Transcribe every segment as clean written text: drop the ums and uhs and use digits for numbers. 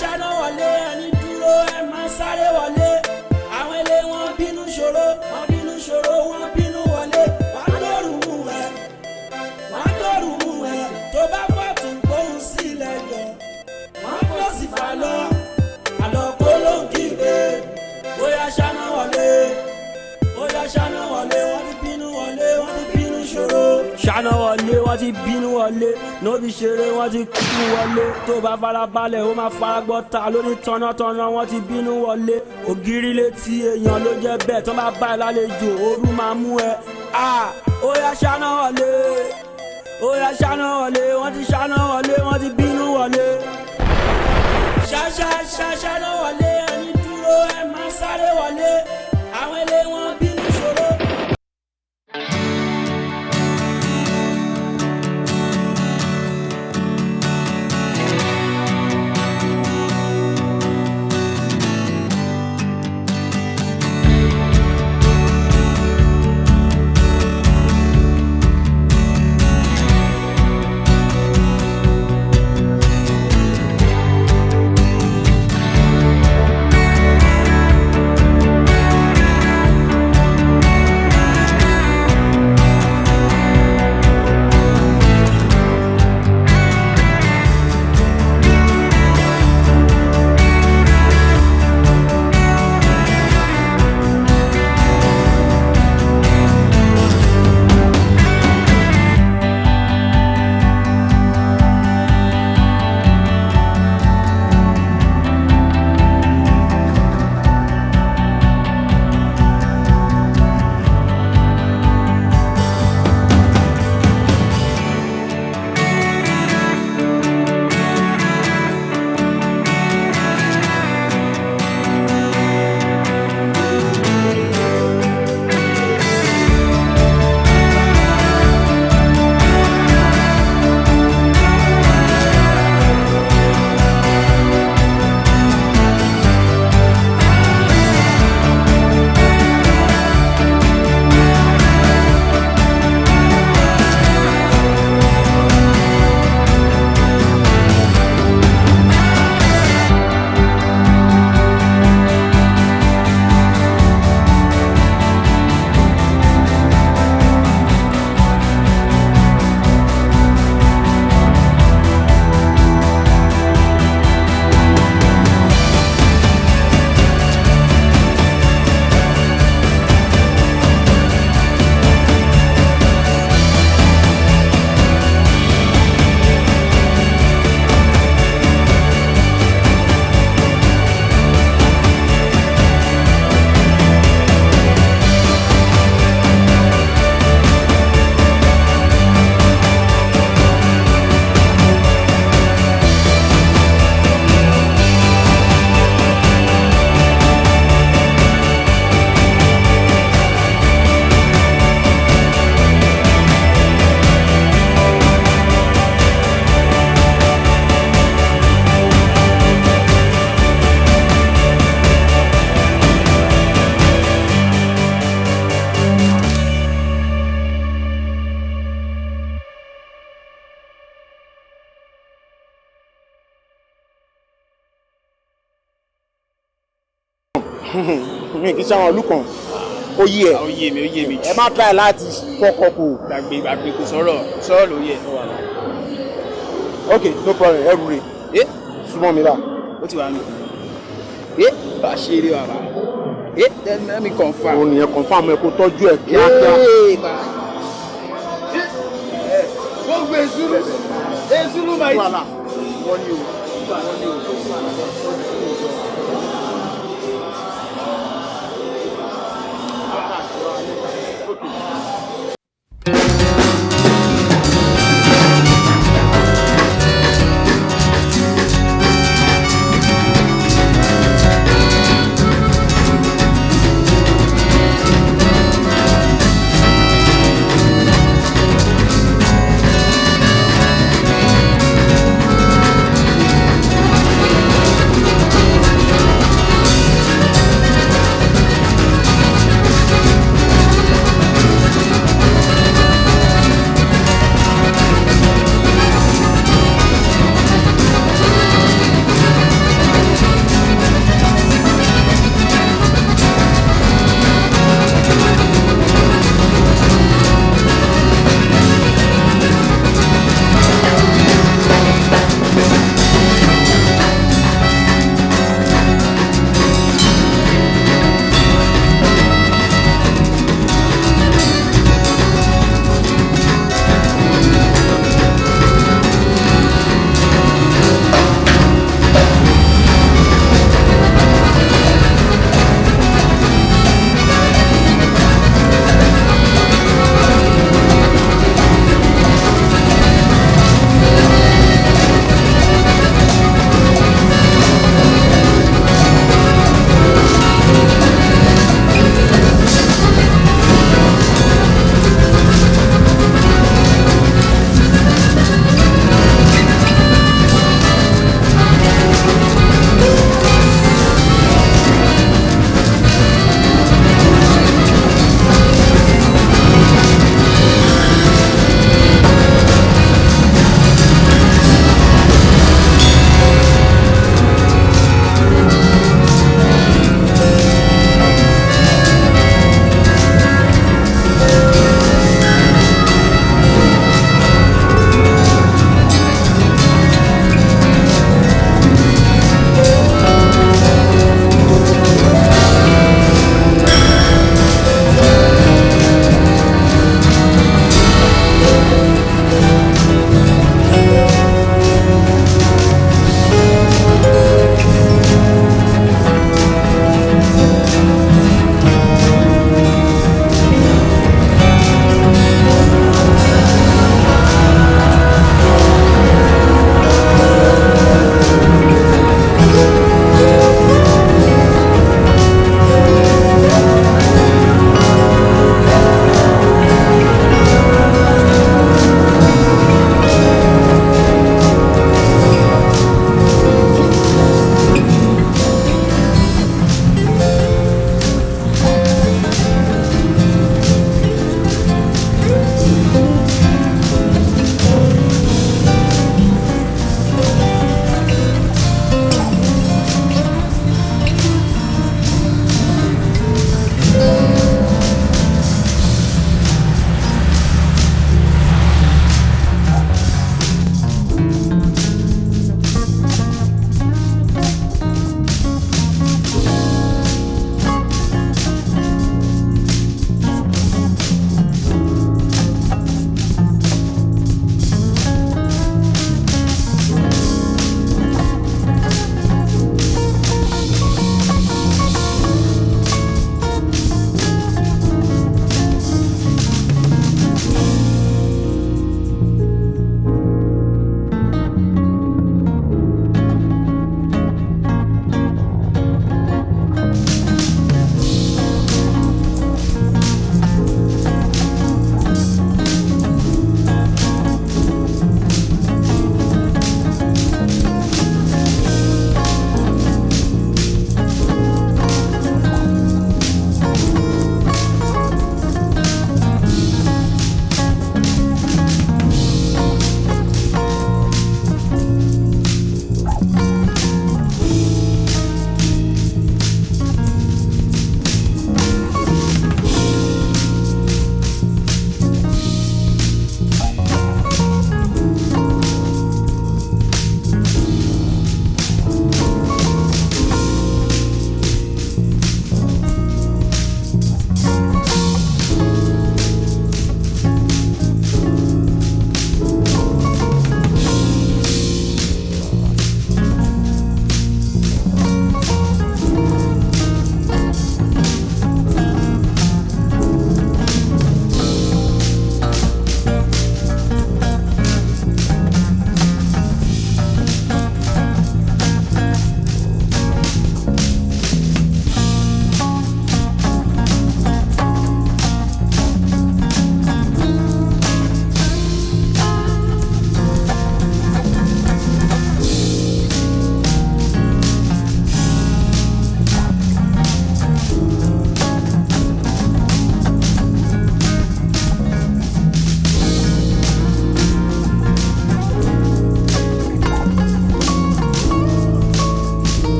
Shanawole ẹni dúró ẹ máa sáré wọlé. Àwọn ilé wọn bínú ṣòro, wọn bínú wọlé. Wọ́n dọ̀rù mú ẹ, tó bá fọ̀tún gbóhùn sílẹ̀ jọ. Wọ́n fọ́ sí fà lọ, àlọ́ kó ló ń kígbe. Bóyá Shanawole, wọ́n ti bínú wọlé, wọ́n ti bínú ṣòro. Shanawole wọ́n ti bínú wọlé, nóbi ṣeré wọ́n ti kú wọlé. Tó bá farabalẹ̀ ó máa faragbọ́ ta lóní tọ́nàtọ́nà wọ́n ti bínú wọlé. Ògiri létí èèyàn ló jẹ́ bẹ́ẹ̀ tó bá bá ẹ lálejò ooru máa mú ẹ. Óyá Shanawole, wọ́n ti Shanawole, wọ́n ti bínú wọlé. Shanawole ẹni dúró ẹ máa sáré wọlé. Àwọn ilé wọn bínú ṣòro. mi kì í ṣàwọn olùkàn ó yé ẹ ó yé mi ẹ má try láti fọkọ kù. gbàgbé kò sọ̀rọ̀ ló yẹ. ok no problem ẹrù rẹ súnmọ́ mi bá. ó ti wà nù. bá a ṣe eré wa bá. let me confirm. òun nìyẹn confirm ẹ kó tọ́jú ẹ kíákíá. wọ́n gbé Zulu máa yí. wọ́n ní o.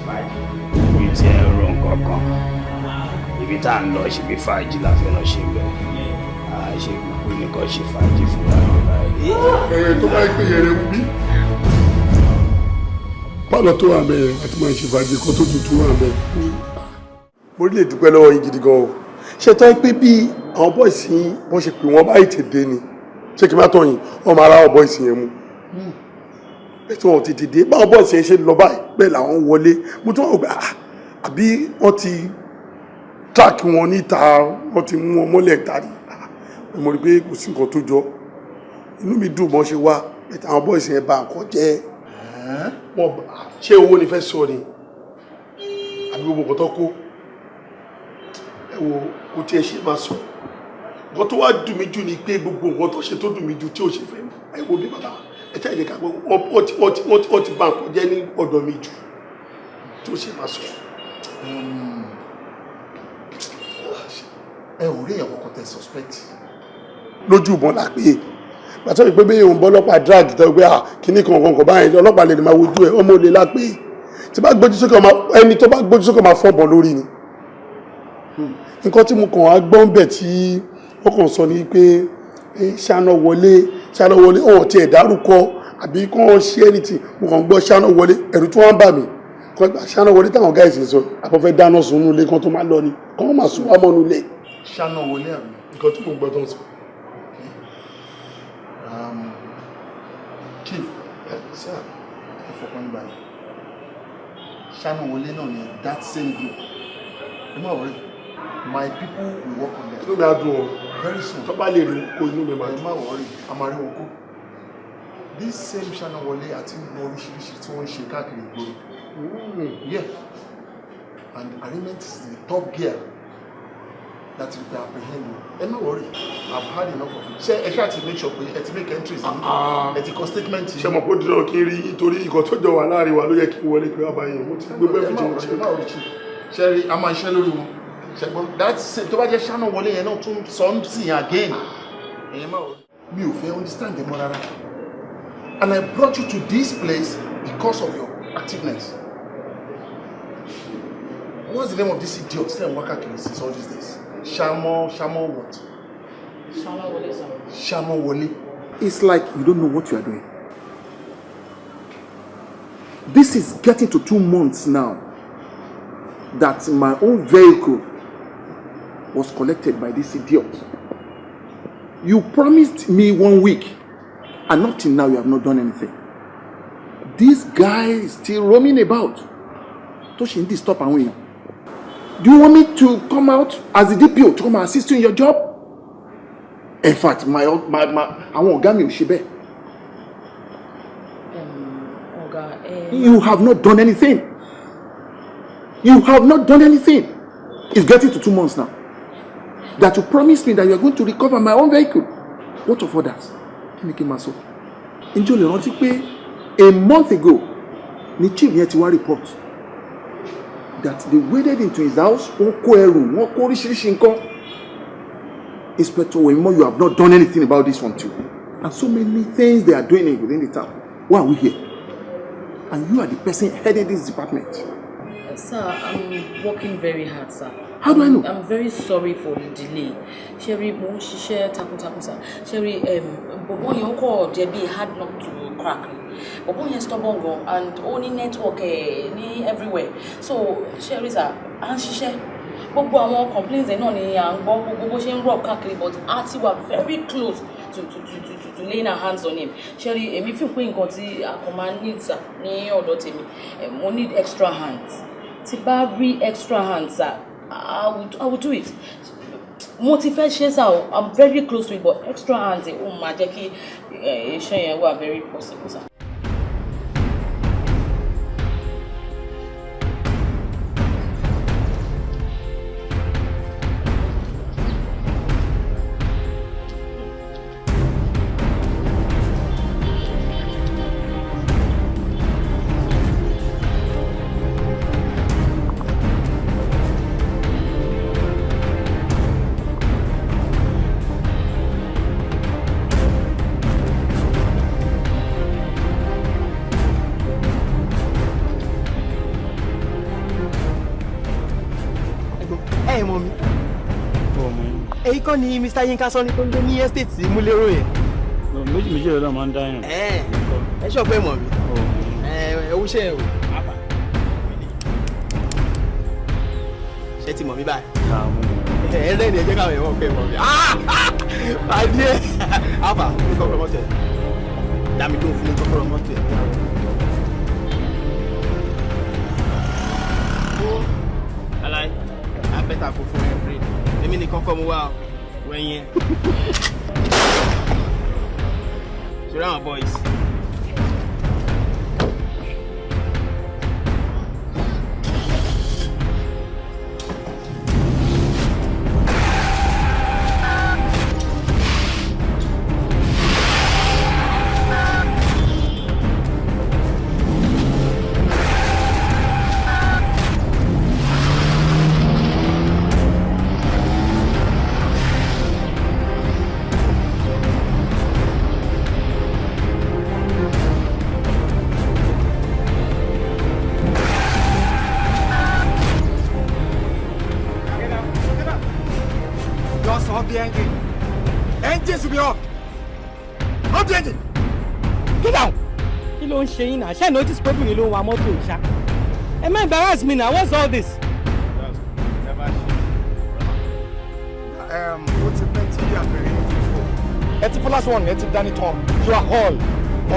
fàájì kò tí ẹ rò nǹkan kan ibi tá à ń lọ ṣe bí fàájì la fẹ́ lọ ṣe bẹ́ẹ̀ àṣẹ gbogbo nìkan ṣe fàájì fún wa báyìí. tó bá ń pè yẹrẹ wú bí pálọ̀ tó wà bẹ́ẹ̀ àti máa ṣe fàájì kan tó tuntun wà bẹ́ẹ̀. mo rí lè dúpẹ́ lọ́wọ́ yín gidi gan o ṣe tán pé bí àwọn bọ́ìsì yín wọ́n ṣe pè wọ́n báyìí ti dé ni ṣé kí n má tọ̀ yín wọ́n máa ra àwọn bọ́ìsì yẹn mú bẹ́ẹ̀ tí wọ́n ti dìde báwọn bọ́ìsì yẹn ṣe lọ báyìí bẹ́ẹ̀ làwọn wọlé mo tún wọ́n gbà àbí wọ́n ti track wọn níta wọ́n ti mú wọn mọ́lẹ̀ tàrí mo rí pé kò sí nǹkan tó jọ inú mi dùn bọ́n ṣe wá bẹ́ẹ̀ tí àwọn bọ́ìsì yẹn bà nǹkan jẹ́ ṣé owó ni fẹ́ sọ ni àbí gbogbo nǹkan tó kó ẹ wo kò tiẹ̀ ṣe máa sọ nǹkan tó wá dùn mí jù ni pé gbogbo nǹkan tó ṣe tó dùn mí jù tí ò ṣe fẹ́ ẹ wo bí bàbá ẹ tẹ́ ẹ lè ká gbọ́ wọ́n ti bà nǹkan jẹ́ ní ọ̀dọ̀ mi jù tí ò ṣe máa sọ. ẹ ò rí èèyàn kankan tẹ suspect. lójú ìbọn la pé pàtó ìpé bí òun bọ́ ọlọ́pàá drag tó gbé kíní kankan báyìí ọlọ́pàá lè máa wojú ẹ ọmọ olè la pé tí bá gbójú sókè ẹni tó bá gbójú sókè máa fọ́bọ̀n lórí ni. nǹkan tí mo kàn á gbọ́n bẹ̀ tí wọ́n kàn sọ ni pé Shanawole ọ̀hún ti ẹ̀ dárúkọ àbí kàn ṣe anything mo kàn gbọ́ Shanawole ẹ̀rù tí wọ́n ń bà mí Shanawole táwọn guys sọ àpọ̀fẹ́ dáná sun nulẹ̀ kan tó máa lọ ni kàn máa sun wá mọ́ nulẹ̀. Shanawole àbí. nǹkan tí mo gbọ́ tó ń sọ. Chief sir ẹ fọkàn ní báyìí Shanawole náà ni that same group ẹ má wọlé my people will work on them. inú mi á dùn ọ very soon. tó bá lè rí kó inú mi máa ẹ dùn. má wọlé a máa rí wọn kó this same Shanawole àti gbogbo oríṣiríṣi tí wọ́n ń ṣe káàkiri ìgboro. Yeah, and arraignment is the top gear that will be apprehended. Ẹ má worry, I've had enough of it. Ṣé ẹ ṣáà ti make sure pé ẹ ti make entries yìí? Ẹ ti kọ statement yìí? ṣé mo kó dídọ̀ kí n rí nítorí nǹkan tó jọ wà láàrin wa ló yẹ kí n wọlé pé wàá yẹn mo ti gbé bẹ́ẹ̀ fìdí wọn ṣe. Ẹ má worry chief. Ṣé rí a máa ṣiṣẹ́ lórí wọn? Ṣẹ̀gbọ́n tó bá jẹ́ Shanawole yẹn náà tún sọ ń sìn again. Ẹ̀yin má worry. Mi ò fẹ́ understand them rárá. And I brought you to this place because of your activeness. What's the name of this idiot still in Wakakiri since all these days? Shamo what? Shanawole, sir. Shanawole. It's like you don't know what you are doing. This is getting to 2 months now that my own vehicle was collected by this idiot. You promised me 1 week and up till now you have not done anything. This guy is still roaming about. Toshi ndi stop and win. Do you want me to come out as the DPO to come and assist you in your job? In fact, I won't get me Ushibe. You have not done anything. You have not done anything. It's getting to 2 months now. That you promised me that you are going to recover my own vehicle. What of others? Enjoy a month ago, the chief here to report that they waded into his house, Inspector Wemo, you have not done anything about this one too. And so many things they are doing within the town. Why are we here? And you are the person heading this department. Sir, I'm working very hard, sir. How do I know? I'm very sorry for the delay. Sherry, mo share takun sir. Sherry, bobo yon ko JB hard not to crack. Bobo yon stubborn go and only network ni everywhere. So Sherry sir, and she share. Bobo àwọn complaints náà ni à ń gbọ́ gbogbo ṣe ń rub káàkiri but Artie were very close to laying our hands on him. Sherry, èmi feel pé nǹkan tí a kò máa need sir ní ọ̀dọ̀ tèmi. Mo need extra hands. Tí bá rí extra hands sir, I would do it. Motivation, sir, I'm very close to it, but extra hands, my Jackie, were very possible, sir. èyí kọ́ ni Mr. Yinka sọ ní tó ń gbé ní estate tí mú lérò yẹn. méjì lọ́dọ̀ máa ń dá yàn. ẹ ṣọ́ pé mọ̀ mi. ẹ wúṣẹ́ ẹ o. ṣé ti mọ̀ mi báyìí. ẹ lẹ́ni ẹ jẹ́ káwọn èèyàn pé mọ̀ mi. àdí ẹ àbá ní kọ́kọ́rọ́ mọ́tò ẹ̀ dàmí tó fún mi kọ́kọ́rọ́ mọ́tò ẹ̀. aláì abẹ́ta kò fún ẹ fún èmi ní kọ́kọ́ mu wá wẹ̀yìn ẹ̀. ṣe ráwọn boys. Engine should be up. Up the engine. Get down. Kí ló ń ṣe yín náà? Ṣé notice pé obìnrin ló ń wa mọ́tò ìṣá? Ẹ má embarrass me now. What's all this? What's it meant to be very ẹ ti fún last one, ẹ ti dání tán. You are all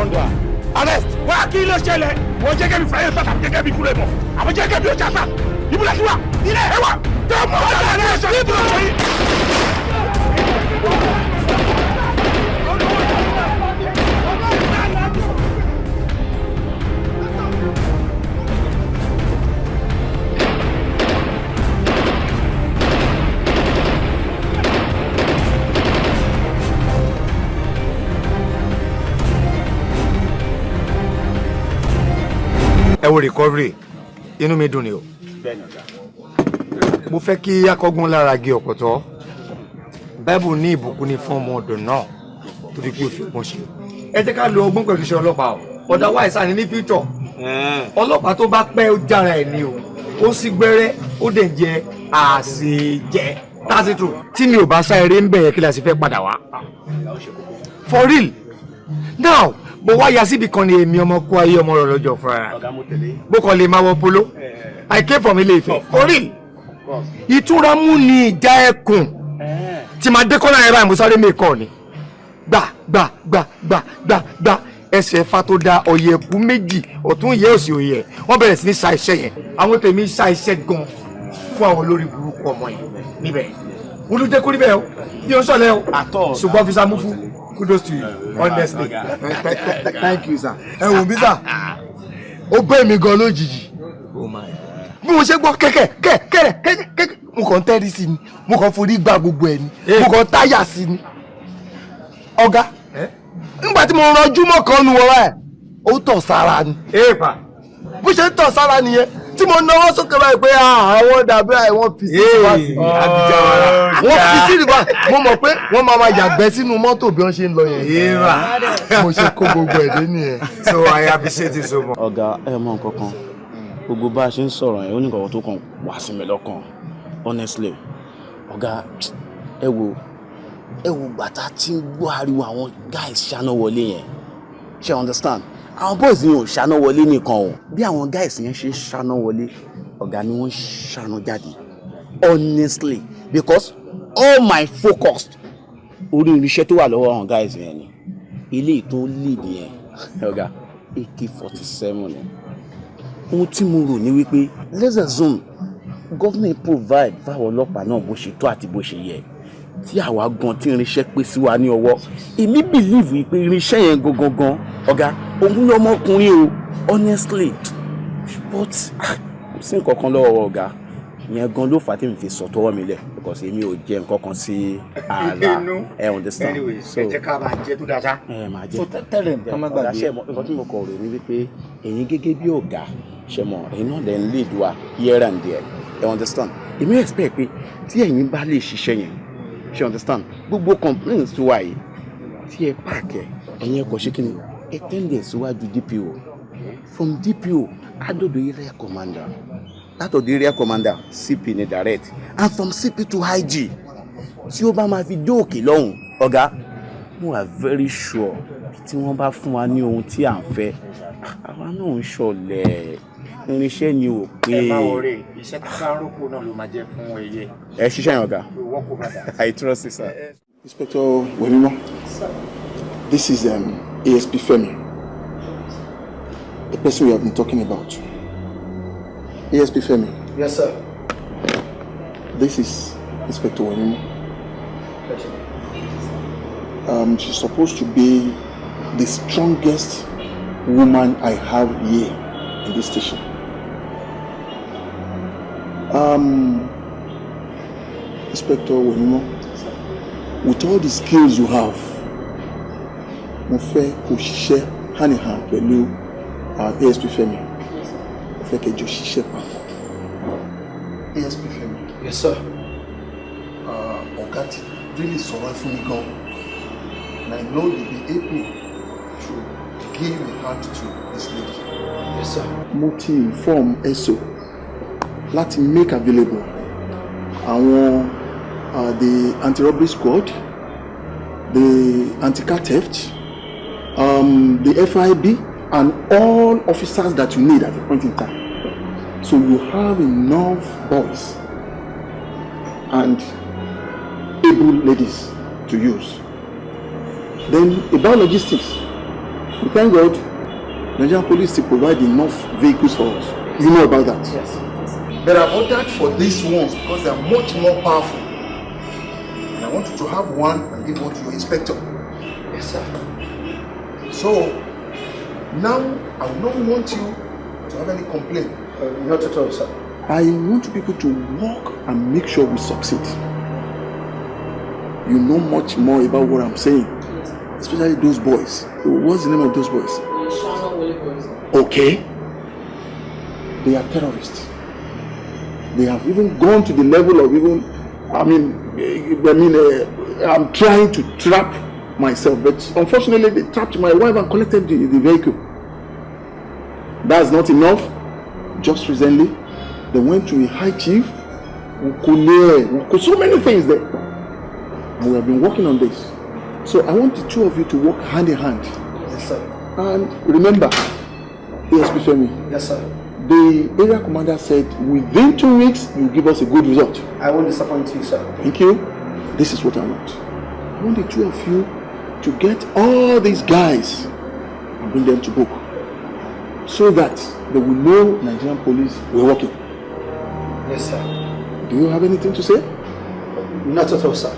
under arrest. Wá kí ló ṣẹlẹ̀? Wọ́n jẹ́ kẹ́mi fàyè sọ́tà, jẹ́ kẹ́mi kúrẹ́ mọ̀. Àwọn jẹ́ kẹ́mi ó jà sá. Ibùdó ti wà. Ilé ẹ wà. Tẹ́ mọ́ ọ̀dà rẹ̀ ṣe é bùrọ̀ wọ̀nyí. Ẹ wo recovery inú mi dùn ni o. Mo fẹ́ kí akọ́gbọ́n lára gé ọ̀pọ̀tọ́. Bible ní ìbùkún ní fún ọmọ ọ̀dọ̀ náà torí pé ó fi pọ́n ṣe. Ẹ jẹ́ ká lo ọgbọ́n pẹ̀lú iṣẹ́ ọlọ́pàá o. Otherwise àní ní future. Ọlọ́pàá tó bá pẹ́ ó jára ẹ̀ ni o. Ó sì gbẹ́rẹ́ ó dẹ̀ jẹ́ àṣejẹ. That's it true. Tí mi ò bá sá eré ń bẹ̀rẹ̀ kí la sì fẹ́ padà wá. For real. Now bó wá ya síbi kan ni èmi ọmọ kó ayé ọmọ rẹ lọ́jọ́ fúnra bó kàn lè máa wọ polo I came from Ilé-Ifẹ̀ orí ìtura mú ni ìjà ẹkùn tí máa dé kọ́nà ẹ̀ báyìí mo sáré mẹ́kọ̀ ni gbà ẹsẹ̀ ẹ̀fà tó da ọ̀yẹ̀kú méjì ọ̀tún ìyẹ́ òsì òyẹ̀ wọ́n bẹ̀rẹ̀ sí ní sa iṣẹ́ yẹn àwọn tèmi sa iṣẹ́ gan fún àwọn olórí burúkú ọmọ yẹn níbẹ̀ mo ló jẹ́ kó níbẹ̀ o bí o sọ̀lẹ̀ o ṣùgbọ́n fi sámú fún. Kudos to you, honestly. Thank you, sir. Ẹ wò mí sà, ó bẹ́ mi gan lójijì. Bí mo ṣe gbọ́ kẹ́kẹ́, mo kàn tẹ́rí sí ni, mo kàn forí gba gbogbo ẹ̀ ni, mo kàn táyà sí ni. Ọ̀gá, nígbà tí mo ranjú mọ́ kan nu wọ́n ẹ̀, ó tọ̀ sára ni. Bó ṣe ń tọ̀ sára nìyẹn, tí mo náwó sókè báyìí pé àwọn dàbí àwọn fi sí ìbáṣì. Wọ́n fi sí ìbáṣì. Mo mọ̀ pé wọ́n máa yàgbẹ́ sínú mọ́tò bí wọ́n ṣe ń lọ yẹn. Mo ṣe kó gbogbo ẹ̀dẹ́ nìyẹn. So I appreciate it so much. Ọ̀gá ẹ mọ nǹkan kan gbogbo bá a ṣe ń sọ̀rọ̀ yẹn ó ní nǹkan tó kàn wá sí mi lọ́kàn honestly. Ọ̀gá ẹ wo gbàtà tí ń gbọ́ ariwo àwọn guys Shanawole yẹn ṣe understand. Àwọn boys yẹn ò ṣáná wọlé nìkan o bí àwọn guys yẹn ṣe ṣáná wọlé ọ̀gá ni wọ́n ṣáná jáde honestly because all my focus orí irinṣẹ́ tó wà lọ́wọ́ àwọn guys yẹn ni ilé tó lead yẹn ọ̀gá AK-47 ni ohun tí mo rò ní wípé let's assume government provide fáwọn ọlọ́pàá náà bó ṣe tó àti bó ṣe yẹ tí àwa gan tí irinṣẹ́ pé sí wa ní ọwọ́ èmi believe wípé irinṣẹ́ yẹn gangan ọ̀gá òun lọmọkùnrin o honestly but sí nǹkan kan lọ́wọ́ ọ̀gá ìyẹn gan ló fà á tí mi fi sọ tọwọ́ mi lẹ̀ because èmi ò jẹ nǹkan kan sí ààlà ẹ understand. Anyway ẹ jẹ́ ká máa jẹ tó dáadáa. Máa jẹ so tẹ́lẹ̀ ká má gbàgbé. ṣe mọ nǹkan tí mo kọ rò ní wípé ẹ̀yin gẹ́gẹ́ bí ọ̀gá ṣe mọ ẹ̀yin náà lè lead wa here and there ẹ understand. èmi expect pé tí ẹ̀yin bá lè ṣiṣẹ́ yẹn ṣe understand gbogbo complaints tó wà yìí tí ẹ pààkẹ́ ẹ̀yin ẹ̀kọ́ ṣé kí ni ẹ tẹ́lẹ̀ síwájú DPO from DPO adodo area commander látọ̀dọ̀ area commander CP ni direct and from CP to IG tí ó bá máa fi dé òkè lọ́hùn ọ̀gá mo wà very sure tí wọ́n bá fún wa ní ohun tí à ń fẹ́ àwa náà ń ṣọ̀lẹ irinṣẹ́ ni ò pé. ẹ má wọrí iṣẹ́ tó bá rọ́pò náà ló máa jẹ́ fún ẹyẹ. ẹ ṣiṣẹ́ yẹn ọ̀gá. work over that. I trust you, sir. Inspector Wemimo, this is ASP Femi, the person we have been talking about. ASP Femi. Yes, sir. This is Inspector Wemimo. She's supposed to be the strongest woman I have here in this station. Inspector Wemimo, with all the skills you have, mo fẹ́ kó ṣiṣẹ́ hand in hand pẹ̀lú ASP Femi. Mo fẹ́ kẹ́ jọ ṣiṣẹ́ papọ̀. ASP Femi. Yes, sir. Ọ̀gá ti really sọ̀rọ̀ fún mi gan. And I know you'll be able to give a hand to this lady. Yes, sir. Mo ti inform ESO láti make available àwọn the anti-robbery squad, the anti-car theft, the FIB, and all officers that you need at a point in time. So you have enough boys and able ladies to use. Then about logistics, we thank God Nigerian police to provide enough vehicles for us. You know about that? Yes. But I've ordered for these ones because they are much more powerful. And I want you to have one and give one to your inspector. Yes, sir. So now I will not want you to have any complaint. Not at all, sir. I want you people to work and make sure we succeed. You know much more about what I'm saying. Yes. Especially those boys. What's the name of those boys? Shanawole boys. Okay. They are terrorists. They have even gone to the level of even, I'm trying to trap myself, but unfortunately they trapped my wife and collected the vehicle. That's not enough. Just recently, they went to a high chief, so many things there. And we have been working on this. So I want the two of you to work hand in hand. Yes, sir. And remember, ASP Femi. Yes, sir. The area commander said within 2 weeks you give us a good result. I won't disappoint you, sir. Thank you. This is what I want. I want the two of you to get all these guys and bring them to book, so that they will know Nigerian police were working. Yes, sir. Do you have anything to say? Not at all, sir.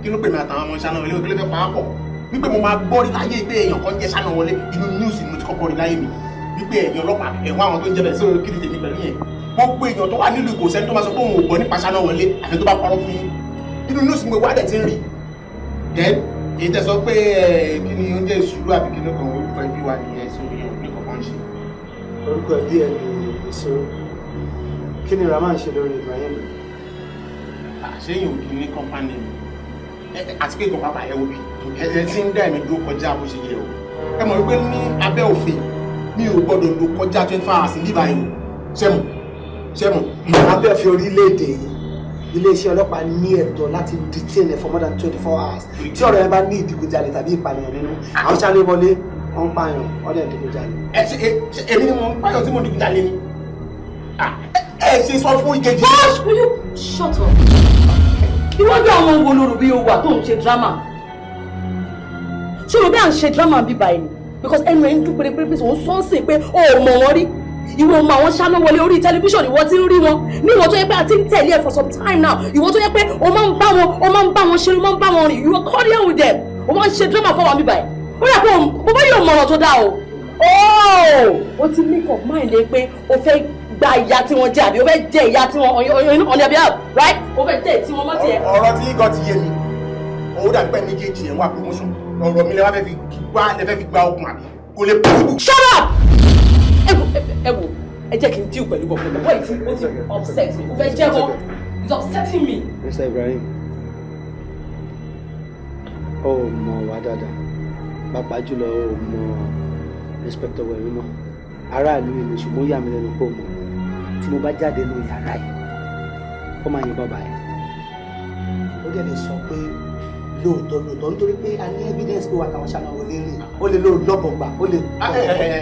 kí ló pè mí àtàwọn ọmọ Shanawole kí ló fẹ́ pa á pọ̀ wípé mo máa gbọ́ rí láyé pé èèyàn kan jẹ́ Shanawole inú news ni mo ti kọ́kọ́ rí láyé mi wípé ẹ̀yin ọlọ́pàá ẹ̀wọ̀n àwọn tó ń jẹ́ bẹ̀rẹ̀ sórí kí ni tèmi pẹ̀lú yẹn gbogbo èèyàn tó wà nílùú Èkó sẹ́ni tó máa sọ pé òun ò gbọ́ nípa Shanawole àfi tó bá parọ́ fún yín inú news mi wá dẹ̀ ti ń rí then èyí tẹ́ sọ pé kí ni oúnjẹ ìṣúrú àbí kí ni kan orúkọ ẹbí wa nìyẹn sórí òní kọ̀ọ̀kan ṣe. orúkọ ẹbí ẹ ní ìṣòro kí ni Rahman ṣe lórí Ibrahim. àṣeyìn òkè ní kọ́mpánì àti pé ìgbọ̀n pápá ẹ̀wọ̀ bí ẹ ti ń dá ẹ̀mí dúró kọjá bó ṣe yẹ o ẹ mọ̀ wípé ní abẹ́ òfin mi ò gbọ́dọ̀ lò kọjá 24 hours níbà yìí ṣẹ́mu. abẹ́ òfin orílẹ̀-èdè yìí iléeṣẹ́ ọlọ́pàá ní ẹ̀tọ́ láti detain for more than 24 hours tí ọ̀rọ̀ yẹn bá ní ìdìgunjalè tàbí ìpànìyàn nínú àwọn Shanawole wọ́n ń pààyàn ọ̀dẹ̀ ìdìgunjalè. èmi ni mo ń pààyàn tí mo dìgunjalè ni ẹ ṣe sọ fún ìkejì. Shut up. Ìwọ́jú àwọn wo lóru bí o wà tó ń ṣe drama? Ṣé o bí à ń ṣe drama bí báyìí ni? Because ẹnu ẹ̀ ń dún pérépéré pé òun sọ ń sìn pé o ò mọ̀ wọ́n rí. Ìwọ mọ àwọn Shanawole orí tẹlifíṣàn ìwọ ti ń rí wọn. Ní ìwọ tó yẹ pé a ti ń tẹ̀lé ẹ̀ for some time now. Ìwọ tó yẹ pé o máa ń bá wọn ṣeré, o máa ń bá wọn rìn. You are cordial with them. O máa ń ṣe drama fún wa bí báyìí. Ó yẹ kó o bá yóò mọ ọ̀rọ̀ tó dáa o. O ti make up mind lé pé o fẹ́ gba ìyá tí wọ́n jẹ àbí o fẹ́ jẹ ìyá tí wọ́n on their behalf, right? O fẹ́ jẹ tí wọ́n mọ́ tiẹ̀. ọ̀rọ̀ tí igọ̀ ti yé mi owó dàbí pẹ́ méjèèjì ẹ̀ ń wá promotion ọ̀rọ̀ mi lẹ́wọ́ fẹ́ fi gba okùn àbí kò lè possible. Shut up! ẹ wo ẹ jẹ́ kí n deal pẹ̀lú gbogbo ẹ̀ wọ́n ti upset me o fẹ́ jẹ́ wọ́n it's upsetting me. Mr. Ibrahim ó mọ wá dáadáa pàápàá jùlọ ó mọ inspector wẹ̀rù mọ́ aráàlú ìlú ṣùgbọ́n yà mí lẹ́nu pé ó mọ̀ tí mo bá jáde nínú yàrá yìí ó máa yin bàbá yẹn ó dẹ̀ lè sọ pé lóòótọ́ nítorí pé a ní evidence pé wà táwọn Shanawole lè ó lè lóò lọ́bọ̀ gbà ó lè.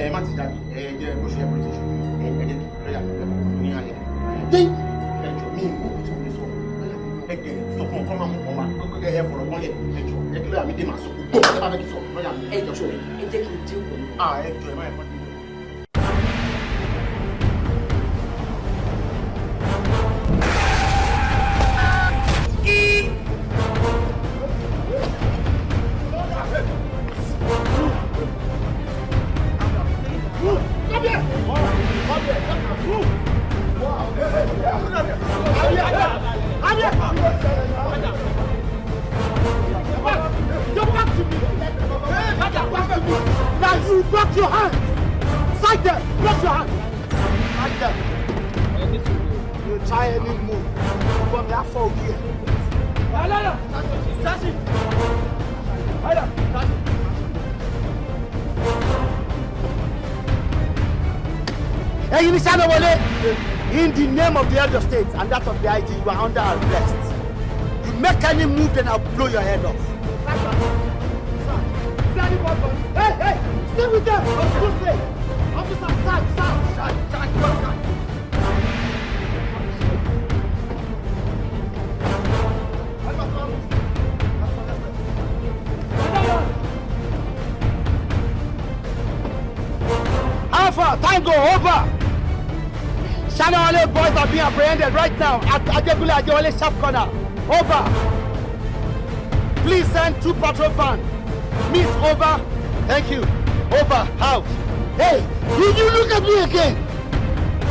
ẹ má ti jáde ẹ jẹ bó ṣe ẹ bó ṣe ṣe ẹ jẹ lọ́yà ní alẹ́ ẹ jọ mí ìwọ tí mo lè sọ ẹ jẹ sọ fún ọkọ máa mú ọ wá kókó ẹ fọ̀rọ̀ mọ́lẹ̀ ẹ jọ ẹ kí lọ́yà mi dé máa sọ kó ẹ bá fẹ́ kí sọ lọ́yà mi ẹ jọ ẹ jẹ́ kí n deal pẹ̀lú. ẹ jọ ẹ má ẹ má ti. Drop your hand! Side them! Drop your hand! Side them! You try any move. You got me that fall here. Sashi! Hey, you Shanawole! In the name of the head of state and that of the IG, you are under arrest. You make any move, then I'll blow your head off. Hey! Stay with them! Officer, sir! Alpha, Tango, over! Shanawole boys are being apprehended right now at Ajegule Ajewole Sharp Corner. Over! Please send 2 patrol vans. Miss, over. Thank you. Over. Out. Hey, did you look at me again?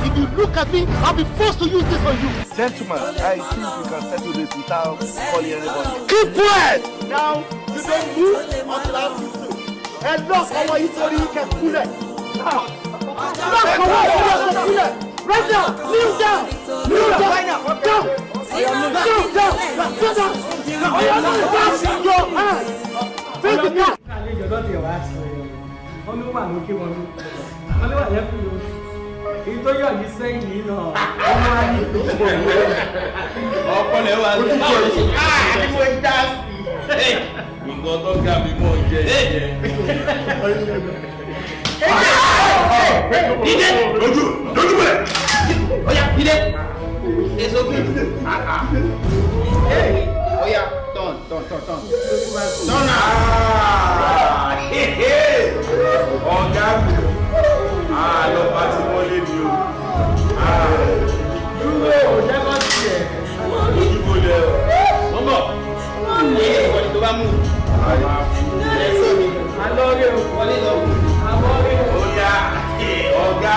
If you look at me, I'll be forced to use this on you. Gentlemen, I think we can settle this without calling anybody. Keep quiet! Now, you don't move until I ask you to. And look on what you told you can pull it. Now. Look on what you can pull it. Right now. Kneel down. Kneel down. Right now. Down. Kneel down. Sit down. Down your hand. Face the cat. wọ́n ló wà lókè wọn ló wọ́n ló wà lẹ́kùn ló èyí tó yọ̀ ní sẹ́yìn yìí náà ọmọ ayé tó pọ̀ ọpọlọ wà ní àdìmọ ìjà sí nǹkan tó ga mi mọ jẹ Ide lójú bẹ̀rẹ̀ ọ̀yà ide èso kí ọ̀yà tọ̀n tọ̀nà. ọ̀gá mi lọ́pàá tí wọ́n lé mi o. dúró ò jẹ́ kọ́ tiẹ̀. ojúbọ lẹ ọmọ. Alọ́rẹ̀ o, wọlé lọ. Alọ́rẹ̀ o. Oya, ọ̀gá.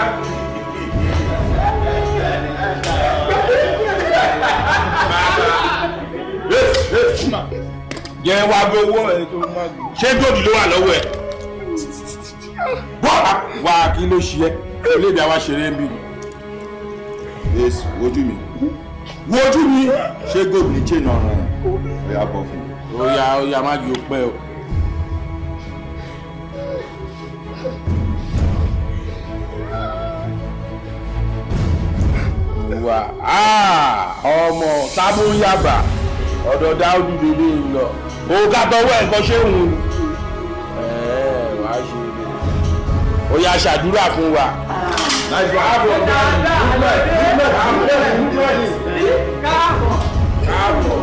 Jẹ́ wá gbowó ẹ̀ tó má gbé. Ṣé gòdì ló wà lọ́wọ́ ẹ̀? Wá kí ló ṣe ẹ́? Olóògbé àwa ṣeré ń bì ní. Yéésù, wojú mi. Wojú mi! Ṣé gòdì ní chain ọ̀ràn ẹ̀? Ó yá bọ̀ fún mi. Ó yá má jù ó pẹ́ o. Wà ọmọ sábó ń yàbá ọ̀dọ̀ dáúdù lélẹ́ lọ òkà tọwọ́ ẹ̀kọ́ ṣé òun wàá ṣe ilé ó yá ṣàdúrà fún wa. Káàbọ̀.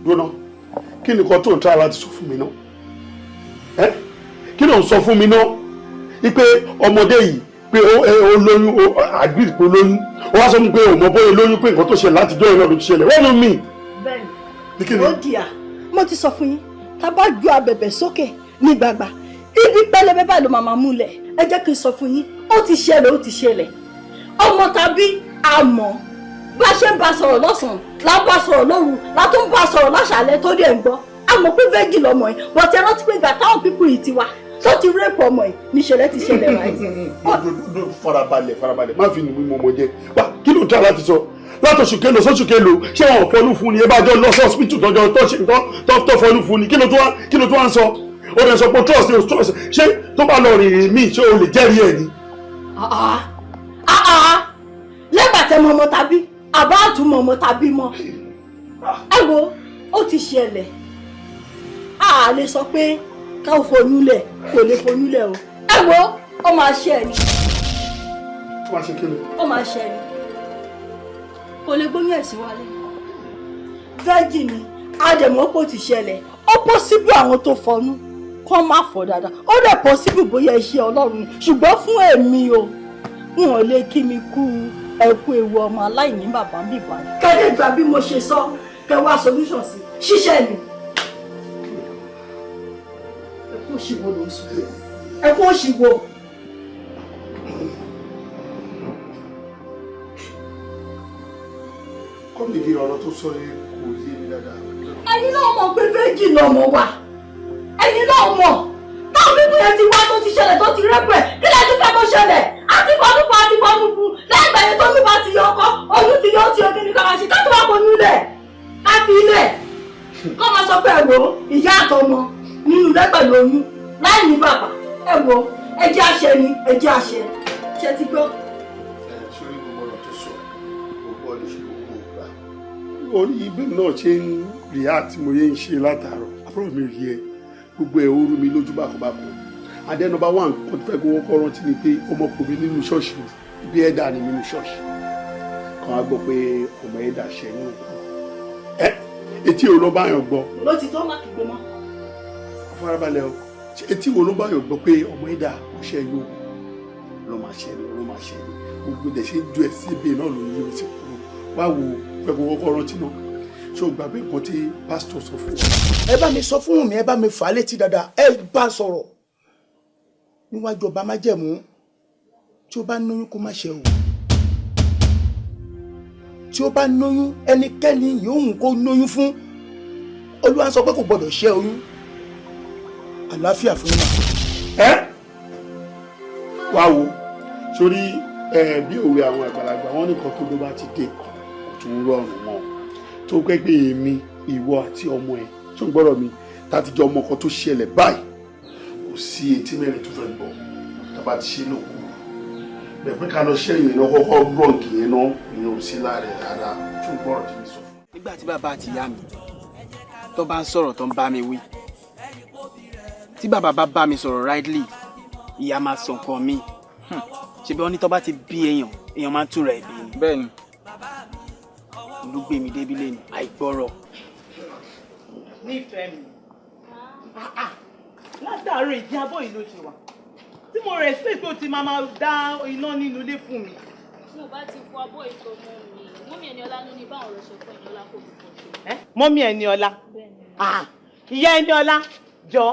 Gbóná kí ni kan tó ń try láti sọ fún mi náà kí ló ń sọ fún mi náà wípé ọmọdé yìí pé ó lóyún ó àgbìrì pé ó lóyún ó wá sọ fún mi pé ò mọ bóyá lóyún pé nǹkan tó ṣẹlẹ̀ láti jọ́ ìrìn ọdún tó ṣẹlẹ̀ wọ́n ló mì. bẹ́ẹ̀ni ó di à mo ti sọ fún yín tá a bá ju abẹ̀bẹ̀ sókè ní gbàgbà ibi pẹlẹbẹ báyìí ló máa múlẹ̀ ẹ jẹ́ kí n sọ fún yín ó ti ṣẹlẹ̀ ọmọ tàbí àmọ́ bá ṣe ń bá sọ̀rọ̀ lọ́sàn-án la ń bá sọ̀rọ̀ lóru la tún ń bá sọ̀rọ̀ láṣàlẹ̀ tó dẹ̀ ń gbọ́ àmọ́ pé vẹ́gì lọmọ yìí wọ́n ti rántí pé ìgbà táwọn pípù yìí ti wá tó ti rẹ́pù ọmọ yìí níṣẹ̀lẹ̀ ti ṣẹlẹ̀ ráìtì. farabalẹ̀ má fi nìmú mọ́mọ́ jẹ́ wá kí ló ń tà láti sọ látọ̀sù kélo sọ́sù kélo ṣé wọn ò fọnú fún ni ẹ bá jọ lọ sí hospital tọ́jọ́ tó fọnú fún ni kí ló tó wá ń sọ ó lè sọ pé trust ṣé tó bá lọ rìnrìn míì ṣé o lè jẹ́rìí ẹ̀ ni. lẹ́gbàtẹ́ mọ́mọ́ tàbí àbá àtúmọ̀ ọmọ tàbí mọ́ ẹ wo ó ti ṣẹlẹ̀ a lè sọ pé ká ò foyúnlẹ̀ kò lè foyúnlẹ̀ o ẹ wo ó máa ṣe ẹ ní. ó máa ṣe kí ni. ó máa ṣe ẹ ní kò lè gbóyún ẹ̀sìn wálé virgin ni àdèmọ́pọ̀ ti ṣẹlẹ̀ ó pọ́síbù àwọn tó fọnú kọ́ má fọ̀ dáadáa ó dẹ̀ pọ́síbù bóyá iṣẹ́ Ọlọ́run ni ṣùgbọ́n fún èmi o wọn ò lè kí mi kú ẹkú ewu ọmọ aláìní bàbá ń bìbá yìí. kẹ́lẹ́ gbà bí mo ṣe sọ kẹ́ wá solution sí ṣíṣẹ́ ni. ẹkú òṣìwò ló ń sọ ẹkú òṣìwò. kọ́mìdì ọ̀rọ̀ tó sọ yẹn kò yé mi dáadáa. ẹ̀yin náà mọ̀ pé méjì lọ́mọ wa ẹ̀yin náà mọ̀ táwọn bíbí yẹn ti wá tó ti ṣẹlẹ̀ tó ti rẹ́pẹ̀ kí lẹ́ẹ̀ tún fẹ́ kó ṣẹlẹ̀ àti fọdún fún àti fọdún fún lẹ́gbẹ̀ẹ́ yẹn tó ní bá ti yọ ọkọ oyún ti yọ ó ti yọ kíni ká máa ṣe ká tó wá kọnu lẹ̀ ká fi ilẹ̀ kọ́ máa sọ pé ẹ wo ìyá àtọmọ nínú lẹ́gbẹ̀ẹ́ lóyún láì ní bàbá ẹ wo ẹjẹ́ àṣẹ ni ẹjẹ́ àṣẹ ṣe ti gbọ́. sórí gbogbo ọ̀rọ̀ tó sọ gbogbo ọ̀rọ̀ ṣe gbogbo ìgbà orí ibẹ̀ náà ṣe ń rí àti mo yẹ ń ṣe látàárọ̀ àbúrò mi rí ẹ gbogbo ẹ̀ orú mi lójú bákọ̀bákọ̀ adẹ́nubá wà nǹkan tó fẹ́ kó wọ́kọ́ rántí ni pé ọmọkùnrin nínú ṣọ́ọ̀ṣì bí ẹ̀dà ni nínú ṣọ́ọ̀ṣì kan á gbọ́ pé ọmọ ẹ̀dà ṣẹ́yìn òkú etí wo ló bá yàn gbọ́. ló ti tó má kígbe mọ́. farabalẹ̀ o etí wo ló bá yàn gbọ́ pé ọmọ ẹ̀dà ṣẹ́yìn òkú ló máa ṣe gbogbo dẹ̀ ṣe ń ju ẹ̀ síbi náà ló ń yí sí kúrò wá wo fẹ́ kó wọ́kọ́ rántí náà ṣé o gbàgbé nǹkan tí pásítọ̀ sọ fún wa. ẹ bá mi sọ fún mi ẹ bá mi fà á létí dáadáa ẹ bá sọ̀rọ̀ níwájú ọba májẹ̀mú tí ó bá lóyún kó má ṣe o tí ó bá lóyún ẹnikẹ́ni yòówù kó lóyún fún Olúwa sọ pé kò gbọdọ̀ ṣẹ́ oyún àlàáfíà fún yín. wá wo sórí bí òwe àwọn àgbàlagbà wọn nìkan tó ló bá ti dé kò tún rọrùn mọ́ tó gbẹgbẹ èmi ìwọ àti ọmọ ẹ tó ń gbọ́dọ̀ mi tàtijọ́ ọmọ kan tó ṣẹlẹ̀ báyìí kò sí etí mẹ́rin tó fẹ́ gbọ́ tàbá ti ṣe lóko bẹ́ẹ̀ pé ká lọ ṣẹ́yìn iná kọ́kọ́ gbọ̀ǹkì yẹn náà ìyẹn ò sí láàrẹ̀ rárá tó ń gbọ́rọ̀ tí mi sọ. nígbà tí bàbá àti ìyá mi tó bá ń sọ̀rọ̀ tó ń bá mi wí tí bàbá bá bá mi sọ̀rọ̀ rightly ìyá máa sọ nǹkan mi ṣebí wọn ní tó bá ti bí èèyàn máa ń túra ẹ̀bí ni. bẹ́ẹ̀ni olùgbé mi débi lẹ́nu àìgbọ́rọ̀ nífẹ̀ẹ́ mi. Látàárọ̀ ìdí abọ́ yìí ló ṣe wà. Tí mo respect tó ti máa dá iná nínú ilé fún mi. Tí o bá ti fọ abọ́ ìtọ́ mọ́mí Ẹniọlá ló ní báwọn ọ̀rọ̀ ṣe fún Ẹniọlá kò fi fọ́ ṣe. Mọ́mí Ẹniọlá. Ìyá Ẹniọlá jọ.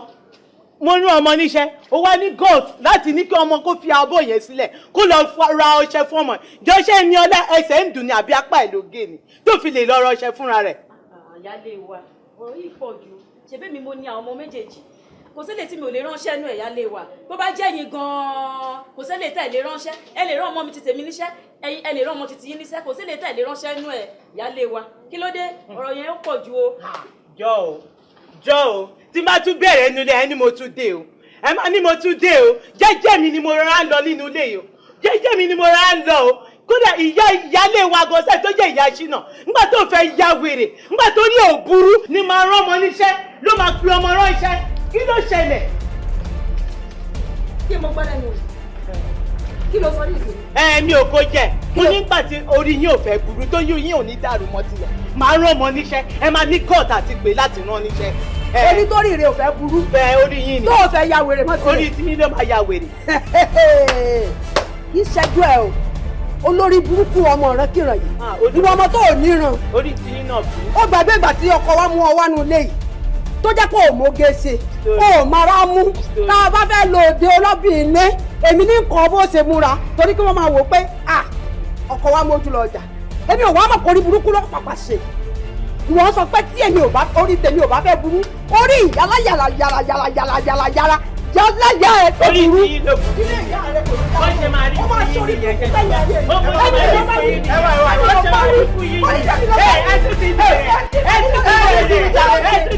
Mo rán ọmọ níṣẹ́, ó wá ní gold láti ní kí ọmọ kó fi abọ́ yẹn sílẹ̀ kó lọ ra ọṣẹ fún ọmọ. Jọ́ṣẹ́ Ẹniọlá ẹsẹ̀ ń dùn ní àbí apá ẹ̀ ló gé ni tó fi lè lọ ra ọṣẹ fúnra rẹ̀. Àyálé wa, ọ̀rọ̀ yìí pọ̀ jù. Ṣebí mi mo ní àwọn ọmọ méjèèjì. Kò sí lè tí mi ò lè ránṣẹ́ nú ẹ̀yálé wa. Bó bá jẹ́ yín gan-an, kò sí lè tẹ̀ lè ránṣẹ́. Ẹ lè rán ọmọ mi ti tèmi níṣẹ́, ẹ lè rán ọmọ titi yín níṣẹ́. Kò sí lè tẹ̀ lè ránṣẹ́ nú ẹ̀yálé wa. Kí ló dé? Ọ̀rọ̀ yẹn ó pọ̀ jù o. Jọ o, tí má tún bẹ̀rẹ̀ nínú ilé ẹ ní mo tún dé o. Ẹ má ní mo tún dé o. Jẹ́jẹ́ mi ni mo rán lọ nínú ilé yìí o. Jẹ́jẹ́ mi ni mo rán lọ o. Kódà ìyálé wa gọ́sẹ̀ tó jẹ́ ìyá Ṣínà nígbà tó fẹ́ ya wèrè nígbà tó ní òburú ni máa rán ọmọ níṣẹ́ ló máa fi ọmọ rán iṣẹ́. Kí ló ṣẹlẹ̀? Kí mo gbọ́dọ̀ ní kí ló sọ ní ìsìn? Mi ò kó jẹ mo nígbà tí orí yín ò fẹ́ burú tó yín ò ní dàrú mọ́ tilẹ̀ máa rán ọmọ níṣẹ́ ẹ máa ní court àti pé láti rán níṣẹ́. Orí tó rí rè ò fẹ́ burú. Bẹ́ẹ̀ orí yín ni. Tó o fẹ́ ya wèrè mọ́ tilẹ̀. Orí tí yín ló máa ya wèrè. Kì í ṣẹ́jú ẹ o olórí burúkú ọmọ rẹ kíran yìí ìwọ ọmọ tó ò níran. Orí tí yín náà bí. Ó gbàgbé ìgbà tí ọkọ wa mú ọ wá nu ilé yìí tó jẹ́ pé ò móge ṣe ò mara mú tá a bá fẹ́ lo òde olóbìnrin ilé èmi ní nǹkan bó ṣe múra torí kí wọ́n máa wò pé ọkọ wa mójú lọ ọjà èmi ò wá mọ̀ kórí burúkú lọ́kọ̀ pàpà ṣe ìwọ sọ pé tí èmi ò bá orí tèmi ò bá fẹ́ burú orí ìyálà yàrá yàrá ẹ tó burú ilé ìyá rẹ kò ní ká ọ máa sọrí fún ìyá rẹ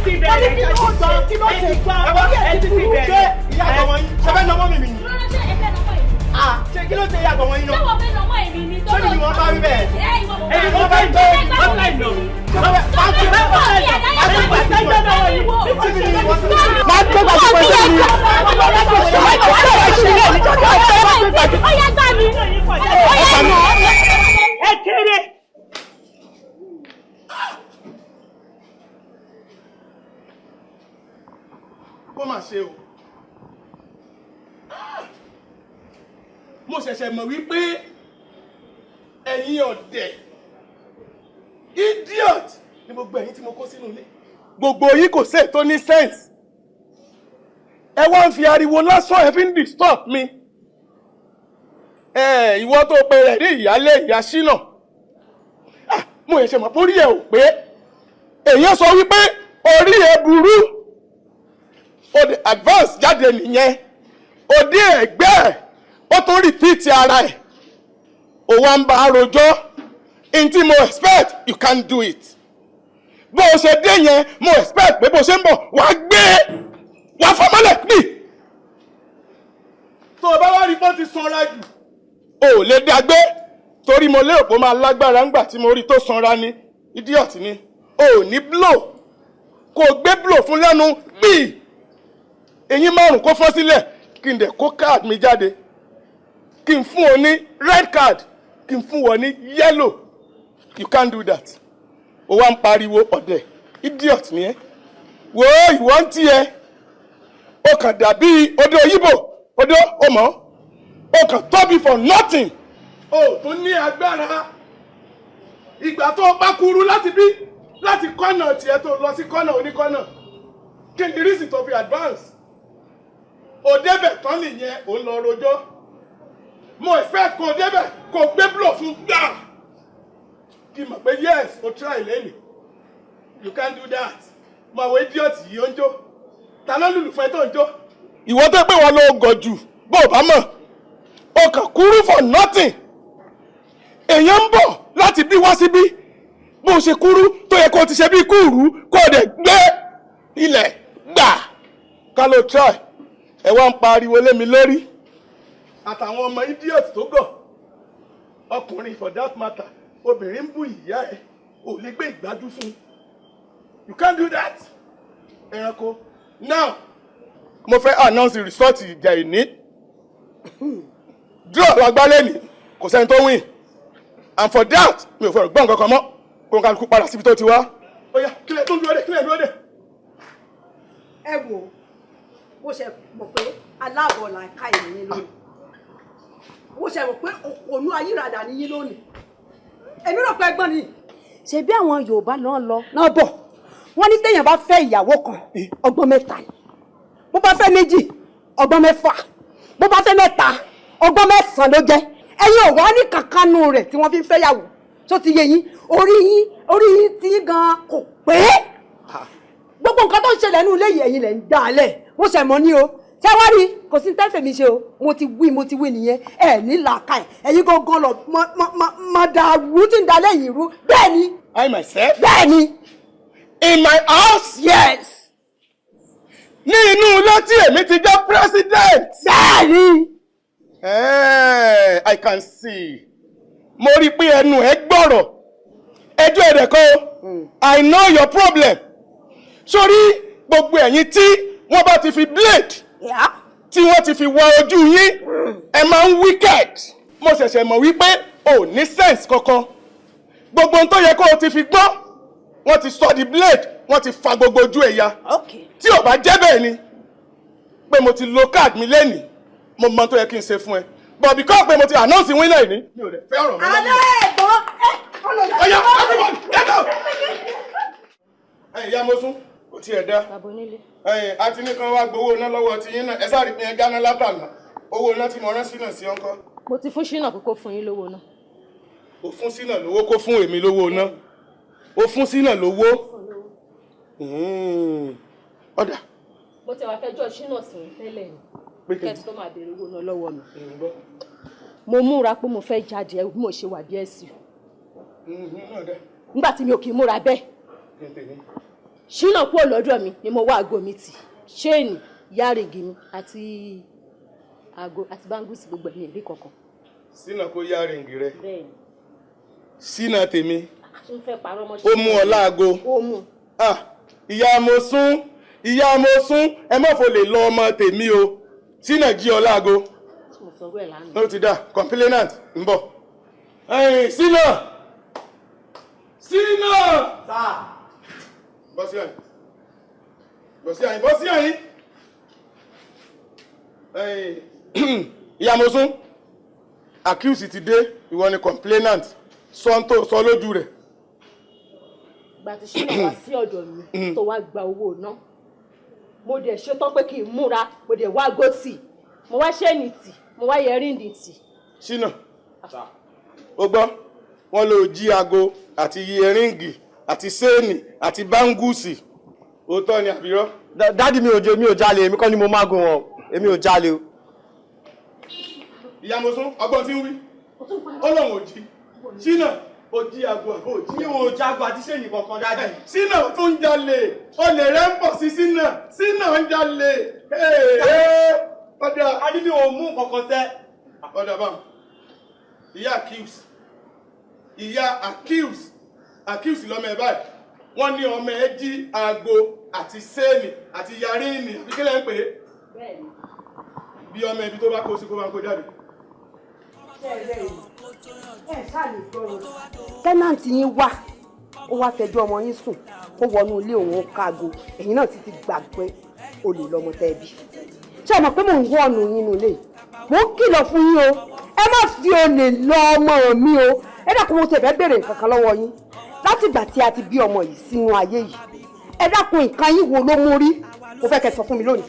ṣe kí ló ṣe ìyá àgbọ̀n wọn yín náà? Ṣé wọ́n fẹ́ lọ́mọ èmi ni tó lọ sí? Ṣé wọ́n bá rí bẹ́ẹ̀? Èyí wọ́n bá rí bẹ́ẹ̀. Wọ́n bá rí bẹ́ẹ̀. Kó mà ṣe o. Mo ṣẹ̀ṣẹ̀ mọ̀ wípé ẹ̀yin ọ̀dẹ̀ idiot ni gbogbo ẹ̀yin tí mo kó sínú ilé. Gbogbo yín kò sí ètò ní sense. Ẹ wá ń fi ariwo lásán ẹ fi ń disturb mi. Ìwọ tó pe rẹ̀ ní ìyálé ìyá Ṣínà. Mo ṣẹ̀ṣẹ̀ mọ̀ pé orí ẹ̀ ò pé. Èèyàn sọ wípé orí ẹ̀ burú. O de advance jáde nìyẹn. O dé ẹ̀gbẹ́ ẹ̀. Ó tún repeat ara ẹ̀. Ó wá ń bá a rojọ́. In tí mo expect you can't do it. Bó o ṣe dé yẹn mo expect pé bó o ṣe ń bọ̀ wàá gbé wàá fọmọ́lẹ̀ bí. Tó o bá wá rí bó ti sanra jù. O ò lè dàgbé torí mo lérò pé ó máa lágbára ńgbà tí mo rí tó sanra ní idiot ni. O ò ní blow. Kò gbé blow fún lẹ́nu bí. Eyín márùn-ún kó fọ́ sílẹ̀ kí n dẹ̀ kó card mi jáde. Kí n fún ọ ní red card kí n fún ọ ní yellow. You can't do that. O wá ń pariwo ọ̀dẹ̀ idiot ni ẹ́. Wo ìwọ ń tiẹ̀. O kàn dàbí odò òyìnbó odò ọmọ. O kàn tóbi for nothing. O tún ní agbára. Ìgbà tó bá kúrú láti bí láti kọ́nà tiẹ̀ tó lọ sí kọ́nà oníkọ́nà. Kí ni reason tó fi advance? O débẹ̀ tán nìyẹn o lọ rojọ́. Mo expect kò débẹ̀ kò gbé blow fún gbà. Kí n mọ̀ pé yes o try lẹ́nu. You can't do that. Mo àwọn idiot yìí ó ń jó. Ta ló lùlù fún ẹ tó ń jó? Ìwọ tó pé wọn ló gọ̀ jù bó o bá mọ̀. O kàn kúrú for nothing. Èèyàn ń bọ̀ láti bí wá síbí. Bó o ṣe kúrú tó yẹ kó o ti ṣe bí kúrú kó o dẹ̀ gbé ilẹ̀ gbà. Ká ló try. Ẹ wá ń pariwo lé mi lórí. Àtàwọn ọmọ idiot tó gọ̀. Ọkùnrin for that matter. Obìnrin ń bú ìyá ẹ̀. Ò lè gbé ìgbájú fún. You can't do that. Ẹranko. Now, mo fẹ́ announce the result ìjà ìní. Draw la gbá lẹ́nìí. Kò sẹ́ni tó win. And for that, mi ò fẹ́ gbọ́ nǹkan kan mọ́. Kó n kálukú padà síbi tó ti wá. Ó yá, kílẹ̀ tó ń dúró dé, kílẹ̀ dúró dé. ẹ wò mo ṣe mọ̀ pé aláàbọ̀ là ń ká ìròyìn lónìí mo ṣe mọ̀ pé ònú ayírádà níyín lónìí èmi rò pé ẹgbọ́n ni ṣe bí àwọn Yorùbá náà bọ̀ wọ́n ní téèyàn bá fẹ́ ìyàwó kan ọgbọ́n mẹ́ta ni bó bá fẹ́ méjì ọgbọ́n mẹ́fà bó bá fẹ́ mẹ́ta ọgbọ́n mẹ́sàn-án ló jẹ́ ẹ̀yin ò wá ní kankanú rẹ̀ tí wọ́n fi ń fẹ́yàwó tó ti yé yín orí yín tí gan kò pé gbogbo nǹkan tó ń ṣẹlẹ̀ nínú ilé yìí ẹ̀yin lẹ̀ ń dá a lẹ̀ mo ṣẹ̀ mọ́ ní o ṣé wá rí kò sí tẹ́fẹ̀ mi ṣe o mo ti wí nìyẹn ẹ̀ ní làákà ẹ̀ ẹ̀yin gangan lọ mọ dàrú tí ń da lẹ́yìn irú bẹ́ẹ̀ ni. I myself. bẹ́ẹ̀ ni. In my house. Yes. Ní inú ilé tí èmi ti jẹ́ president. bẹ́ẹ̀ ni. I can see. Mo rí pé ẹnu ẹ gbọ́rọ̀. Ẹjọ́ ẹ̀rẹ̀ kan. I know your problem. Sórí gbogbo ẹ̀yin tí wọ́n bá ti fi blade. Tí wọ́n ti fi wọ ojú yín. Ẹ máa ń wicked. Mo ṣẹ̀ṣẹ̀ mọ̀ wípé o ní sense kankan. Gbogbo ohun tó yẹ kó o ti fi gbọ́. Wọ́n ti sọ di blade. Wọ́n ti fa gbogbo ojú ẹ̀ ya. Tí ò bá jẹ́ bẹ́ẹ̀ ni. Pé mo ti lo card mi lẹ́nìí. Mo mọ tó yẹ kí n ṣe fún ẹ. But because pé mo ti announce winner yìí ni. Mi ò lè fẹ́ ọ̀rọ̀ mọ́. alẹ́ ẹ̀gbọ́n Ọya, everybody, get out! Ìyá Mọ́sún, kò tiẹ̀ dá. Àti nìkan wá gbowó iná lọ́wọ́ ti yín náà. Ẹ sáré pín ẹja náà látàná. Owó iná tí mo rán sínà sí ọkọ. Mo ti fún Ṣínà kókó fún yín lówó náà. O fún sínà lówó kó fún èmi lówó iná. O fún sínà lówó. Ọ̀dà. Mo ti wá fẹjọ́ Ṣínà sí tẹ́lẹ̀ ni. Kẹ́tì tó máa béèrè owó náà lọ́wọ́ mi. Mo múra pé mo fẹ́ jáde bí mo ṣe wà bí ẹ̀sìn. Nígbà tí mi ò kì í múra bẹ́ẹ̀. Ṣínà kúrò lọ́dọ̀ mi ni mo wá aago mi tì. Ṣéènì, yáàrìngì mi àti aago àti báńgùsì gbogbo ẹ̀mí ìrí kankan. Sínà kó yáàrìngì rẹ. Bẹ́ẹ̀ni. Sínà tèmi. Tún fẹ́ parọ́ mọ́. Ó mú ọ láago. Ó mú. Ìyá Mọ́sún, ẹ má fò lè lọ ọmọ tèmi o. Sínà jí ọ láago. Mo sọ wẹ̀ lánàá. Ó ti dá, complainant ń bọ̀. Sínà! Sáà! Bọ́ sí àyín. Ìyá Mọ́sún, accuse ti dé, ìwọ ni complainant, sọ lójú rẹ̀. Ìgbà tí Ṣínà wá sí ọ̀dọ̀ mi tó wá gba owó náà. Mo dẹ̀ ṣetán pé kí n múra, mo dẹ̀ wá gòtì, mo wá ṣẹ́ẹ̀nì tì, mo wá yẹríǹdì tì. Ṣínà, ó gbọ́, wọ́n lọ jí aago àti yẹríǹgì àti séènì àti báńgùsì. Òótọ́ ni àbírọ́? Dádì mi ò jalè, èmi kọ́ ni mo mágùn wọn, èmi ò jalè o. Ìyá Mọ́sún, ọgbọ́n tí ń wí, Ọlọ́run ò jí. Ṣínà, ó jí aago àbó ò jí. Mi ò jago àti séènì kankan dádì. Ṣínà tó ń jalè, olè rẹ̀ ń bọ̀ sí Ṣínà ń jalè. Ọ̀dà. A ní mi ò mú kankan sẹ́. Ọ̀dà bá. Ìyá accuse lọ́mọ ẹ̀ báyìí. Wọ́n ní ọmọ ẹ̀ jí aago àti séènì àti yaríìnì. Bí kílẹ̀ ń pè é? Bẹ́ẹ̀ni. Bí ọmọ ibi tó bá kó sí kó bá ń kó jáde. tẹ́nàntì yín wá ó wá fẹjọ́ ọmọ yín sùn kó wọnú ilé òun ó kágo ẹ̀yin náà sì ti gbàgbé olè lọ́mọ tẹ́bí ṣé ẹ mọ̀ pé mò ń wọ́ ọ̀nù yín nulẹ̀ mò ń kìlọ̀ fún yín o ẹ má fi olè lọ ọmọ mi o ẹ dákun mo ti fẹ́ béèrè nǹkan kan lọ́wọ́ yín láti ìgbà tí a ti bí ọmọ yìí sínú ayé yìí ẹ dákun nǹkan yín wo ló mú rí mo fẹ́ kẹ́ sọ fún mi lónìí.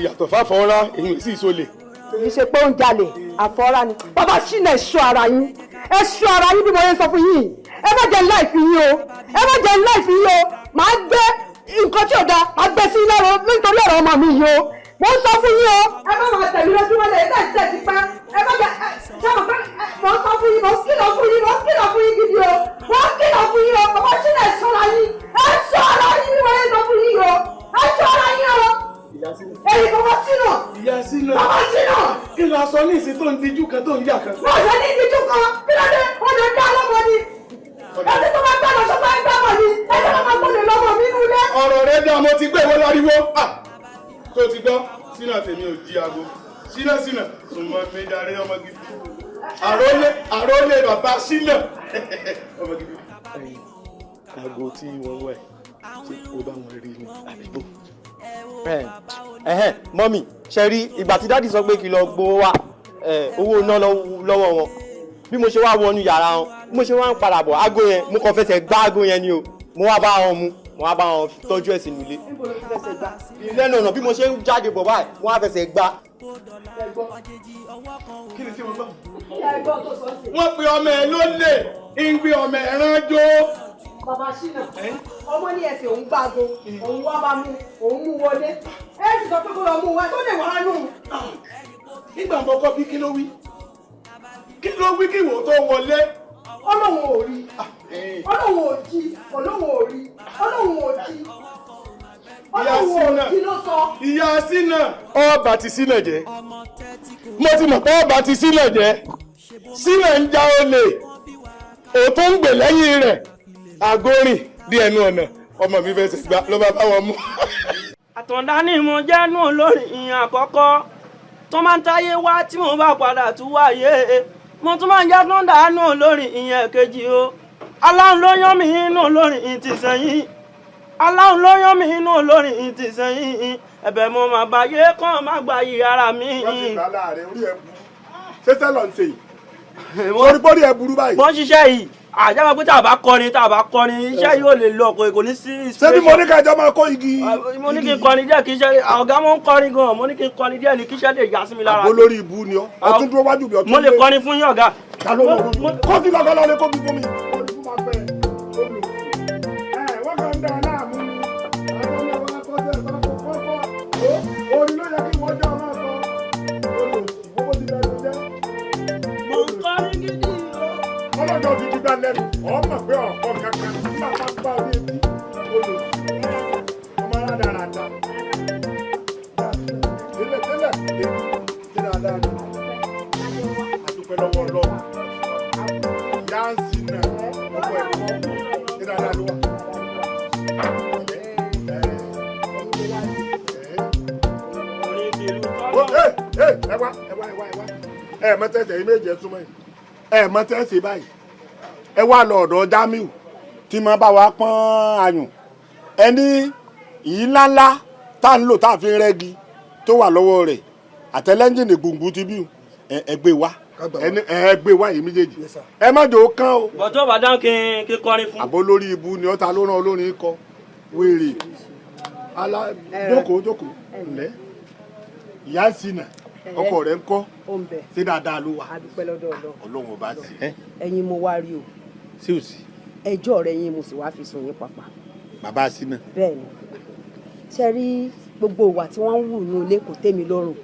Yàtọ̀ fáfọ́nrá èyí sì sólè. èyí ṣe pé ó ń jalè àfọ́rá ni bàbá Ṣínà ẹ̀ṣọ́ ara yín bí mo yẹn sọ fún yín ẹ má jẹ́ láìfi yín o ẹ má jẹ́ láìfi yín o màá gbé nǹkan tí ò da màá gbé sí lọ́rọ̀ nítorí ọ̀rọ̀ ọmọ mi yìí o mo ń sọ fún yín o ẹ má máa tẹ̀lé lójú wọlé ẹ tẹ̀ ti pẹ́ ẹ má jẹ́ ṣé mo fẹ́ mo ń sọ fún yín mo ń kìlọ̀ fún yín gidi o mo ń kìlọ̀ fún yín o bàbá Ṣínà ẹ̀ṣọ́ ara yín bí mo yẹn sọ fún yín o ẹ̀ṣọ́ ara yín o. Èyí bàbá Ṣínà. Ìyá Ṣínà. Bàbá Ṣínà. Kí ló sọ ní ìsìn tó ń tijú kan tó ń yà kan? Wọ́n ṣe ní ìtijú kan, kí ló dé? Wọ́n lè dá lọ́mọ ni. Ẹni tó máa gbàgbọ́ sọ́kọ́ ẹ̀ gbàgbọ́ ni. Ẹni tó máa gbọ́dọ̀ lọ́mọ mi nínú ilé. Ọ̀rọ̀ rẹ̀ dá mo ti gbé ìwé láriwo. Tó ti gbọ́, Ṣínà tèmi ò jí aago. Ṣínà sùnmọ́ mi darí ọmọ gidi. Àrólé bàbá Ṣínà. Ọmọ gidi. Aago tí wọ́n wẹ̀ ṣe kó bá wọn rí ni àbíbò. mọ́mì ṣe rí ìgbà tí dáàdì sọ pé kí lọ gbowó wá owó ná lọ́wọ́ wọn bí mo ṣe wá wọnú yàrá wọn bí mo ṣe wá ń padà bọ̀ aago yẹn mo kàn fẹsẹ̀ gbá aago yẹn ni o mo wá bá wọn mu mo wá bá wọn tọ́jú ẹ̀ sínú ilé. lẹ́nu ọ̀nà bí mo ṣe ń jáde bọ̀ báyìí mo wá fẹsẹ̀ gbá. kí ni tí mo gbọ́. wọ́n pe ọmọ ẹ lólè ń gbé ọmọ ẹ ránjó. bàbá ṣínà ọmọ ní ẹsẹ̀ òun gbágo òun wá bá mú òun mú wọlé ẹ sì sọ pé kó lọ mú wá tó lè wá nù. nígbà mo kọ́ bí kí ló wí kí wò tó wọlé. ọlọ́run ò rí ọlọ́run ò jí ọlọ́run ò rí ọlọ́run ò jí ọlọ́run ò jí ló sọ. ìyá sínà. ọba ti sílẹ̀ jẹ́ mo ti mọ̀ pé ọba ti sílẹ̀ jẹ́ sílẹ̀ ń já olè òtún ń gbè lẹ́yìn rẹ̀ agórìn bí ẹnu ọ̀nà ọmọ mi fẹsẹ̀ gbá ló bá wọn mú. àtọ̀dá ni mo jẹ́ nù lórí ìyẹn àkọ́kọ́ tó máa ń táyé wá tí mo bá padà tún wáyé mo tún máa ń jẹ́ tó ń dànù lórí ìyẹn kejì o aláhùn ló yán mi inú lórí ìtì sẹ́yìn aláhùn ló yán mi inú lórí ìtì sẹ́yìn ẹ̀bẹ̀ mo máa báyé kàn má gba yìí ara mi. wọ́n ti gbà láàrin orí ẹ̀ burú ṣé sẹ́lọ̀ ń ṣe yìí orí bọ́ọ̀lì ẹ̀ burú báyìí. wọ́n ṣiṣẹ́ yìí àjàmọ̀ pé tá a bá kọrin iṣẹ́ yóò lè lọ kò ní sí inspiration. ṣé bí mo ní ká ẹjọ́ máa kó igi. mo ní kí n kọrin díẹ̀ kí iṣẹ́ ọ̀gá mo ń kọrin gan mo ní kí n kọrin díẹ̀ ní kí iṣẹ́ lè yá sí mi lára. àbó lórí ibu ni ọ ọtún dúró wájú mi ọtún. mo lè kọrin fún yín ọ̀gá. kó fi lọ́gọ́ lọ́lé kó fi fún mi. wọ́n kàn ń dá aláàmú orí ló yẹ kí wọ́n jẹ́ ọmọ ọ̀sán ìwọ́wọ́ ti bẹ̀rẹ̀ jẹ́. mo ń kọrin gidi ọlọ́jọ́ ti ti gbá lẹ́nu ọmọ pé ọ̀pọ̀ kankan nígbà bá gbá orí etí olùsí ọmọ aládàáradà tẹ́lẹ̀ tí dáadáa ni àdúpẹ́ lọ́wọ́ ọlọ́run yáǹsì náà ọkọ̀ ẹ̀kọ́ tí dáadáa ló wà. ẹ mọ́tẹ́sẹ̀ yìí méje súnmọ́ yìí ẹ mọ tẹ́ ṣe báyìí ẹ wá lọ ọ̀dọ̀ Jamiu tí mo bá wa pọ́n ayùn ẹni yìí ńláńlá tá à ń lò tá à fi rẹ́gi tó wà lọ́wọ́ rẹ̀ àtẹlẹ́ńjìnì gbùngbùn ti bí ẹ gbé wá ẹ gbé wá yìí méjèèjì ẹ má jò ó kán o. bọ́tọ̀ bá dán kí n kọrin fún. àbó lórí ibu ni ọ̀tá ló rán olórin kọ wèrè jókòó ǹlẹ́ ìyá ìsìnà ọkọ rẹ ń kọ́ ṣé dáadáa ló wà. adúpẹ́ lọ́dọ̀ ọlọ́run ọba sí. ẹ̀yin mo wá rí o. sí ò sí. ẹjọ́ rẹ yín mo sì wá fi sùn yín pàpà. bàbá sínú. bẹ́ẹ̀ni ṣe rí gbogbo ìwà tí wọ́n ń wù ní ilé kò tẹ́ mi lọ́rùn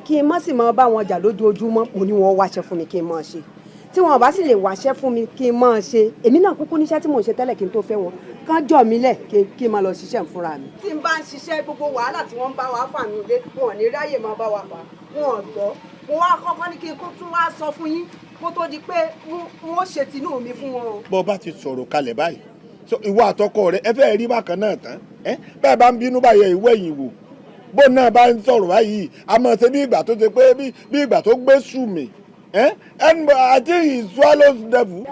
kí n má sì máa bá wọn jà lójoojúmọ́ mo ní wọn wáṣẹ́ fún mi kí n máa ṣe tí wọn bá sì lè wáṣẹ́ fún mi kí n máa ṣe èmi náà kúkú níṣẹ́ tí mò ń ṣe tẹ́lẹ̀ kí n tó fẹ́ wọn kán jọ mí lẹ̀ kí n máa lọ ṣiṣẹ́ fúnra mi. tí n bá ń ṣiṣẹ́ gbogbo wàhálà tí wọ́n ń bá wa fà ní ilé wọn ò ní ráyè máa bá wa fà wọn ò gbọ́ mo wá kọ́kọ́ ní kí n tún wá sọ fún yín kó tó di pé wọ́n ṣe tinú mi fún wọn o. bó bá ti sọ̀rọ̀ kalẹ̀ báyìí ìwọ àtọkọ rẹ ẹ fẹ́ rí bákan náà tán bẹ́ẹ̀ bá ń bínú báyẹn ìwé ẹ̀yìn wò bó náà bá ń sọ̀rọ̀ báyìí a máa ṣe bí ìgbà tó ṣe pé bí ìgbà tó gbé sùnmì and I think he swallows devil.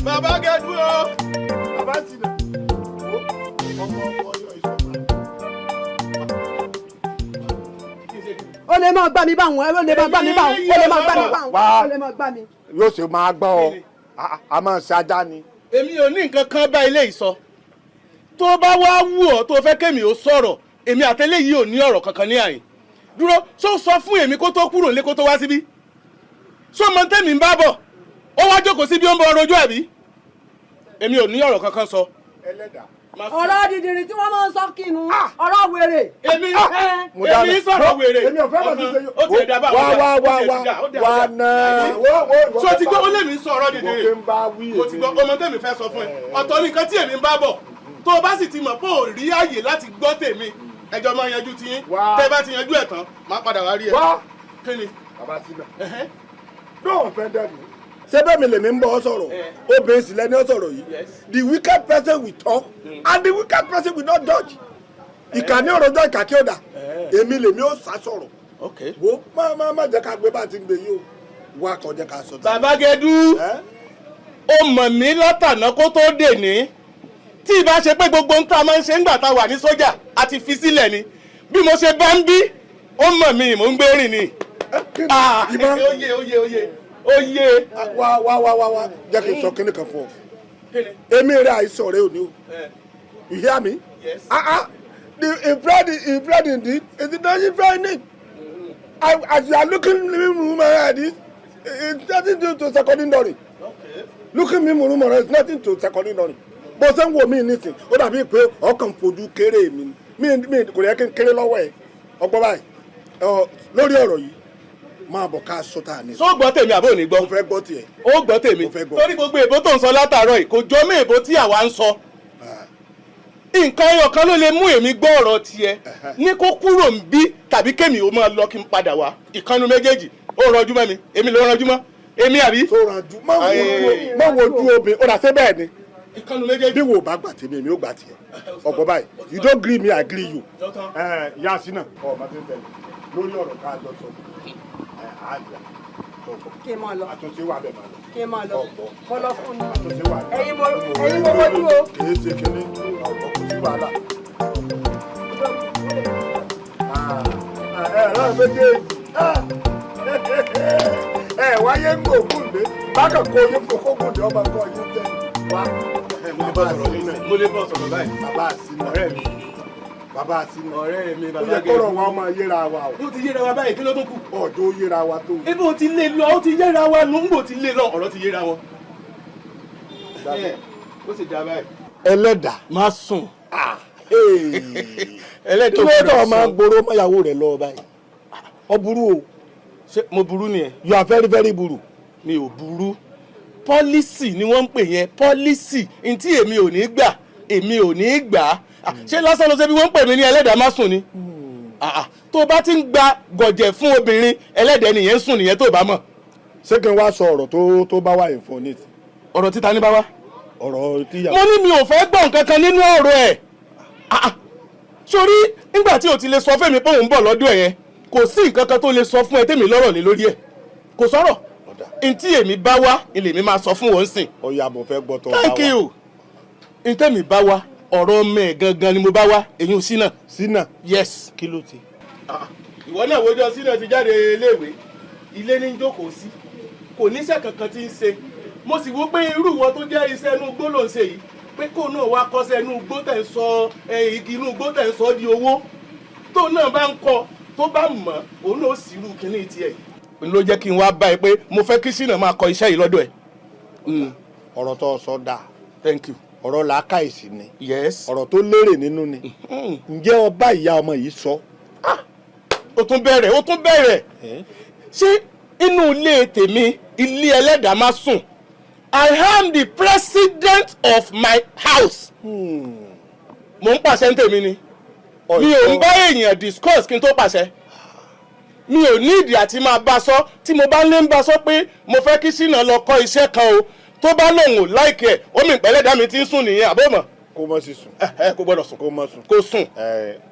Bàbá Gẹ̀dú o. Bàbá sì nà. ó lè máa gbá mi báwọn ó lè máa gbá mi báwọn ó lè máa gbá mi báwọn ó lè máa gbá mi. yóò ṣe máa gbọ́ ọ a máa ṣáájá ni. èmi ò ní nǹkan kan bá ilé ìsọ tó bá wá wù ọ́ tó fẹ́ kémi ó sọ̀rọ̀ èmi àtẹlẹ́ yìí ò ní ọ̀rọ̀ kankan ní àyìn dúró ṣó sọ fún èmi kó tó kúrò nílé kó tó wá síbí ṣó mọ tẹ́mi ń bá bọ̀ ó wá jókòó síbi ó ń bọ ọrọ̀ ojú àbí èmi ò ní ọ̀rọ̀ kankan sọ. ọ̀rọ̀ dìdìrì tí wọ́n máa ń sọ kínú ọ̀rọ̀ wèrè. èmi sọ̀rọ̀ wèrè. èmi ò fẹ́ bọ̀ sí ṣe ó ti ẹ̀dá bá wá náà. so ti gbọ́ ó lè mi sọ̀rọ̀ dìdìrì mo ti gbọ́ ọmọ tẹ̀mí fẹ́ sọ fún ẹ ọ̀tọ̀ nìkan tí èmi ń bá bọ̀ tó o bá sì ti mọ̀ pé ò rí àyè láti gbọ́ tèmi ẹjọ́ máa yanjú tiyín tẹ́ bá ti yanjú ẹ̀ tán máa padà wá rí ẹ. kí ni. bàbá ti nà. náà fẹ́ dẹ́nu ṣé bẹ́ẹ̀ mi lèmi ń bọ́ ọ sọ̀rọ̀ obìnrin sì lẹ́ni ọ sọ̀rọ̀ yìí the wicked person will talk and the wicked person will not dodge ìkà ní òròjọ́ ìkà kí ó dà èmi lèmi ó sá sọ̀rọ̀ wo má jẹ́ ká gbé bá ti ń gbé yìí o wá kàn jẹ́ ká sọ. bàbá Gẹdú ó mọ̀ mí látàná kó tó dè ní tí ìbá ṣe pé gbogbo ń tá máa ń ṣe ńgbà tá a wà ní sójà àti fi sílẹ̀ ni bí mo ṣe bá ń bí ó mọ̀ mí mò ń gbé rìn ni. Oyè. Wá jẹ́ kí n sọ kíní kan fún ọ. Èmi rẹ̀ àìsàn rẹ̀ ò ní o. You hear me? Yes. The bread indeed is it not frightening? As you are looking at me like this, it's nothing to secondary. Okay. Looking me murumuru is nothing to secondary. Bó ṣe ń wò mí nísìn, ó dàbí pé ọkàn fojú kéré mi. Mi kò yẹ kí n kéré lọ́wọ́ ẹ̀. Ọgbọ́n báyìí. Lórí ọ̀rọ̀ yìí, máa bọ̀ ká sọ tá a ní. Sọ gbọ́ tèmi àbó ní gbọ́. Mo fẹ́ gbọ́ tiẹ̀. Ó gbọ́ tèmi. Torí gbogbo èbó tó ń sọ látàárọ̀ yìí kò jọ mí èbó tí àwa ń sọ. Nǹkan ẹyọ kan ló lè mú èmi gbọ́ ọ̀rọ̀ tiẹ̀ ní kó kúrò ń bí tàbí kémi ó máa lọ kí n padà wá ìkànnì méjèèjì ó rọjú mọ́ mi èmi ló rọjú mọ́ èmi àbí. tó rọjú má wojú obìnrin ó dà sí bẹ́ẹ̀ ni ìkànnì méjèèjì. bí wo bá gbà tèmi èmi ó gbà tiẹ̀ ọ̀gbọ́n báyìí you don't gree me I gree you. ìyá sínà ọmọ tó ń tẹ̀lé lórí ọ̀rọ̀ ká jọ sọ àjà kí n máa lọ àtúnṣe wà bẹ́ẹ̀ máa lọ. kí n máa lọ mo lọ fún mi àtúnṣe wà bẹ́ẹ̀. ẹ̀yin mo wojú o. kì í ṣe kíní ọ̀pọ̀ kò sí wàhálà. Wáyé ń gbò ògùn dé bákan kó yín fún kókùn dé ọba kọ yín tẹ wá. mo lè bọ́ sọ̀rọ̀ báyìí. bàbá àsínà ọ̀rẹ́ mi bàbá àsínà ọ̀rẹ́ mi bàbá Gẹdú. ó yẹ kọ́rọ̀ wa máa yéra wa o. ó ti yéra wa báyìí kí ló tó kù. ọ̀dọ́ yéra wa tó. ibi ó ti lé lọ ó ti yéra wa nù ń bò ti lé lọ ọ̀rọ̀ ti yéra wọn. ó sì dá báyìí. Ẹlẹ́dàá má sùn. Ẹlẹ́dàá kí ló dọ̀ máa gbòòrò mọ́yàwó rẹ̀ lọ báyìí. Ọ burú o. Ṣé mo burú ni ẹ. You are very very burú. Mi ò burú. Pọ́lísì ni wọ́n ń pè yẹn pọ́lísì ntí èmi ò ní gbà èmi ò ní gbà. Ṣé lásán ló ṣe bí wọ́n ń pè mí ní ẹlẹ́dàá má sùn ni. Tó o bá ti ń gba gọ̀jẹ̀ fún obìnrin ẹlẹ́dàá nìyẹn ń sùn nìyẹn tó o bá mọ̀. Ṣé kí n wá sọ ọ̀rọ̀ tó bá wà infinite. Ọ̀rọ̀ títa ní bá wá. Ọ̀rọ̀ tíyàwó. Mo ní mi ò fẹ́ gbọ́ nǹkan kan nínú ọ̀rọ̀ ẹ̀. Sórí nígbà tí o ti lè sọ fẹ́mi pé òun bọ̀ lọ́dún ẹ̀ yẹn kò sí nǹkan kan tó lè sọ fún ẹ tèmi lọ́rọ̀ lé lórí ẹ̀ kò sọ̀rọ̀ ntí èmi bá wá ilé mi máa sọ fún wọn sìn. Ọ̀yà mo fẹ́ gbọ́ tó bá wá. Thank you. Ntẹ́mi bá wá ọ̀rọ̀ ọmọ ẹ̀ gangan ni mo bá wá èyí ò sínà. Sínà. Yes. Kí ló ti. Ìwọ náà wojọ sínà ti jáde iléèwé ilé ní jókòó sí kò níṣẹ́ kankan tí ń ṣe mo sì wò pé irú ìwọ tó jẹ́ iṣẹ́ inú igbó ló ń ṣe yìí pé kó náà wá kọ́ṣẹ́ inú igbó tẹ̀ ń sọ igi inú igbó tẹ̀ ń sọ di owó tó náà bá ń kọ tó bá mọ̀ òun náà sì rú kínní tiẹ̀ yìí ló jẹ́ kí n wá báyìí pé mo fẹ́ kí sínà máa kọ iṣẹ́ yìí lọ́dọ̀ ẹ̀. Ọ̀rọ̀ tó sọ dáa. Thank you. Ọ̀rọ̀ làákàyèsí ni. Yes. Ọ̀rọ̀ tó lérè nínú ni. Ǹjẹ́ ọba ìyá ọmọ yìí sọ. Ó tún bẹ̀rẹ̀ ṣé inú ilé tèmi ilé ẹlẹ́dàá má sùn I am the president of my house. Mo ń pàṣẹ ń tèmi ni mi ò ń bá èèyàn discuss kí n tó pàṣẹ mi ò ní ìdí àti máa bá sọ tí mo bá lé ń bá sọ pé mo fẹ́ kí sínà lọ kọ́ iṣẹ́ kan o tó bá lòun ò láìkì ẹ̀ ó mi ìpẹ́lẹ́dá mi ti ń sùn nìyẹn àbó mọ̀. Kó mọ̀ sí sùn. Kó gbọ́dọ̀ sùn. Kó mọ̀ sùn. Kó sùn.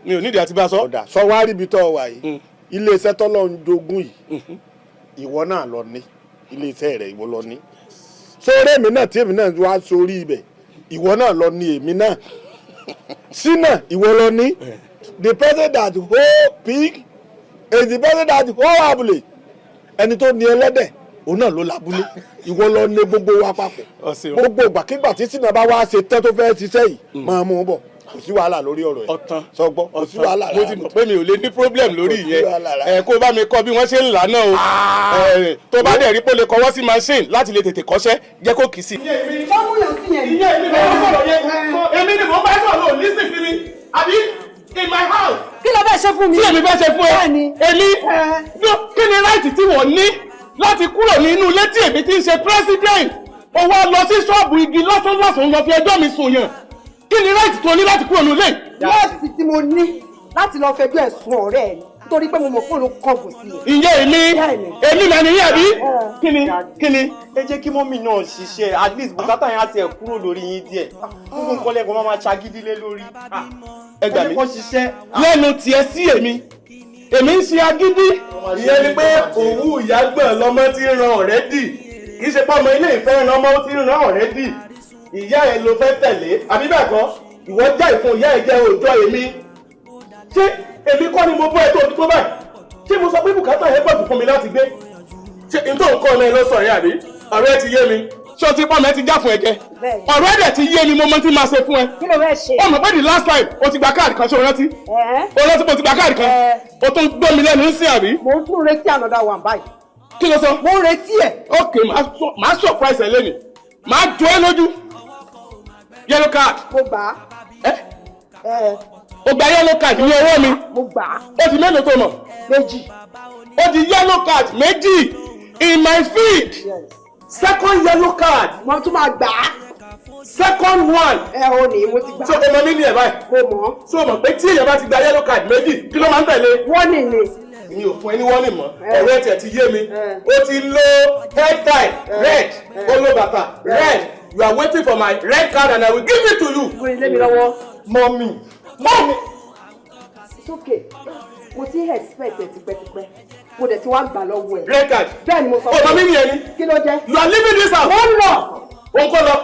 Mi ò ní ìdí àti bá sọ. Ọ̀dà sọ wá ríbi tó wà yìí ilé iṣẹ́ tọ́lọ́ ń jogún yìí ìwọ náà lọ ní ilé iṣẹ́ rẹ̀ ìwọ lọ ní. Sórí èmi náà tí èmi náà wá sórí ibẹ̀ ìwọ náà lọ ní èmi náà. Sínà ìwọ lọ ní. The person that hold pig is the person that hold abúlé. Ẹni tó ní ẹlẹ́dẹ̀ òun náà ló lábúlé ìwọ lọ ní gbogbo wa papọ̀. Gbogbo ìgbàkigbà tí Sínà bá wá ṣe tán tó fẹ́ ṣiṣẹ́ yìí máa mú un bọ̀ kò sí wàhálà lórí ọ̀rọ̀ yẹn. Ọ̀tán sọgbọ́n kò sí wàhálà rárá. Mo ti mọ̀ pé mi ò lè ní problem lórí ìyẹn kó bá mi kọ́ bí wọ́n ṣe ń là náà o tó bá dẹ̀ rí pé ó lè kọ́wọ́ sí machine láti lè tètè kọ́ṣẹ́ jẹ́ kó kì í sí. sọ́múyàn sí yẹn. ìyẹn èmi ni mo sọ̀rọ̀ yẹn èmi ni mo bá sọ̀rọ̀ ò lísìn sí mi àbí in my house. Kí ló fẹ́ ṣe fún mi? Tí èmi fẹ́ ṣe fún ẹ èmi kí ni right tí wọ́n ní láti kúrò nínú ilé tí èmi ti ń ṣe president ó wá lọ sí ṣọ́ọ̀bù igi lọ́sàn-lọ́sàn lọ fi ẹjọ́ mi sùn yàn kí ni right tó ní láti kúrò nílé. láti tí mo ní láti lọ fẹjọ́ ẹ̀sùn ọ̀rẹ́ ẹ̀ nítorí pé mo mọ̀ pé òun kọ̀gùn sí i. ìyẹn èmi mà nìyẹn àbí kí ni. ẹ jẹ́ kí mọ́mì náà ṣiṣẹ́ at least bùkátà yẹn á tiẹ̀ kúrò lórí yín díẹ̀ gbogbo nǹkan lẹ́kọ̀ọ́ máa ṣagídí lé lórí. ẹ gbà mí ẹni kò ṣiṣẹ́. lẹ́nu tiẹ̀ sí èmi ń ṣe agídí ìyẹn ni pé òwú ìyàgbọ́n lọmọ tí ń ran ọ̀rẹ́ dì kì í ṣe pé ọmọ ilé ìfẹ́ ran ọmọ tí ń ran ọ̀rẹ́ dì ìyá ẹ ló fẹ́ tẹ̀lé àbí bẹ́ẹ̀ kọ́ ìwọ já ìfún ìyá ẹ jẹ́ òòjọ́ èmi ṣé èmi kọ́ ni mo bọ́ ẹ tó fi tó báyìí ṣé mo sọ pé bùkátà yẹn pọ̀ jù fún mi láti gbé ṣé n tó nǹkan ọ̀nà ẹ ló sọ yẹn àbí ọ̀rọ̀ ẹ ti yé mi ṣé o ti pọ́ mẹ́ ti já fún ẹ jẹ ọ̀rọ̀ ẹ̀ dẹ̀ ti yé mi mo mọ tí máa ṣe fún ẹ. kí ló fẹ́ ṣe. ó mọ̀ pé the last time o ti gba káàdì kan ṣé o rántí. o rántí pé o ti gba káàdì kan o tún gbọ́ mi lẹ́nu sí àbí. mo ń tún retí another one báyìí. kí ló sọ. mo ń retí ẹ. ok màá surprise ẹ lẹ́nu màá jọ ẹ lójú yellow card. mo gbà á. o gba yellow card ní ọwọ́ mi. mo gbà á. ó di mélòó tó mọ̀. méjì. ó di yellow card méjì in my feed. Yes. Second yellow card. Mo tún máa gbà á. Second one. Ò ní mo ti gbà. So ọmọ mi ní ẹ̀ báyìí. Mo mọ̀. So mọ̀ pé tí èèyàn bá ti gba yellow card méjì kí ló máa ń tẹ̀lé. Warning ni. Mi ò fún ẹ ní warning mọ́. Ọ̀rọ̀ ẹ̀ tiẹ̀ ti yé mi. O ti lo head tie red. O lo bàtà red. You are waiting for my red card and I will give it to you. Fún ilé mi lọ́wọ́. Mommy. It's okay. Mo ti expect ẹ tipẹ́tipẹ́. Mo dẹ̀ ti wá gbà lọ́wọ́ ẹ̀. Red card. Bẹ́ẹ̀ ni mo sọ. Ọmọ mi ni ẹni. Kí ló jẹ́? You are leaving this house. Wọ́n lọ. O ń kọ́ lọ.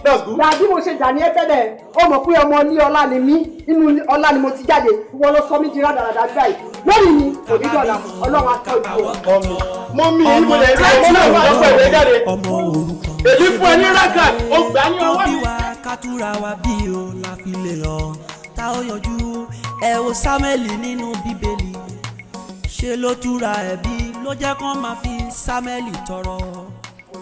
That's good. Dàbí mo ṣe jà ní ẹ́tẹ́lẹ̀, ó mọ̀ pé ọmọ ní ọlá ni mí, inú ọlá ni mo ti jáde, ìwọ ló sọ mí di rádaràdà báyìí. Lórí mi, kò ní dọ̀là, Ọlọ́run á tọ́ ìlú ọ̀. Mọ́mí ìbò lẹ̀ rí ọmọ náà wọ́n sọ ìwé jáde. Èmi fún ẹ ní rákà, ó gbà ní ọwọ́ mi. Kátúra wa bí o la fi lè lọ, ta ó yanjú ẹ wo Sámẹ́lì nínú Bíbélì. Ṣé ló túra ẹ̀bí ló jẹ́ kán máa fi Sámẹ́lì tọrọ.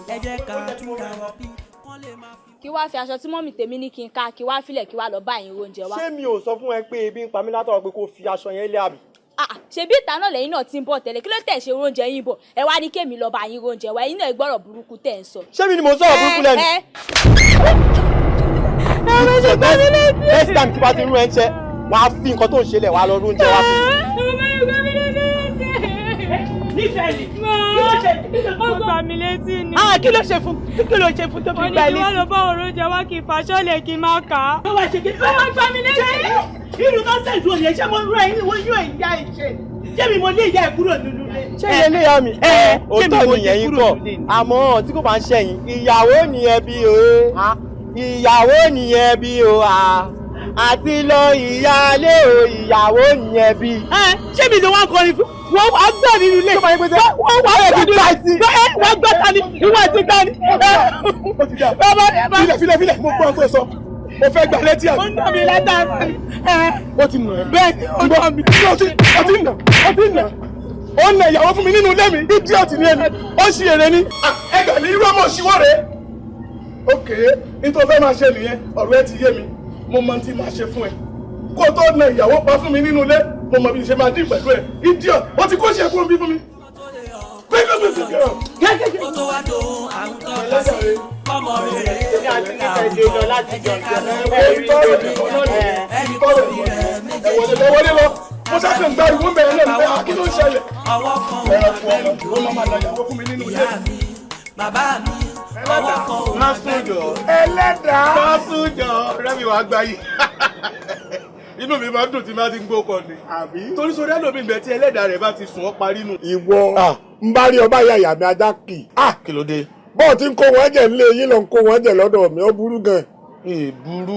Ẹ jẹ́ ká túra wa bí kán lè máa fi. Kí wá fi aṣọ tí mọ́mì tèmi ní kí n ká kí wá filẹ̀ kí wá lọ bá yín oúnjẹ wá. ṣé mi ò sọ fún ẹ pé ebi ń pa mí látọ̀rọ̀ pé kó fi aṣọ yẹn lé àbí. Ṣebí ìta náà lẹ́yìn náà ti ń bọ̀ tẹ́lẹ̀ kí ló tẹ̀ ṣe oúnjẹ yín bọ̀ ẹ wá ní kémi lọ bá yín oúnjẹ wá ẹ̀yin náà gbọ́rọ̀ burúkú tẹ̀ ń sọ. ṣé mi ni mo sọ̀rọ̀ burúkú lẹ́nu. next time tí bá ti rún ẹ ń ṣe wàá fi nǹkan tó ń ṣe lẹ̀ wàá lọ rún oúnjẹ wá fún mi. nífẹ̀ẹ́ ni kí ló ṣe ó gbà mí létí ni. kí ló ṣe fún tó fi gba ilé. ó ní kí wọ́n lọ bá òrò jẹ wá kí n fàṣọlẹ̀ kí n máa kà á. ó wá ṣe kí ó wá gbà mí létí. irú nọ́ọ̀sẹ̀sì òní ẹ̀ ṣé mo rú ẹ̀yìn wọ́n yóò ìyá ẹ̀ ṣe ṣé mi mo lé ìyá ẹ̀ kúrò nínú ilé. ṣé ilé ilé ya mi. òótọ́ nìyẹn yín kọ́ àmọ́ tí kò bá ń ṣẹ̀yìn ìyàwó nìyẹn bí o ìyàwó nìyẹn bí o àti lọ ìyáálé o ìyàwó nìyẹn bí. ṣé mi ni wọ́n kọrin fún wọ́n wá gbọ́ nínú ilé wọ́n wá rẹ̀ nínú ilé wọ́n gbọ́ ta ni ìwọ ti ta ni. ó ti dà filẹ̀ mo gbọ́ ọgbẹ́ sọ mo fẹ́ gbà létí àná. ó ń dọ̀ mí látàrí. ó ti nà ẹ́. bẹ́ẹ̀ ni ó dọ̀ mí. ó ti nà ó nà ìyàwó fún mi nínú ilé mi idiot ni ẹni ó ṣì èrè ni. ẹgbẹ́ mi irú ọmọ òṣìwọ́ rẹ̀. ókè nítorí fẹ́ máa ṣe nìyẹn ọ̀rọ̀ ẹ ti yé mi mo mọ tí máa ṣe fún ẹ kó tó na ìyàwó pa fún mi nínú ilé mo mọ bí ṣe máa dín pẹ̀lú ẹ idiot ó ti kó ṣe kúrò bí fún mi. Kó tó wá do àwọn tó bá sí ọmọ rere ẹni kò rí rẹ̀ méjèèjì. wọlé lọ mo ṣàkóso gba ìwé bẹ̀rẹ̀ náà nígbà kí ló ń ṣẹlẹ̀. ọwọ́ kan ó máa ma nàyàwó fún mi nínú ilé. ìyá mi bàbá mi ọwọ́ kan ò má sójọ ẹlẹ́dàá má sójọ rẹ́mi wàá gbá yìí inú mi máa ń dùn tí máa ti ń gbó kan ni torí sórí ẹlòmíì ìgbẹ́ tí ẹlẹ́dàá rẹ̀ bá ti sùn ọ́ parí nù. ìwọ ń bá rí ọba yàyà mi ajá kì í. kí ló dé. bọ́ọ̀ tí ń kó wọn jẹ nílé yín lọ ń kó wọn jẹ lọ́dọ̀ mi ó burú gan. burú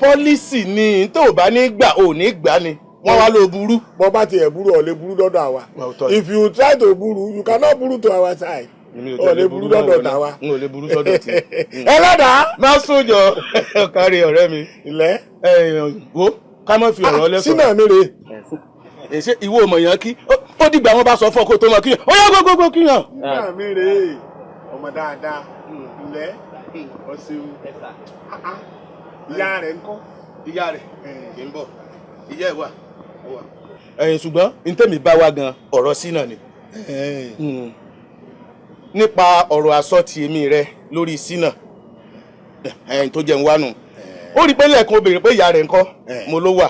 pọ́lísì ni tó o bá ní gbà ò ní gbà ni wọ́n wá ló burú. bọ́ bá tiẹ̀ burú ọ̀ lè burú lọ́dọ̀ àwa. if you try to burú you cannot burú to our side. ọ̀ lè burú lọ́dọ̀ tàwa. n ò lè burú sọ́dọ̀ tí. ẹlẹ́dàá. má sójọ kárí ọ̀rẹ́ mi. ilẹ̀. wo ká má fi ọ̀rọ̀ lẹ́sọ̀rọ̀. sínú àmì rè. ṣé ìwọ ọmọ yẹn kí ó dìgbà wọn bá sọ fún ọ kó tó mọ kíyàn ó yá gbogbo kíyàn. sínú àmì rè ọmọ dáadáa ilẹ̀ ọ̀sẹ̀ ìyá rẹ̀ ńkọ́. ìyá rẹ̀ kì í bọ̀ ìyá ẹ̀ wà. ṣùgbọ́n n tẹ́mi bá wá gan ọ̀rọ̀ sí náà ni. nípa ọ̀rọ̀ àsọtì èmi rẹ lórí sínà tó jẹun wánu ó rí pé lẹ́ẹ̀kan ó béèrè pé ìyá rẹ̀ ńkọ́ mo ló wà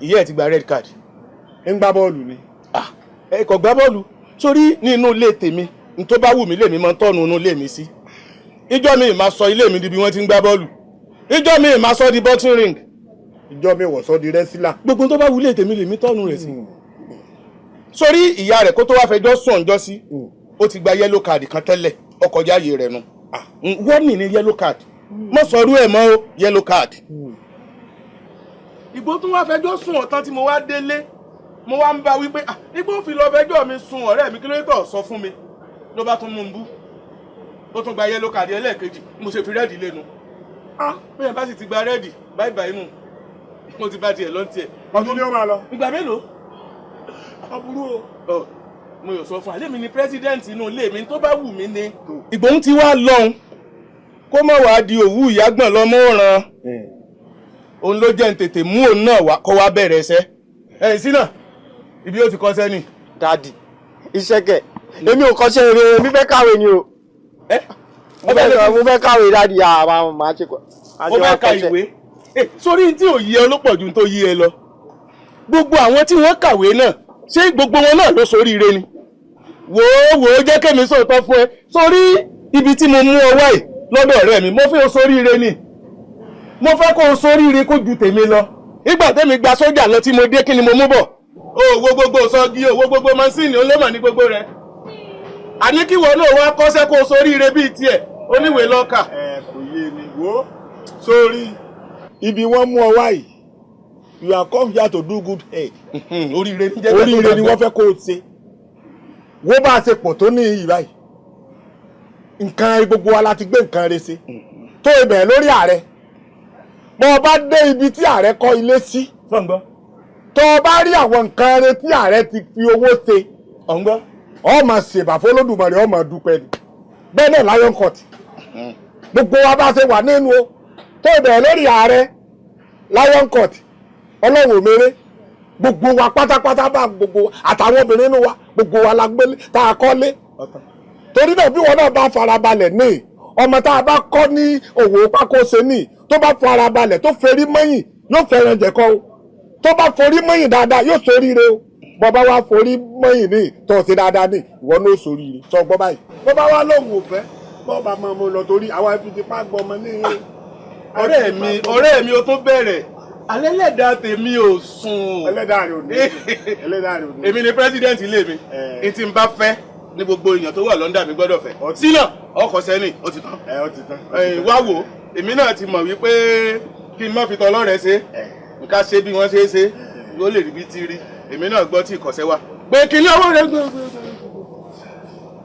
ìyá ẹ̀ ti gba red card. ń gbá bọ́ọ̀lù ni. ẹ kò gbá bọ́ọ̀lù sórí ní inú ilé tèmi n tó bá wù mí lèmi máa ń tọ́nu inú ilé mi sí. ìjọ́ mi máa sọ ilé mi di bí wọ́n ti ń gbá bọ́ọ̀lù ìjọ́ mi máa sọ di boxing ring ìjọ mi wọ̀ sọ́ di rẹ́sílà. gbogbo tó bá wulẹ̀ tèmi lèmi tọ́nu rẹ̀ sí. sórí ìyá rẹ̀ kó tó wá fẹjọ́ sùn ọjọ́ sí ó ti gba yellow card kan tẹ́lẹ̀ ọkọ̀ jáde rẹ̀ nu warning ní yellow card mọ̀ sọ̀rọ̀ ẹ̀ mọ́ yellow card. ìgbó tó wá fẹjọ́ sùn ọ̀tán tí mo wá délé mo wá ń bá wípé igbó fi lọ fẹjọ́ mi sùn ọ̀rẹ́ mi kí ló tọ̀ sọ fún mi ló bá tún mú un bú ó tún gba yellow card ẹlẹ́ẹ̀kejì mo ṣe fi rẹ́ẹ̀dì lẹ́nu bẹ́ẹ̀ bá sì ti gba rẹ́ẹ̀dì báyìí báyìí nù mo ti bá tiẹ̀ lọ́n tiẹ̀. ọdún ni ó máa lọ. ìgbà mélòó ọburú o mo yóò sọ fún àlẹ́ mi ni president inú ilé mi tó bá wù mí ni. ìgbóhùn ti wá lọ́hùn kó má wàá di òwú ìyágbọ̀n lọ́mọ òràn òun ló jẹ́ ń tètè mú òun náà wá kó wá bẹ̀rẹ̀ ẹsẹ̀ ẹ̀yìn sínà ibi ó ti kọ́ sẹ́ni. dadi iṣẹ́ kẹ̀ èmi ò kọ́ṣẹ́ eré mi fẹ́ kàwé ni o mo fẹ́ kàwé dadi àwọn máa ṣe kọ́. ó fẹ́ ka ìwé sórí tí ò yí ẹ ló pọ̀ ju tó yí ẹ lọ gbogbo àwọn tí wọ́n kàwé náà ṣé gbogbo wọn náà ló soríire ni wò ó jẹ́ kémi sọ̀tọ̀ fún ẹ sórí ibi tí mo mú ọwọ́ ẹ̀ lọ́dọ̀ ọ̀rẹ́ mi mo fẹ́ o soríire ni mo fẹ́ kó o soríire kó ju tèmi lọ ìgbà tèmi gba sójà lọ tí mo dé kí ni mo mú bọ̀ owó gbogbo sọ́gi owó gbogbo mọ́sìnì olómọ̀ ní gbogbo rẹ̀ àní kí wọn náà wá kọ́ṣẹ́ kó o soríire bíi tiẹ̀ oníwèé lọ́kà. kò yé mi wo sórí ibi wọ́n mú ọ wá yìí you are come here to do good head. oríire ni wọ́n fẹ́ kó o ṣe wo bá a ṣe pọ̀ tó ní iyì báyìí nǹkan gbogbo wa la ti gbé nǹkan rẹ̀ ṣe tó ibẹ̀ lórí ààrẹ bọ́ ọ bá dé ibi tí ààrẹ kọ́ ilé sí tó o bá rí àwọn nǹkan rẹ̀ tí ààrẹ ti fi owó ṣe ọ máa ṣèbà fọlọ́dùmarè ọ máa dúpẹ́ ni bẹ́ẹ̀ náà lion court gbogbo wa bá ṣe wà nínú o tó ibẹ̀ lórí ààrẹ lion court ọlọ́run òmèrè gbogbo wa pátápátá bá gbogbo àtàwọn obìnrin nínú wa gbogbo wa la gbélé tá a kọ́lé torí náà bí wọn náà bá farabalẹ̀ ní ọmọ tá a bá kọ́ ní òwò pákóṣe ní tó bá farabalẹ̀ tó ferí mọ́yìn yóò fẹ́ràn jẹ̀kọ́ o tó bá forí mọ́yìn dáadáa yóò ṣoríire o bọ́ bá wá forí mọ́yìn ní tó ṣe dáadáa ní ìwọ náà ṣoríire sọ gbọ́ báyìí bọ́ bá wá lóhùn òfẹ́ bọ́ bá mọ́ mo lọ torí àwọn ìfipá gbọ́ ọmọ ní ọ̀rẹ́ mi ó tún bẹ̀rẹ̀ alẹ́lẹ́dà tèmi ò sùn. ẹlẹ́dà rẹ̀ ò ní. èmi ni president ilé mi ètí n bá fẹ́ ní gbogbo èèyàn tó wà London mi gbọ́dọ̀ fẹ́. sílọ̀ ọkọ̀ sẹ́ni ó ti tán. wá wò èmi náà ti mọ̀ wípé kí n má fi tọlọ́rẹ̀ ṣe nǹkan ṣe bí wọ́n ṣe é ṣe yóò lè rí bí ti rí èmi náà gbọ́ tí ìkọ̀sẹ́ wà. pé kí ni owó rẹ̀ gbé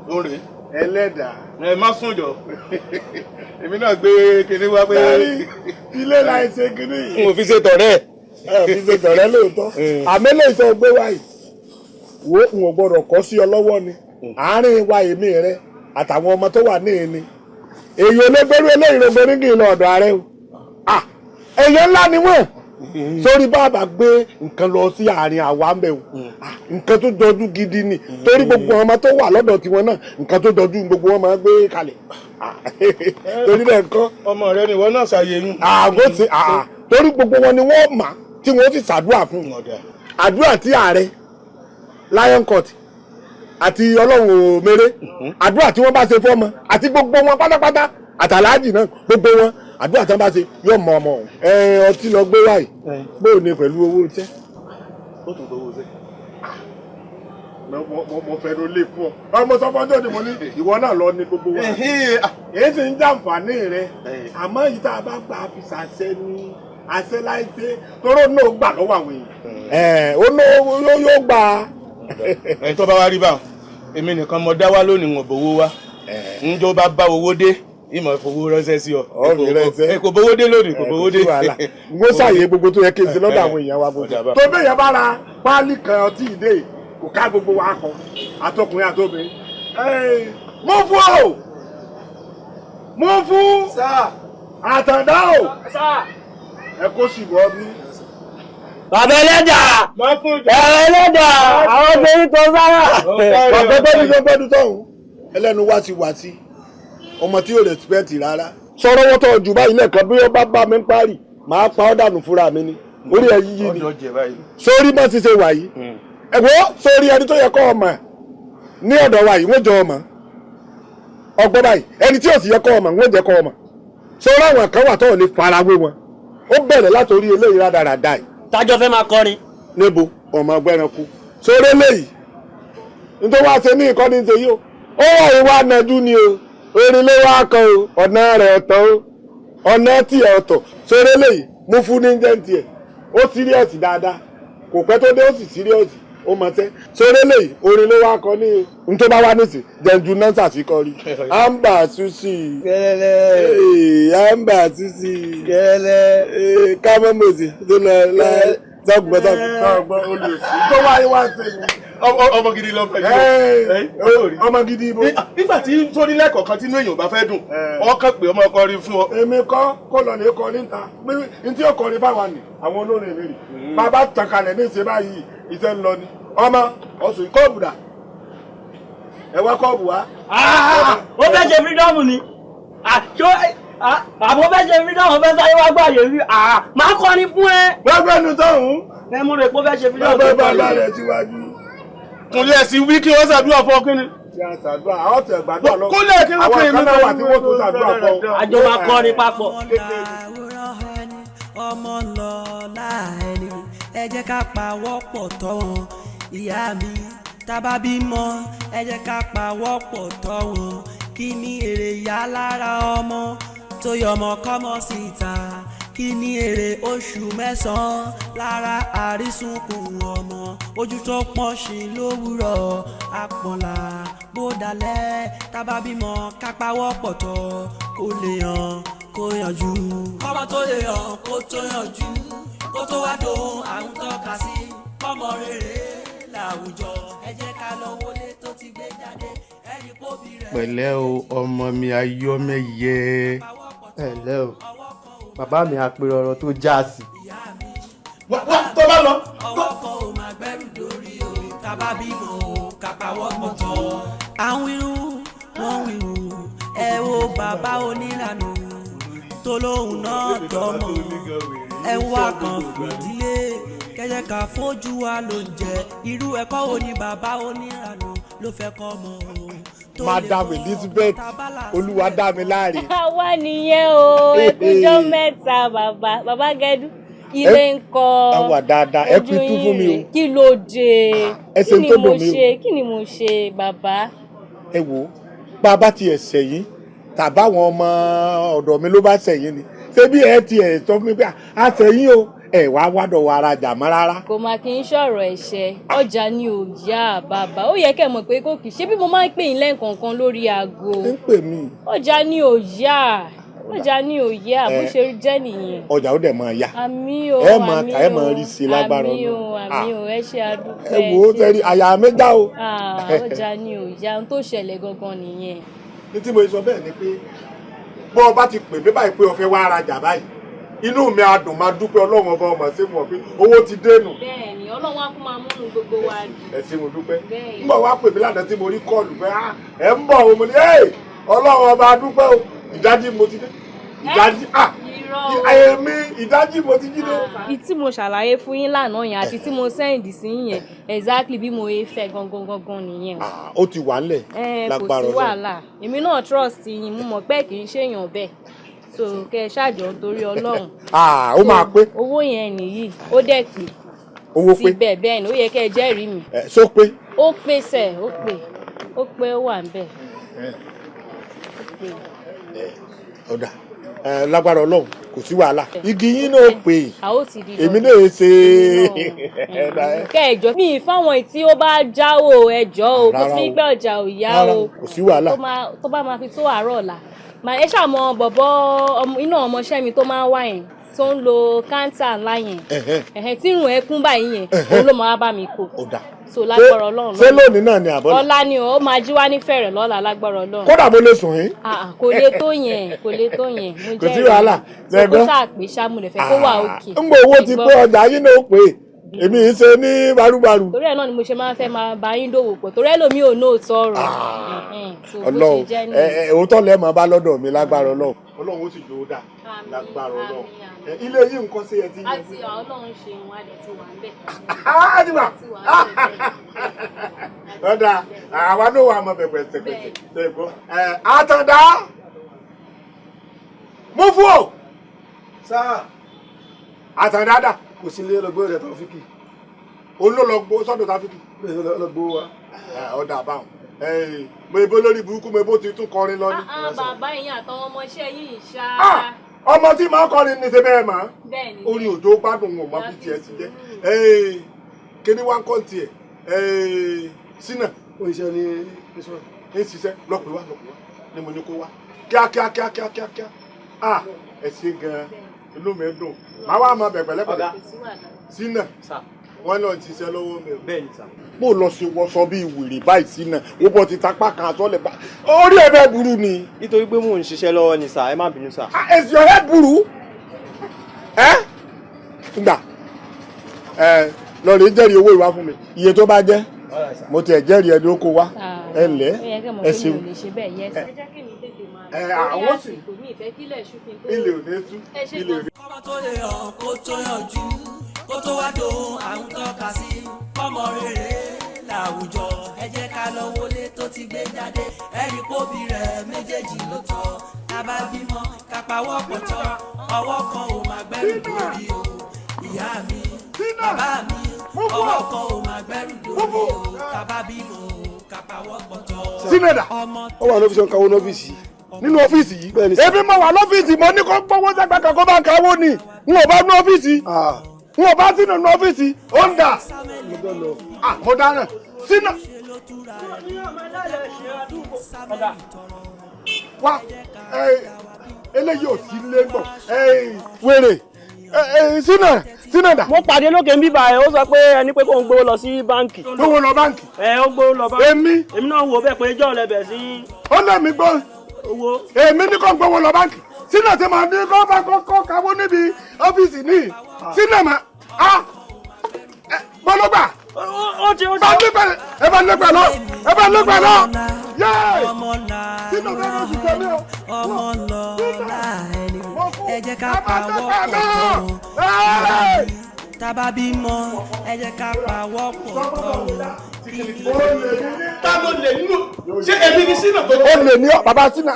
ó rè é. ẹlẹ́dà. ẹ má sùn jọ èmi náà gbé kinní wá pé. ilé láì ṣe kinní yìí. n ò fi ṣe tọ̀rẹ́. ẹ fi ṣe tọ̀rẹ́ lóòótọ́ àmẹ́lẹ̀ ìtọ́ gbé wáyìí wo n ò gbọ́dọ̀ kọ́ sí ọ lọ́wọ́ ni àárín wa èmi rẹ àtàwọn ọmọ tó wà ní ìní èyí olóògbérú eléyìí ló gbérí kì í lọ ọ̀dọ̀ ààrẹ o èyí ńlá ni wọ́n sórí bàbá gbé nǹkan lọ sí àárín àwa ń bẹ̀ o nǹkan tó jọjú gidi ni torí gbogbo ọmọ tó wà lọ́dọ̀ tiwọn náà nǹkan tó jọjú gbogbo wọn máa gbé kalẹ̀ torí bẹ́ẹ̀ nǹkan. ọmọ rẹ ni ìwọ náà ṣàyẹ̀yìn. torí gbogbo wọn ni wọ́n mà tí wọ́n sì ṣàdúrà fún àdúrà tí ààrẹ lion court àti ọlọ́run òmèrè àdúrà tí wọ́n bá ṣe fọ́mọ àti gbogbo wọn pátápátá àtàlájì náà gbogbo wọn àdúrà tí wọ́n bá ṣe yóò mọ ọmọ ọ̀hún. ọtí lọ gbé wáyé bóò ní pẹ̀lú owó iṣẹ́. ó tún gbowó iṣẹ́. mo fẹ́ ló lè fún ọ ọmọ sọfọ́jọ́ ni mo ní ìwọ náà lọ ní gbogbo wa èyí sì ń jàǹfààní rẹ àmọ́ yìí tá a bá gbà fi ṣàṣẹ ní àṣẹ láìsí toró náà gbà lọ́wọ́ àwọn èèyàn. ó yóò gbà. ẹni tó bá wá rí báwọn èmi nìkan mo dá wá lónìí wọn bówó wá njó bá bá owó dé ìmọ̀ ìfowó ránṣẹ́ sí ọ. kò bówó dé lónìí kò bówó dé. n ó ṣàyè gbogbo tó yẹ kí n ṣe lọ́dọ̀ àwọn èèyàn wa bó jẹ́. tó bẹ́ẹ̀ yẹn bá ra páálí kan ọtí ìdè kò ká gbogbo wa kọ àtọkùnrin àtobìnrin. mo fún o mo fún àtàndá o ẹ kó sì bọ́ bí. bàbá ẹlẹ́dà ẹlẹ́dà àwọn obìnrin tó sára. bàbá gbẹ́dú tọ̀hún ẹlẹ́nu wá sí wá sí ọmọ tí yóò rẹ̀sipẹ́ǹtì rárá. sọ̀rọ̀ wọ́n tọ̀ jù báyìí lẹ́ẹ̀kan bí wọ́n bá bá mi ń parí màá pa ọ́ dànù fúnra mi ni orí ẹ̀ yíyí ni sórí bá ti ṣe wà yìí ẹ̀wọ́ sórí ẹni tó yẹ kọ́ ọmọ ní ọ̀dọ̀ wa yìí wọ́n jọ ọmọ ọgbọ́n báyìí ẹni tí ò sì yẹ kọ́ ọmọ wọ́n jẹ́ kọ́ ọmọ sọ̀rọ̀ àwọn kan wà tó lè farawé wọn ó bẹ̀rẹ̀ látòrí eléyìí rádaràda yìí. tájọ fẹ́ máa kọrin. níbo ọmọ ẹgbẹ́ranku sórí eléyìí nítorí wàá ṣe ní ìkọ́ni ṣe yìí o ó wà ìwà nàjú ni o orin ló wá kan o ọ̀nà rẹ̀ ọ̀tọ̀ o ọ̀nà tiẹ̀ ọ̀tọ̀ sórí eléyìí mú fún ní jẹ́ǹtì ẹ̀ ó síríọ̀sì dáadáa kò pẹ́ tó dé ó sì síríọ̀sì ó mọ̀ tẹ́ sórí eléyìí orin ló wá kan ní o n tó bá wá nísì jẹ́ǹjú náà ṣàṣìkọrí amba sushi amba sushi kámọ́mọ́sì tó lọ láì sọ́gbọ́n olùsí tó wáyé wá sí ọmọ gidi lọ fẹ́ yìí ọmọ gidi ibo. nígbà tí sórí lẹ́kọ̀ọ́ kan tí inú èèyàn bá fẹ́ dùn ọkàn pé ọmọ kọrin fún ọ. èmi kọ́ kó lọ lè kọrin níta ní tí ó kọrin báwa nì àwọn olórin mi rì bàbá tàkàlẹ̀ ní ìṣe báyìí iṣẹ́ ń lọ ni ọmọ ọ̀sùn kọ́ọ̀bù dà ẹ wá kọ́ọ̀bù wá. ó fẹ́ ṣe fírídọ́ọ̀mù ni àbọ̀ fẹ́ ṣe fírídọ́ọ̀mù fẹ́ sáré wá gbàyè rí máa kọrin fún ẹ. gbẹ́gbẹ́ nu tọ́hún. ẹ mú rẹ̀ pé ó fẹ́ ṣe fírídọ́ọ̀mù. gbẹ́gbẹ́ bàbá rẹ̀ síwájú. kúnlẹ̀ sí wí kí wọ́n ṣàdúrà fún ọ kí ni. ṣe àṣàdúrà àwọn tẹ̀ gbàdúrà lọ. kúnlẹ̀ kí wọ́n àwọn kan náà wà tí wọ́n tún ṣàdúrà fún ọ. àjọ máa kọrin papọ̀. ọmọ lọ láàrin ẹ jẹ́ ká pawọ́pọ̀ tọ́ wọn ìyá mi tábà bímọ ẹ jẹ́ ká pawọ́pọ̀ tọ́ wọn kí ni èrè ìyá lára ọmọ tó yọmọ kọ́mọ síta kí ni èrè oṣù mẹ́sàn-án lára àrísùnkùn ọmọ ojú tó pọ́n sí lówùrọ̀ àpọ̀nlá bó dalẹ̀ tábà bímọ ká pawọ́pọ̀ tọ́ kó lè hàn kó yanjú. ọmọ tó lè hàn kó tó yanjú kó tó wá dóhùn àrùn tọ́ka sí ọmọ rere láwùjọ ẹ jẹ́ ká lọ wọlé tó ti gbé jáde ẹni kó bí rẹ̀. pẹ̀lẹ́ o ọmọ mi ayọ́mẹ́yẹ. ẹ̀lẹ́ o bàbá mi àpèrè ọ̀rọ̀ tó já sí. wá tó bá lọ. ọwọ́ kan ò máa gbẹ́rù dórí o tábà bímọ o kápáwọ́ pọ̀ tọ́. àwọn irú wọn wíwú ẹ wo bàbá onílànà tó lóhùn náà tọmọ ẹ wá kan fìdílé kẹjẹ ká fojú wa ló ń jẹ irú ẹ̀kọ́ wo ni bàbá onílànà ló fẹ́ kọ́ mọ́ o. Madam Elizabeth Olúwadámiláre. àwa nìyẹn o ẹkújọ mẹ́ta bàbá gẹdú ilé ń kọ́ àwa dáadáa ẹ kú tú fún mi o. kí ló dé kí ni mo ṣe bàbá. ẹ wo bàbá tiẹ̀ sẹ́yìn tàbáwọn ọmọ ọ̀dọ̀ mi ló bá sẹ́yìn ni ṣé bí ẹ tiẹ̀ sọ fún mi pé a sẹ́yìn o ẹ wá wádọ̀ wa arajà mọ́ rárá. kò máa kí n ṣọ̀rọ̀ ẹ̀ṣẹ̀ ọjà ni ò yá bàbá ó yẹ kẹ́ mọ̀ pé kò kì í ṣe bí mo máa ń pè yín lẹ́ǹkọ̀ọ̀kan lórí aago. ń pè mí. ọjà ni ò yá bó ṣe jẹ́ nìyẹn. ọjà ó dẹ̀ máa yá. àmì o ẹ máa rí sí i lágbára ọ̀nà. àmì o ẹ ṣe àdúpẹ́. ẹ wò ó tẹ́rí àyà mi já o. ọjà ni ò yá ohun tó ṣẹlẹ̀ gangan nìyẹn. ní tí mo sọ bẹ́ẹ̀ ni pé bọ́ ọ bá ti pè mí báyìí pé o fẹ́ wá arajà báyìí inú mi á dùn máa dúpẹ́ ọlọ́run ọba ọmọ ṣé mo pé owó ti dénú. bẹ́ẹ̀ni ọlọ́run á kún máa múnú gbogbo wa dùn. ẹ ṣé mo dúpẹ́ ń bọ̀ wá pè mí lánàá tí mo rí kọ́ọ̀lù pé ẹ ń bọ̀ o mo ní ọlọ́run ọba dúpẹ́ o ìdájí mo ti dé ìdájí àyèmí ìdájí mo ti jí dé. tí mo ṣàlàyé fún yín lánàá yẹn àti tí mo sẹ́ǹdì sí yẹn exactly bí mo fẹ́ gangan nìyẹn. ó ti wà ńlẹ̀ lágbára kò sí wàhálà èmi náà trust yín mo mọ̀ pé kì í ṣèyàn bẹ́ẹ̀ so kẹ ṣáàjọ nítorí Ọlọ́run. ó máa pé. owó yẹn nìyí ó dẹ̀ pé. owó pé síbẹ̀ bẹ́ẹ̀ ni ó yẹ kẹ́ ẹ jẹ́rìí mi. ṣó pé. ó pé sẹ̀ ó pé ó wà níbẹ̀. ọ̀dà lágbára Ọlọ́run kò sí wàhálà igi yín náà pè èmi náà ṣe. kẹjọ mi fáwọn tí ó bá jáwó ẹjọ́ o kò sí pé ọjà ò yá o kò sí wàhálà tó bá máa fi tó àárọ̀ ọ̀la ẹ ṣàmọ bọ̀bọ̀ iná ọmọọṣẹ́ mi tó máa ń wá yẹn tó ń lo káńtà ńlá yẹn tí irun ẹ kún báyìí yẹn òun ló máa bá mi kó so lágbára Ọlọ́run ṣé lónìí náà ni àbọ̀lá. ọ̀la ni ó máa jí wá ní fẹ̀rẹ̀ lọ́la lágbára Ọlọ́run. kódà mo lè sùn yín. kò lè tó yẹn mo jẹ́ kò sí wàhálà ṣẹ́gbọ́n kó ṣàpè ṣàmùlẹ̀fẹ́ kó wà òkè. ń gbọ́ owó ti pé ọjà yín náà pè é èmi ń ṣe ní barúbarú. torí ẹ náà ni mo ṣe máa ń fẹ́ máa bá yín dòwò pọ̀ torí ẹlòmíì ò náà tọrọ. Ọlọ́run òótọ́ lẹ́ẹ̀ máa bá lọ́dọ̀ mi lágbára Ọlọ́run Ọlọ́run ó sì jòó dà lágbára Ọlọ́run ilé yìí nǹkan ṣe yẹ ti yẹ. àti Ọlọ́run ṣe wọn adẹ ti wà ń bẹ. á ti wà lọ́dà àwa náà wà mọ pẹ̀pẹ̀ ṣẹ̀pẹ̀ṣẹ̀ ṣẹ̀gbọ́ àtàndá mú fún o. sáà àtàndádà kò sí ilé ọlọgbó rẹ̀ Tàfíkì olólọgbó sọ́dọ̀ Tàfíkì ọlọgbó wa ọ̀dà àbáwọn mo ebo lórí burúkú mo ebo ti tún kọrin lọ ní. bàbá yín àtàwọn ọmọọṣẹ́ yìí ṣá. ọmọ tí màá kọrin ní sẹ́bẹ̀ ẹ̀ mọ́ bẹ́ẹ̀ni orin òjò gbádùn wọn mọ bí tiẹ̀ ti jẹ́ kíní wá ń kọ́ tiẹ̀ sínà oníṣẹ́ ní ṣiṣẹ́ lọ́pẹ́ wá ni mo ní kó wá kíákíá ẹ ṣe gan-an inú mi dùn màá wá máa bẹ̀gbẹ̀ lẹ́pẹ̀lẹ́ sínà wọ́n lọ ṣiṣẹ́ lọ́wọ́ mi. bẹ́ẹ̀ni sà. mo lọ sí wọṣọ bíi wèrè báyìí sínà ó bọ́ ti tapá kan àtọ́lẹ̀ bá orí ẹ̀ fẹ́ burú ni. nítorí pé mò ń ṣiṣẹ́ lọ́wọ́ ni sà ẹ má bínú sà. is your head burú? gbà lọ rè jẹ́rìí owó ìwá fún mi iye tó bá jẹ́ mo tiẹ̀ jẹ́rìí ẹni ó kó wá ẹ ǹlẹ́ ẹ ṣeun. àwọn sì ilé ò ní tú ilé ò ní. kọ́mọ tó lè hàn kó tó yànjú kó tó wá dohun à ń tọ́ka sí kọ́mọ rere láwùjọ ẹ jẹ́ ká lọ wọlé tó ti gbé jáde ẹ̀rí póbi rẹ̀ méjèèjì ló tọ́ tá bá bímọ ká pawọ́ pọ̀ tọ́ ọwọ́ kan ò máa gbẹ́rù lórí o ìyá mi bàbá mi ọwọ́ kan ò máa gbẹ́rù lórí o tá bá bímọ ká pawọ́ pọ̀ tọ́. sínẹ̀dà ó wà lọ́fíìsì ọ̀kan wọn lọ́fíìsì nínú ọ́fíìsì yìí ebi mo wà lọ́fíìsì mo ní kó gbọ́wọ́ sẹ́gbẹ́ kan kó bá ń kawó ni n ò bá ní ọ́fíìsì n ò bá sínú ní ọ́fíìsì ó ń dà mo dáná sínú. wá eléyìí ò sí lẹ́gbọ̀n wèrè sínú. mo pàdé lókè ń bíbá ẹ ó sọ pé ẹni pé kò ń gbowó lọ sí báǹkì. gbowó lọ báǹkì. ó gbowó lọ báǹkì. èmi náà wò bẹ́ẹ̀ pé ẹjọ́ rẹ bẹ̀ sí. ó lé mi gbọ́ owó. èmi ní kò gbowó lọ báǹkì sínú tí màá ní kó bá kó kawó níbi ọ́fíìsì ní sínú mà bọ́lọ́gbà ó ti ẹ bá lẹ́gbẹ̀ẹ́ lọ yéé sínú bẹ́ẹ̀ ló ti tẹ̀lé o. ọmọ lọ́la ẹni ẹ jẹ́ ká pawọ́ pọ̀ tọ́ tábà bímọ ẹ jẹ́ ká pawọ́ pọ̀ tọ́ ta ló lè nínú ṣé èmi ni sínú tó. ó lè ní bàbá sínú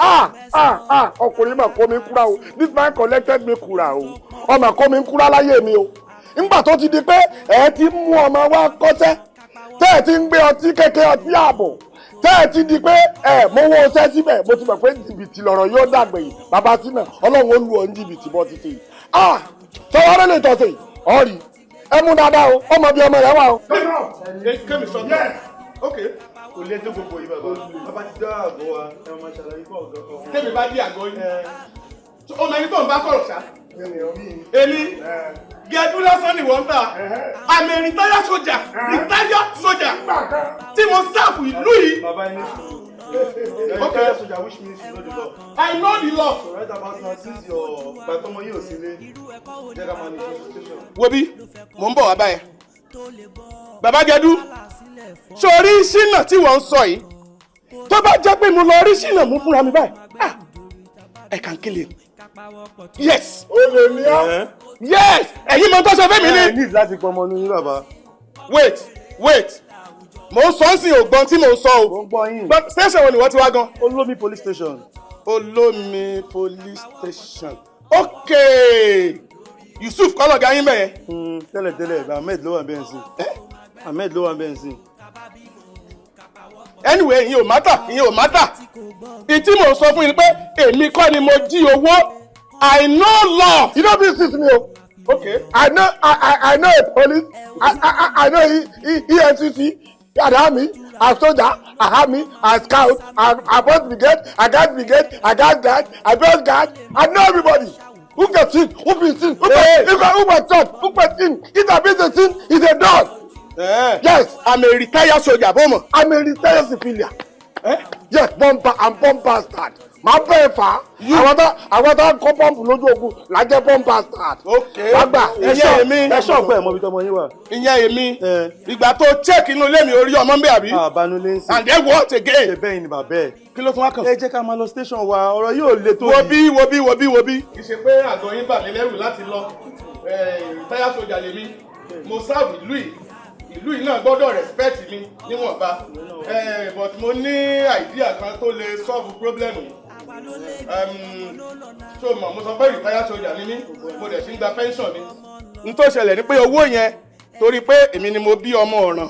ọkùnrin mà kó mi kúra o this man collected me kúra o ọmọ kó mi kúra láyé mi o nígbà tó ti di pé ẹ ti mú ọmọ wa kọ́ṣẹ́ tẹ́ ẹ ti ń gbé ọtí kékeré ọtí ààbò tẹ́ ẹ ti di pé mowó ọṣẹ́ síbẹ̀ mo ti mọ̀ pé jìbìtì lọ̀rọ̀ yóò dàgbẹ̀ yìí bàbá sínú ọlọ́run ó lu ọ̀ ní jìbìtì bọ́ títí yìí tọwọ́ rẹ̀ lè tọ̀sẹ̀ ọ̀rì ẹ mú dáadáa o ọmọ bíi ọmọ rẹ wà o. kémi sọ ok kò lè tó gbogbo yìí bàbá ti dá àgọ́ wa ẹ máa ṣàlàyé fún ọ̀gá kan. kémi bá dí àgọ́ yìí ọmọ ẹni tó ń bá sọ̀rọ̀ ṣá. èmi gẹ̀ẹ́dú lásán ni wọ́n ń tà àmì rìtáyà sójà tí mo sáàfù ìlú yìí. bàbá yín okay. Soldier, which means you know the law. I know the law. So right about now, since your batomo yóò sí lé, jẹ́ ká máa ní consultation. Wobi, mò ń bọ̀ wá báyẹn. Bàbá Gẹ̀dú, sórí ṣínà tí wọ́n ń sọ yìí, tó bá jẹ́ pé mo lọ rí ṣínà mú fúnra mi báyìí, I can kill him. Yes. O lè ní á. Yes. Ẹ̀yin mo tó sọ fẹ́ mi ní. Ẹ ní láti pọ̀ ọmọ ní bàbá. Wait. Mo ń sọ ń sìn ògbọ́n tí mo ń sọ o. Mo ń gbọ́ yín. Station wo ni wọ́n ti wá gan? Olómi police station. Olómi police station. Okay. Yusuf kọ́ lọ̀gá yín bẹ̀yẹn. Tẹ́lẹ̀ Ahmed ló wà bẹ́ẹ̀ sí. Ahmed ló wà bẹ́ẹ̀ sí. Anyway, ìyẹn ò mátà. Ìtí mo sọ fún yín pé èmi kọ́ ni mo jí owó. I know law. You know this is me o. Okay. I know a police. I know EFCC. Army, as soldier, army, as scout, I boss brigade, I gas brigade, I gas guard, I boss guard. I know everybody. Who gets in? Who be in? Who was shot? Who was in? If a business in, is a dog. Yes, I'm a retired soldier, Bomo. I'm a retired civilian. Yes, I'm bomb bastard. Màá bẹ́ẹ̀ fà á. Àwọn tó ń kọ́ pọ́ǹpù lójú ogun lájẹ́ bomb bastard. Okay. Wàgbà. Ìyẹn èmi. Ẹ ṣọ́ọ̀pù ẹ̀ mọ́ bí tọmọ yín wà. Ìyẹn èmi. Ìgbà tó check inú ilé mi orí ọmọ ń bẹ̀ àbí. Àbánulé ń sìn. And then what again? Ṣé bẹ́ẹ̀ ni bàbá ẹ̀? Kí ló tún wá kàn? Ẹ jẹ́ ká máa lọ station wa, ọ̀rọ̀ yóò le tó yìí. Wo bí. Kì í ṣe pé àgọ́ yín bà mí lẹ́rù láti lọ. Táyà sójà lèmi. Mo sáàbù ìlú yìí náà gbọ́dọ̀ respect mi níwọ̀nba. But mo ní idea kan tó lè solve problem yìí. So mo sọ pé retired soldier ni mí, mo dẹ̀ sí ń gba pension mi. n tó ṣẹlẹ̀ ni pé owó yẹn torí pé èmi ni mo bí ọmọ ọ̀ràn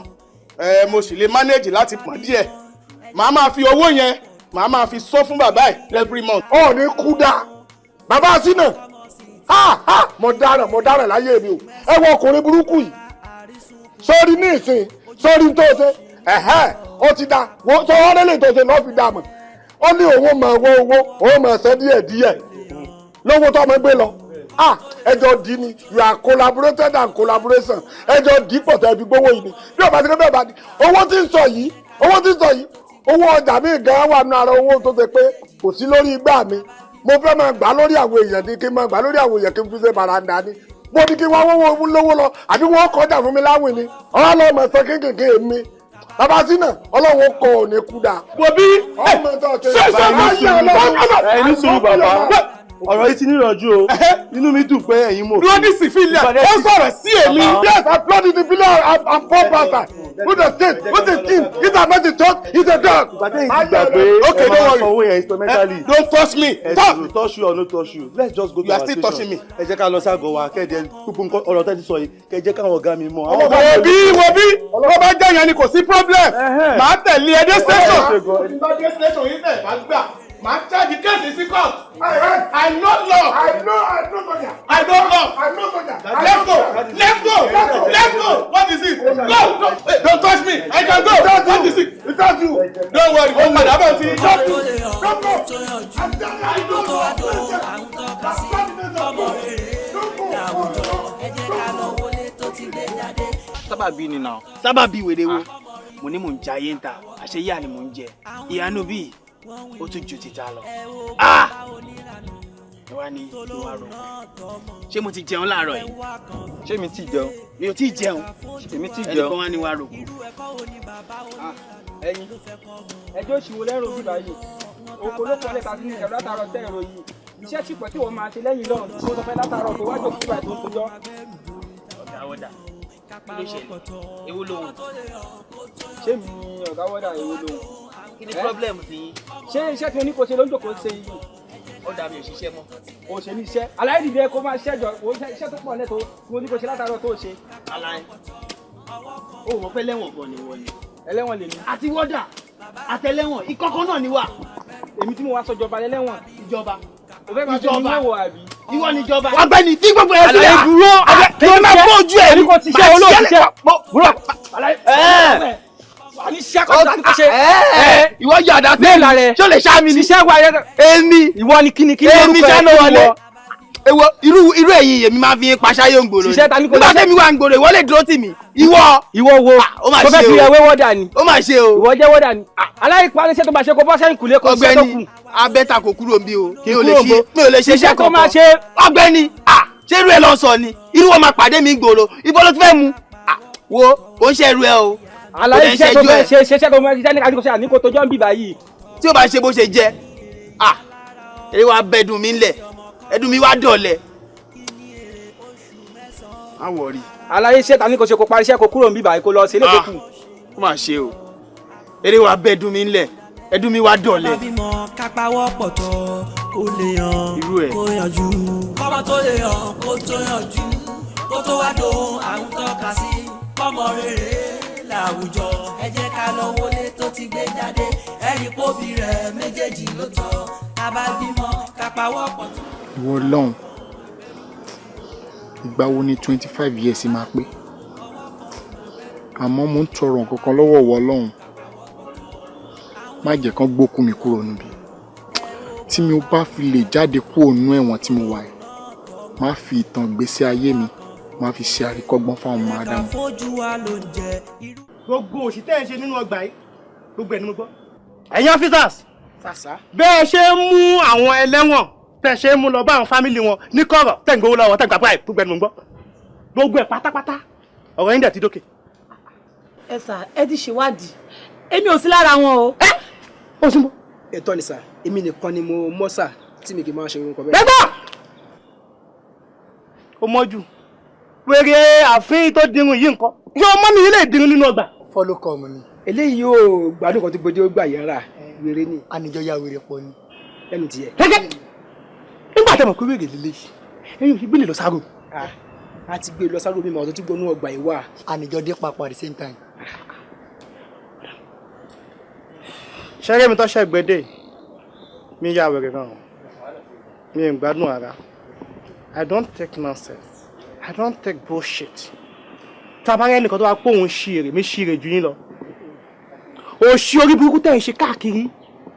mo sì lè manage láti pọ̀n díẹ̀ màá máa fi owó yẹn màá máa fi sọ fún bàbá ẹ̀ every month. ọ̀ ní kú dá bàbá sínú mo dáràn láyé mi o ẹ wọ ọkùnrin burúkú yìí sórí ní ìsìn sórí tó ṣe ó ti dá tó wọ́n lélẹ̀ tó ṣe lọ́ọ́ fi dá mọ̀ ó ní òun mọ̀ owó òun mọ̀ ṣẹ́ díẹ̀díẹ̀ lówó tó ọmọ gbé lọ ẹjọ́ dì ní you are collaborated and collaboration ẹjọ́ dì pọ̀ tẹ́ fi gbówó yìí ni bí ọba ti ké bẹ́ẹ̀ bá di owó tí ń sọ yìí owó ọjà mi gan wà nínú ara owó tó ṣe pé kò sí lórí igbá mi mo fẹ́ máa gbà lórí àwọn èèyàn ní kí n máa gbà lórí àwọn èèyàn kí n fi ṣe bàràǹdà ni mo ní kí wọ́n wọ́wọ́ lówó lọ àbí wọ́n kọjá fún mi láwìn ni ọlọ́run mọ̀ sọ kéékèèké mi bàbá sínú ọlọ́run kọ ò ní kú dà. wo bí ẹni sùúrù bàbá ọ̀rọ̀ yìí ti níyànjú o inú mi dùn pé ẹ̀yin mọ̀. bloody civilian ó sọ̀rọ̀ sí èmi. yes I bloody civilian and poor bastard who the state who the king if I make the talk he's a dog. ìbàdàn yìí ti gbàgbé okay don't worry sanwó yẹn instrumentally. don't touch me talk. touch you or no touch you let's just go to our station. you are still touching me. ẹ jẹ́ ká lọ ságọ̀ wa kẹ́ẹ̀dẹ̀ gbogbo nǹkan ọ̀rọ̀ tẹ́tí sọ yìí kẹ́ ẹ jẹ́ káwọn ọ̀gá mi mọ̀. wo bí wọ́n bá jẹ́ yẹn ni kò sí problem màá tẹ̀lé ẹ dé station. ìbàdàn station yìí tẹ̀ bá gbà. My child, the case is secret. I know law. I know soldier. I know law. I know soldier. Let's go. What is it? Go. Hey, don't touch me. I can go. What is it? It's not you. Don't worry. Oh my God, don't go. Sábàbí ni náà. Sábàbí wèrè wo. Mo ní mò ń jayé ń ta. Àṣeyá ni mò ń jẹ. Ìyanu bíi ó tún ju títa lọ. Ẹ wá ní ìwà rò. Ṣé mo ti jẹun láàárọ̀ yìí? Ṣé mi ti jẹun? Mi ò tí ì jẹun. Èmi ti jẹun. Ẹnìkan wá ní wàá rògbò. Ẹyin ẹjọ́ òṣìwò lẹ́rù òbí báyìí oko ló kọ́lé ká sí ní ẹ̀rọ látàárọ̀ tẹ́ ẹ̀rọ yìí iṣẹ́ tí pẹ̀ tí wọ́n máa ṣe lẹ́yìn náà tó sọ fẹ́ látàárọ̀ tó wájú òkú báyìí tó ń tójọ́. Ọ̀gá wọ́dà kí ló ṣẹlẹ̀? Ewu lòun. Ṣé mi ni ọ̀gá wọ́dà ewu lòun? Kí ni problem ti yín? Ṣé iṣẹ́ tí mo ní kò ṣe ló ń jòkó ṣe yìí? Ó dàbí òṣìṣẹ́ mọ́. O ṣe ní iṣẹ́ aláìdìbẹ́ kó máa ṣẹ́jọ iṣẹ́ tó pọ̀ lẹ́tọ̀ọ́ tí mo ní kò ṣe látàárọ̀ tó ṣe. Aláì ó mọ̀ pé lẹ́wọ̀n gan ni wọ́n ni. Ẹlẹ́wọ̀n lèmi. Àti wọ́dà àtẹlẹ́wọ̀n ìkọ̀kọ̀ náà ni wà. Èmi tí mo wá sọjọba lẹ́lẹ́wọ̀n. Ìjọba. O fẹ́ máa fi mi wéwò àbí? Ìwọ ni ìjọba. Ọ̀gbẹ́ni tí gbogbo ẹ̀ sílẹ̀. Àlàyé dúró. Àlàyé máa fọ́ ojú ẹ̀ ní kò ti ṣe olóòṣìṣẹ́. Búrọ̀. Wà ní ṣiṣẹ́ kan láti kọ́ ṣe. Ìwọ yọ àdá sí ìlà rẹ̀. Ṣé o lè ṣá mi ni? Ṣiṣẹ́ wa yẹn. Èmi. Ìwọ ni kíni kíni orúkọ ẹ̀. Èmi Shanawole. Ewo irú èyí èmi máa fi paṣáyé ń gbòòrò. Ṣiṣẹ́ ta ní kò nígbà tẹ́mi wà ń gbòòrò ìwọ lè dúró tì mí. Ìwọ wo? Ó máa ṣe o. Tó fẹ́ fi ẹwé wọ́dà ni. Ó máa ṣe o. Ìwọ jẹ́ wọ́dà ni. Aláìpa iṣẹ́ tó máa ṣe kó bọ́ sẹ́yìn kùlé kó ṣe tó kù. Ọ̀gbẹ́ni abẹ́ta kò kúrò bí o. Mi ò lè ṣe iṣẹ́ tó máa kankan. ṣe. Ọ̀gbẹ́ni ṣé irú ẹ lọ sọ ni? Irú wọn máa pàdé mi ń gbòòrò. Ibo ló ti fẹ́ mu? Wo kò ń ṣe irú ẹ o. Àlàyé iṣẹ́ tó fẹ́ ṣe iṣẹ́ tó fẹ́ ṣiṣẹ́ ní kàdíkò ṣe àníkò tó jọ́ ń bì báyìí. Tí o bá ṣe bó ṣe jẹ́ eré wa bẹ́ẹ̀dùn mi ńlẹ̀ ẹ̀dùn mi wá dọ̀lẹ̀. Má wọrí. Àlàyé iṣẹ́ ta ní kò ṣe kó parí iṣẹ́ kó kúrò ń bì báyìí kó lọ sí ilé ìdókù. Ó mà ṣe o eré wa bẹ́ẹ̀dùn mi ńlẹ̀ ẹ̀dùn mi wá dọ̀lẹ̀. kápáwọ́ pọ̀ tọ́ kó lè yan kó yanjú kọ́mọ tó lè yan kó tó yanjú kó tó wá dùn à ń tọ́ka sí kọ́mọ rere láwùjọ ẹ jẹ́ ká lọ wọlé tó ti gbé jáde ẹ̀rí pòbí rẹ̀ méjèèjì ló tọ́ ká bá bímọ kápáwọ́ pọ̀ tọ́. Ìwọ Ọlọ́run ìgbà wo ni 25 years máa pé àmọ́ mo ń tọrọ nǹkan kan lọ́wọ́ ìwọ Ọlọ́run má jẹ́ kán gbókùn mi kúrò níbí tí mi ò bá fi lè jáde kúrò nínú ẹ̀wọ̀n tí mo wà yìí má fi ìtàn ìgbésí ayé mi má fi ṣe àríkọ́gbọ́n fáwọn ọmọ Ádámù. Gbogbo òṣì tẹ́ ẹ̀ ń ṣe nínú ọgbà yìí gbogbo ẹ̀ ni mo gbọ́. Ẹ̀yin officers bẹ́ẹ̀ ṣe ń mú àwọn ẹlẹ́wọ̀n tẹ́ ṣe ń mú lọ bá àwọn fámìlì wọn ní kọ̀rọ̀ tẹ́ ń gbowó lọ́wọ́ tẹ́ ń gbàgbọ́ àìpúgbẹ́ ni mo gbọ́. Gbogbo ẹ̀ pátápátá ọ̀rọ̀ yín dẹ̀ ti dókè. Ẹ sà ẹ ti ṣèwádìí èmi ò sí lára wọn o. Ó sì ń bọ̀. Ẹ̀tọ́ ni sà èmi nìkan ni mo mọ̀ sà tí mi kì í máa ṣe orúkọ bẹ́ẹ̀. Bẹ́ẹ̀ ó mọ́jú wèrè àfin tó dirun yìí nǹkan yóò mọ́ mi ilé ìdirun nínú ọgbà. Fọ́lọ́ kọ́ ọmọ ni. Eléyìí yóò gbádùn kan tó gbọdọ̀ gbà yàrá wèrè ni. Ànijọ́ ya wèrè pọ̀ ni. Lẹ́nu tiẹ̀. Gẹ́gẹ́ nígbà tẹ́ mọ̀ pé wèrè lélẹ̀ yìí ẹ̀yin ò fi gbélé lọ sáró. a ti gbé lọ sáré mímọ́ tó ti gbónú ọgbà yìí wà. ànìjọ dé papọ̀ at the same time. ṣẹ́rẹ́ mi tó ṣẹ̀gbẹ́dẹ̀ mi yà wẹ̀rẹ̀ gan mi ò gbádùn ara. I don't take nonsense. I don't take bullshit. Tabarẹ́ nìkan tó wá pé òun ṣìrè mi ṣìrè jù yín lọ. Òṣì orí burúkú tẹ̀ ń ṣe káàkiri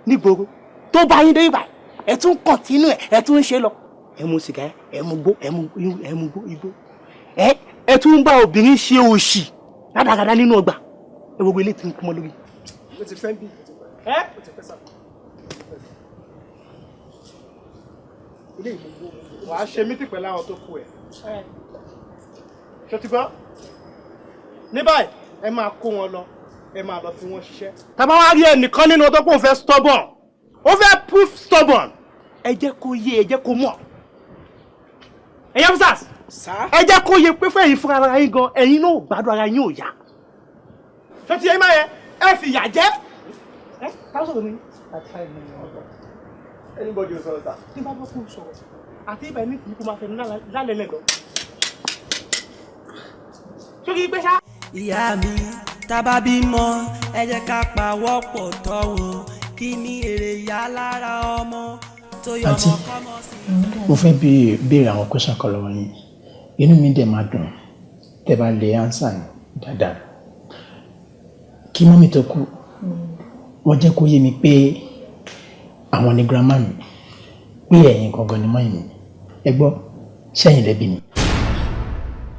nígboro tó bá yín dé ibà ẹ̀ tún kọ̀tínú ẹ̀ tún ń ṣe lọ. Ẹ mu sìgá ẹ mu gbó ẹ mu igbó. Ẹ tún ń bá obìnrin ṣe òṣì rádaràdá nínú ọgbà. Ẹ gbogbo ilé ti ń kú mọ́ lórí. Mo ti fẹ́ bí. Mo ti fẹ́ sá. Ilé ìgbòho wàá ṣe mítì pẹ̀lú àwọn tó kú ẹ̀. Ṣé o ti gbọ́? Ní báyìí ẹ máa kó wọn lọ ẹ máa lọ fi wọn ṣiṣẹ́. Tàbá wá rí ẹnìkan nínú ọdọ́ pé òun fẹ́ stubborn ó fẹ́ proof stubborn ẹ jẹ́ kó yé ẹ jẹ́ kó mọ̀. Ẹ̀yin officers ẹ jẹ́ kó yé pé fún ẹ̀yin fúnra ara yín gan ẹ̀yin náà gbádùn ara yín ò yá. Ṣé ti yẹ máa yẹ ẹ fi ìyà jẹ. Táwọn sọ̀rọ̀ mi. Anybody sọ̀rọ̀ ta. Tí bá bá kú sọ̀rọ̀ àti ibà ní kò máa fẹ́ lálẹ́ lẹ́gọ̀ọ́. Ṣé kí n gbé ṣá? Ìyá mi tábà bímọ ẹ jẹ́ ká pawọ́pọ̀ tọ́ wọn kí ni èrè ìyá lára ọmọ tó yọ ọmọ kọ́mọ sí. Mo fẹ́ béèrè àwọn question kan lọ́wọ́ yín inú mi dẹ̀ máa dùn tẹ́ bá lè answer yín dáadáa. Kí mọ́mí tó kú wọ́n jẹ́ kó yé mi pé àwọn ni grandma mi pé ẹ̀yin gangan ni mọ́yìn mi ẹ gbọ́ sẹ́yìn lẹ́bi ni.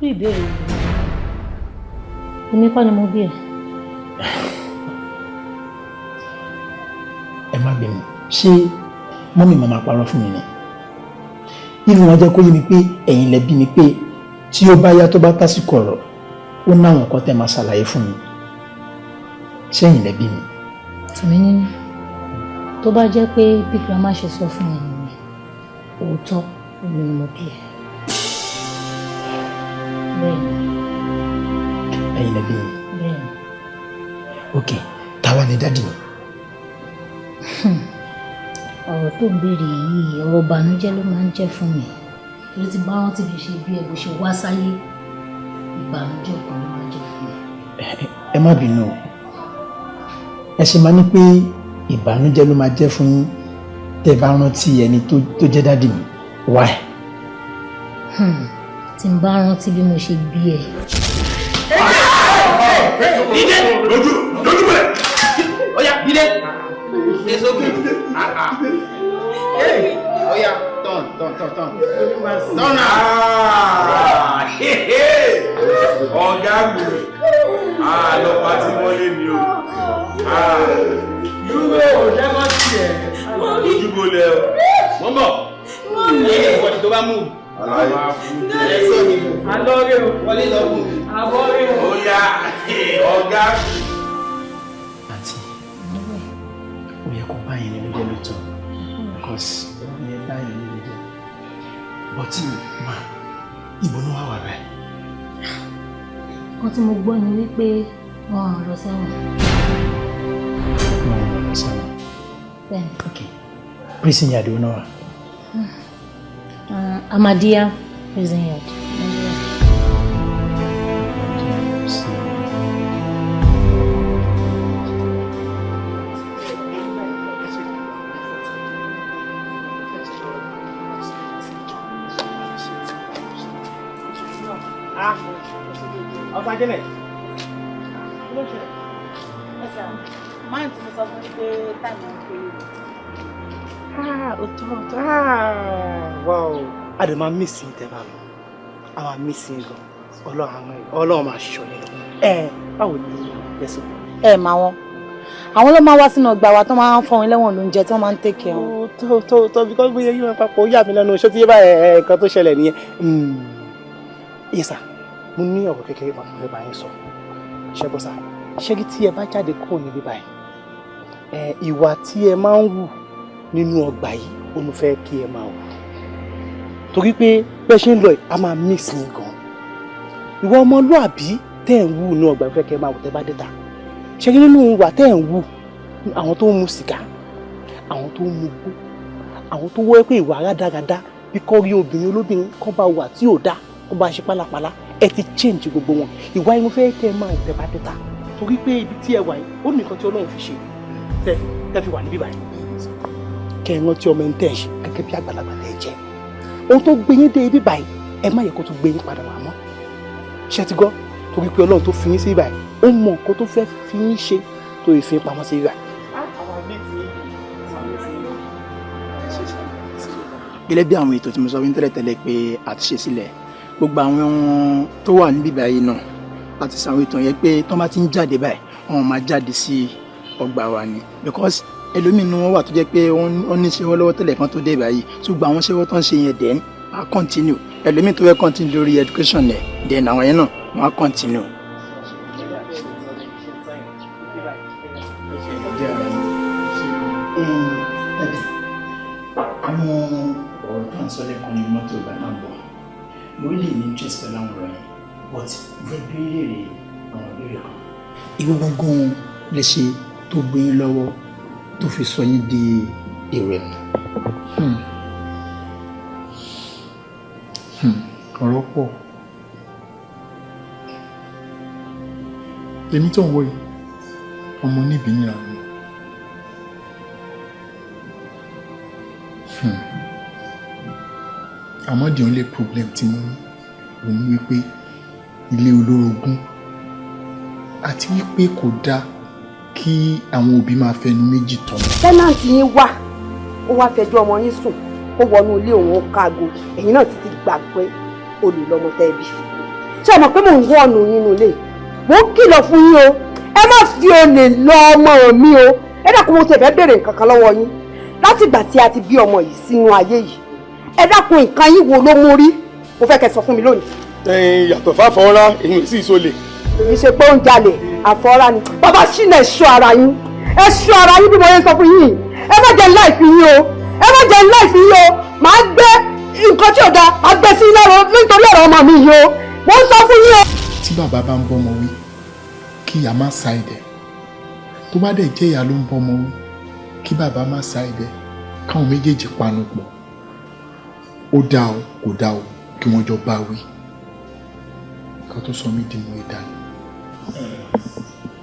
Bí ìbéèrè yìí èmi kọ́ ni mo bí ẹ. Ẹ má bínú ṣé mọ́mí máa parọ́ fún mi ni ìlú wọn jẹ́ kó yé mi pé ẹ̀yin lẹ́bi mi pé tí ó bá yá tó bá tásìkò ọ̀rọ̀ ó náwọn nǹkan tẹ́ máa ṣàlàyé fún mi sẹ́yìn lẹ́bi mi. Tèmi nínú tó bá jẹ́ pé bí grandma ṣe sọ fún ẹ nìyẹn òótọ́ èmi ni mo bí ẹ. Bẹ́ẹ̀ni. Ẹ̀yin lẹ́bi mi. Bẹ́ẹ̀ni. Ok táwa ni dádì mi. Ọ̀rọ̀ tó ń béèrè yìí ọ̀rọ̀ ìbànújẹ́ ló máa ń jẹ́ fún mi torí ti bá rántí bí ṣe bí ẹ bó ṣe wá sáyé ìbànújẹ́ kan ló máa ń jẹ́ fún mi. Ẹ má bínú ẹ ṣe máa ní pé ìbànújẹ́ ló máa jẹ́ fún yín tẹ́ bá rántí ẹni tó jẹ́ dádì mi why. Tí n bá rántí bí mo ṣe bí ẹ. Dídé lójú bọ̀lẹ̀. Ọya dídé. It's okay. Ọya turn. Turn ọ̀gá mi. Lọ́pàá tí wọ́n lé mi o. Yúwé ò jẹ́kọ́ sí ẹ̀. Lójú bọ̀lẹ̀ o. Wọ́n bọ̀. Ìwọ̀n tó bá mú. Alọ́rẹ́ o. Wọlé lọ fún mi. Àbọ̀rẹ́ o. Ó yá ọ̀gá. Àǹtí, ó yẹ kó báyìí nínú jẹ́ lóòótọ́ because ó yẹ báyìí nínú jẹ́. But ma, ibo ló wà wà báyìí? Nǹkan tí mo gbọ́ ni wípé wọ́n á lọ sẹ́wọ̀n. Wọ́n á lọ sẹ́wọ̀n. Bẹ́ẹ̀ni. Okay. Prison yard wo náà wà? Ahmadiyya prison yard. Ọba Janet. Máa tí mo sọ fún pé táìmù ń pè é. Òtọ́. Wow. A dẹ̀ máa mísìn tẹ́bà lọ. A máa mísìn gan. Ọlọ́run máa ṣọ́ yẹn. Báwo ni Yẹ́sùn? Máa wọn. Àwọn ló máa wá sínú ọgbà wa tó máa ń fọwọn lẹ́wọ̀n lóúnjẹ tí wọ́n máa ń tẹ̀kẹ́ wọn. Tó because bóyá yín wọn papọ̀ ó yà mí lẹ́nu ṣé tí yé báyìí nǹkan tó ṣẹlẹ̀ nìyẹn. Yẹ́sà, mo ní ọ̀rọ̀ kékeré kan tó fẹ́ bá yín sọ. Ṣẹ́gbọ́sà, ṣé tí ẹ bá jáde kúrò níbí báyìí? Ìwà tí ẹ máa ń wù nínú ọgbà yìí ó ń fẹ́ kí ẹ máa wù. Torí pé bẹ́ẹ̀ ṣe ń lọ a máa mix ní gan. Ìwà ọmọlúàbí tẹ́ ń wù nínú ọgbà fẹ́ kí ẹ máa wù tẹ́ bá dé ta. Ṣé nínú ìwà tẹ́ ń wù àwọn tó ń mu sìgá, àwọn tó ń mu gbó, àwọn tó wọ́ pé ìwà rádaràda bí kọ́ rí obìnrin olóbìnrin kọ́ bá wà tí ò dá kó bá ṣe pálapàla ẹ ti change gbogbo wọn ìwà inú fẹ́ kẹ́ ẹ máa wù tẹ́ bá dé ta torí pé ibi tí ẹ wà yìí ó ní nǹkan tí Ọlọ́run fi ṣe tẹ́ fi wà níbí báyìí kẹ́ ẹ rántí ọmọ ẹ̀ ń tẹ̀ ṣe gẹ́gẹ́ bí àgbàlagbà tẹ́ ẹ jẹ́ ohun tó gbé yín dé ibi báyìí ẹ má yẹ kó tún gbé yín padà wá mọ́ ṣé ti gbọ́ torí pé Ọlọ́run tó fi yín sí ibà yìí ó mọ nǹkan tó fẹ́ fi yín ṣe tó yẹ fi pamọ́ sí ibà. gẹ́gẹ́ bí àwọn ètò tí mo sọ fún tẹ́lẹ̀tẹ́lẹ̀ pé àtúnṣe sílẹ̀ gbogbo àwọn tó wà níbí báyìí náà láti sàwọn ètò yẹn pé tó bá ti ń jáde báyìí wọn máa jáde sí ọgbà wa ni because ẹlòmíín wọn wà tó jẹ́ pé wọ́n ní ṣẹ́wọ́ lọ́wọ́ tẹ́lẹ̀ kan tó dé báyìí ṣùgbọ́n àwọn ṣẹ́wọ́ tó ń ṣe yẹn dẹ́n á continue ẹlòmíín tó fẹ́ continue lórí education ẹ̀ dẹ́n àwọn yẹn náà wọ́n á continue. àwọn ọ̀rọ̀ tó ń sọ lẹ́kọ̀ọ́ ní mọ́tò ìgbà náà bọ̀ mo rí lè ní interest pẹ̀lú àwọn ọ̀rọ̀ yẹn but mo fẹ́ bí léèrè àwọn ìbéèrè kan. ìwọ gangan lè ṣe tó gbé yín lọ́wọ́ tó fi sọ yín di èrò ẹ̀mí. ọ̀rọ̀ pọ̀ èmi tó ń wọ yìí ọmọ níbi ní àwọn àmọ́ the only problem tí mo ní òun wípé ilé olórogún àti wípé kò dáa kí àwọn òbí máa fẹnu méjì tọ́. tẹ́nàntì yín wà ó wá fẹjọ́ ọmọ yín sùn kó wọnú ilé òun ó kágo ẹ̀yin náà ti gbà pé olè lọmọ tẹ́ bí. ṣé ẹ mọ̀ pé mò ń wọ̀nù nínú ilé mò ń kìlọ̀ fún yín o ẹ má fi olè lọ ọmọ mi o ẹ dákun mo tẹ̀ fẹ́ béèrè nǹkan kan lọ́wọ́ yín látìgbà tí a ti bí ọmọ yìí sínú ayé yìí ẹ dákun nǹkan yín wo ló mú rí mo fẹ́ kẹ́ sọ fún mi lónìí. yàtọ̀ fáfọ́nrá èyí sì sólè. èyí ṣe pé ó ń jalè àfọ́nrá ni bàbá ṣìnà ẹ̀ṣọ́ ara yín ẹ̀ṣọ́ ara yín bí mo yẹ sọ fún yín ẹ má jẹ́ láìfi yín o ẹ má jẹ́ láìfi yín o màá gbé nǹkan tí ò da àgbẹ̀ sí lọ́rọ̀ nítorí ọ̀rọ̀ ọmọ mi yìí o mo ń sọ fún yín o. tí bàbá bá ń bọ́mọ wí kí ìyá má sa ẹ̀dẹ̀ tó bá dẹ̀ jẹ́ ìyá ló ń bọ́mọ wí kí bàbá má sa ẹ̀dẹ̀ káwọn méjèèjì panu pọ̀ ó dá o kò dá o kí wọ́n jọ bá wí nǹkan tó sọ mí di mú ìdáni.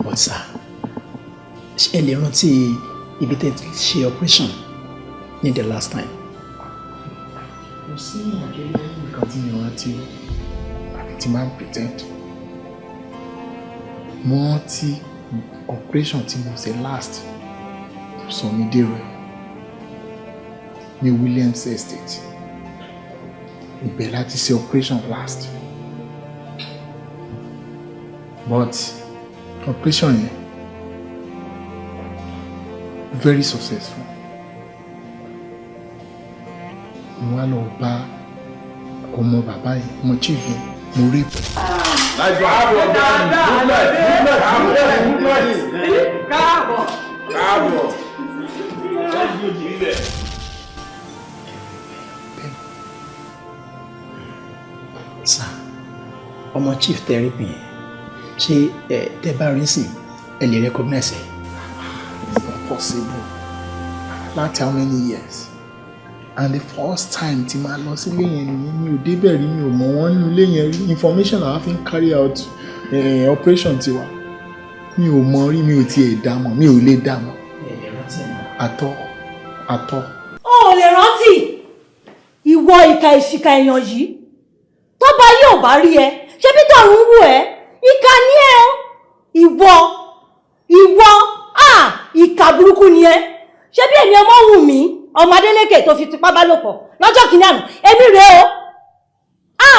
but sir ṣé ẹ lè rántí ibi tẹ́ ti ṣe operation ní the last time. kò sí ìrìnàjò nǹkan tí mi rántí àbí tí máa ń pretend mo rántí operation tí mo ṣe last sọ mí dèrò ní Williams Estate ibẹ̀ láti ṣe operation last but operation yẹn very successful mo wá lọ bá ọmọ bàbá yìí mo chief yẹn mo rí ìpè. káàbọ̀ sir ọmọ chief therapy ṣé tẹ́ bá rí sí ẹ lè recognize ẹ. It's not possible. Not how many years? And the first time tí máa lọ sílé yẹn nìyẹn mi ò débẹ̀ rí mi ò mọ̀ wọ́n nínú ilé yẹn rí information làwọn fi ń carry out operation tiwa mi ò mọ̀ rí mi ò tiẹ̀ dá mọ̀ mi ò lè dá mọ̀ àtọ́. o ò lè rántí ìwọ ìka ìṣìkà èèyàn yìí tó bá yóò bá rí ẹ ṣé bí tọ̀run wù ẹ́ ìka ní ẹ ìwọ ìka burúkú ni ẹ ṣé bí èmi ọmọ wù mí ọmọ Adélékè tó fi tipá bá lò pọ̀ lọ́jọ́ kìíní àná èmi rèé o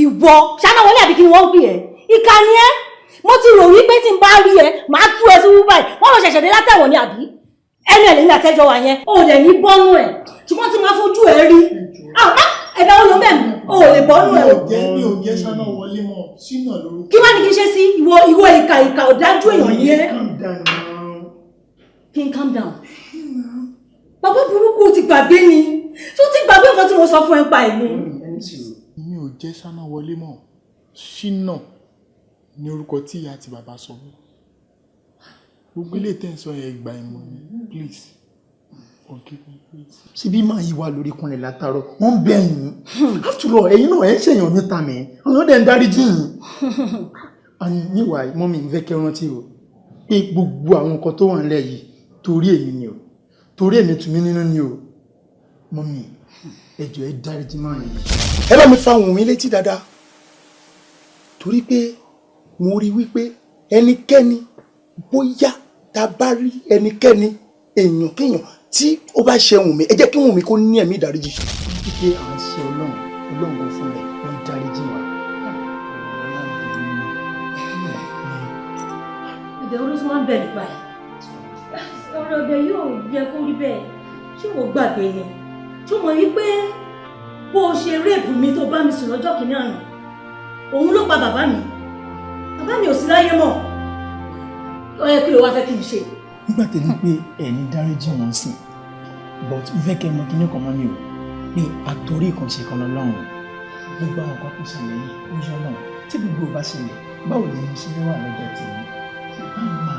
ìwọ Ṣánáwọlé àbí kí ni wọ́n ń pè ẹ́ ìka ni ẹ mo ti rò wípé tí n bá rí ẹ màá tú ẹ sí wúbà yìí wọ́n lọ ṣẹ̀ṣẹ̀ dé látẹ̀wọ̀n ni àbí ẹnu ẹ̀ lẹ́yìn àtẹ́jọ́ wa yẹn o lè ní bọ́nú ẹ̀ ṣùgbọ́n tí máa fojú ẹ rí ẹ̀dá wọn ló bẹ̀ mí o lè bọ́nú ẹ̀ o. mi ò jẹ́ Ṣánáwọlé mọ́ sínú lórúkọ. kí wá ní kí n ṣe sí ìwọ ìka ọ̀dájú èèyàn ni ẹ. kí n calm down. bàbá burúkú ti gbàgbé ni tó ti gbàgbé nǹkan tí mo sọ fún ẹ pa ẹ̀ ni. mi ò jẹ́ Ṣánáwọlé mọ́ Ṣínà ní orúkọ tí ìyá àti bàbá sọ mí gbogbo ilé tẹ́ ń sọ yẹn ìgbà ìmọ̀ ni please. síbí máa yí wa lórí kúnlẹ̀ látàárọ̀ wọ́n ń bẹ̀ yín after all ẹ̀yin náà ẹ̀ ń ṣèyàn níta mi àwọn ọ̀dẹ̀ ń dáríjì yín. and meanwhile mọ́mí ń fẹ́ kẹ́ rántí o pé gbogbo àwọn nǹkan tó wà nílẹ̀ yìí torí èmi ni o torí èmi tún mí nínú ni o mọ́mí ẹ jọ̀ọ́ ẹ dáríjì máa yìí. ẹ bá mi fa ohùn mi létí dáadáa torí pé mo rí wípé ẹnikẹ́ni bóyá tá a bá rí ẹnikẹ́ni èèyàn kéèyàn tí ó bá ṣe wùn mí ẹ jẹ́ kí wùn mí kó ní ẹ̀mí ìdáríjì. pípé à ń ṣe ọlọ́run kan fún rẹ̀ ó ń dáríjì wa. ẹ̀bẹ̀ olóṣù máa ń bẹ̀rẹ̀ báyìí ọ̀rọ̀ ọ̀bẹ yóò yẹ kó rí bẹ́ẹ̀ ṣé mo gbàgbé ni ṣé mo rí pé bó o ṣe réèpù mi tó bá mi sùn lọ́jọ́ kìíní àná òun ló pa bàbá mi ò sí láyé mọ́ ó yẹ kí ló wá fẹ́ kí n ṣe. nígbà tẹ́lẹ̀ pé ẹni dáríjì wọn sí but ìfẹ́ kẹ́ mọ kíní kan mọ́ mi ò pé àtòrí ìkànṣe kan lọ́lọ́run gbogbo àwọn kan tó ṣẹlẹ̀ yìí ó yọ náà tí gbogbo bá ṣẹlẹ̀ báwo lè ní ṣe wà lọ́jọ́ tí àmà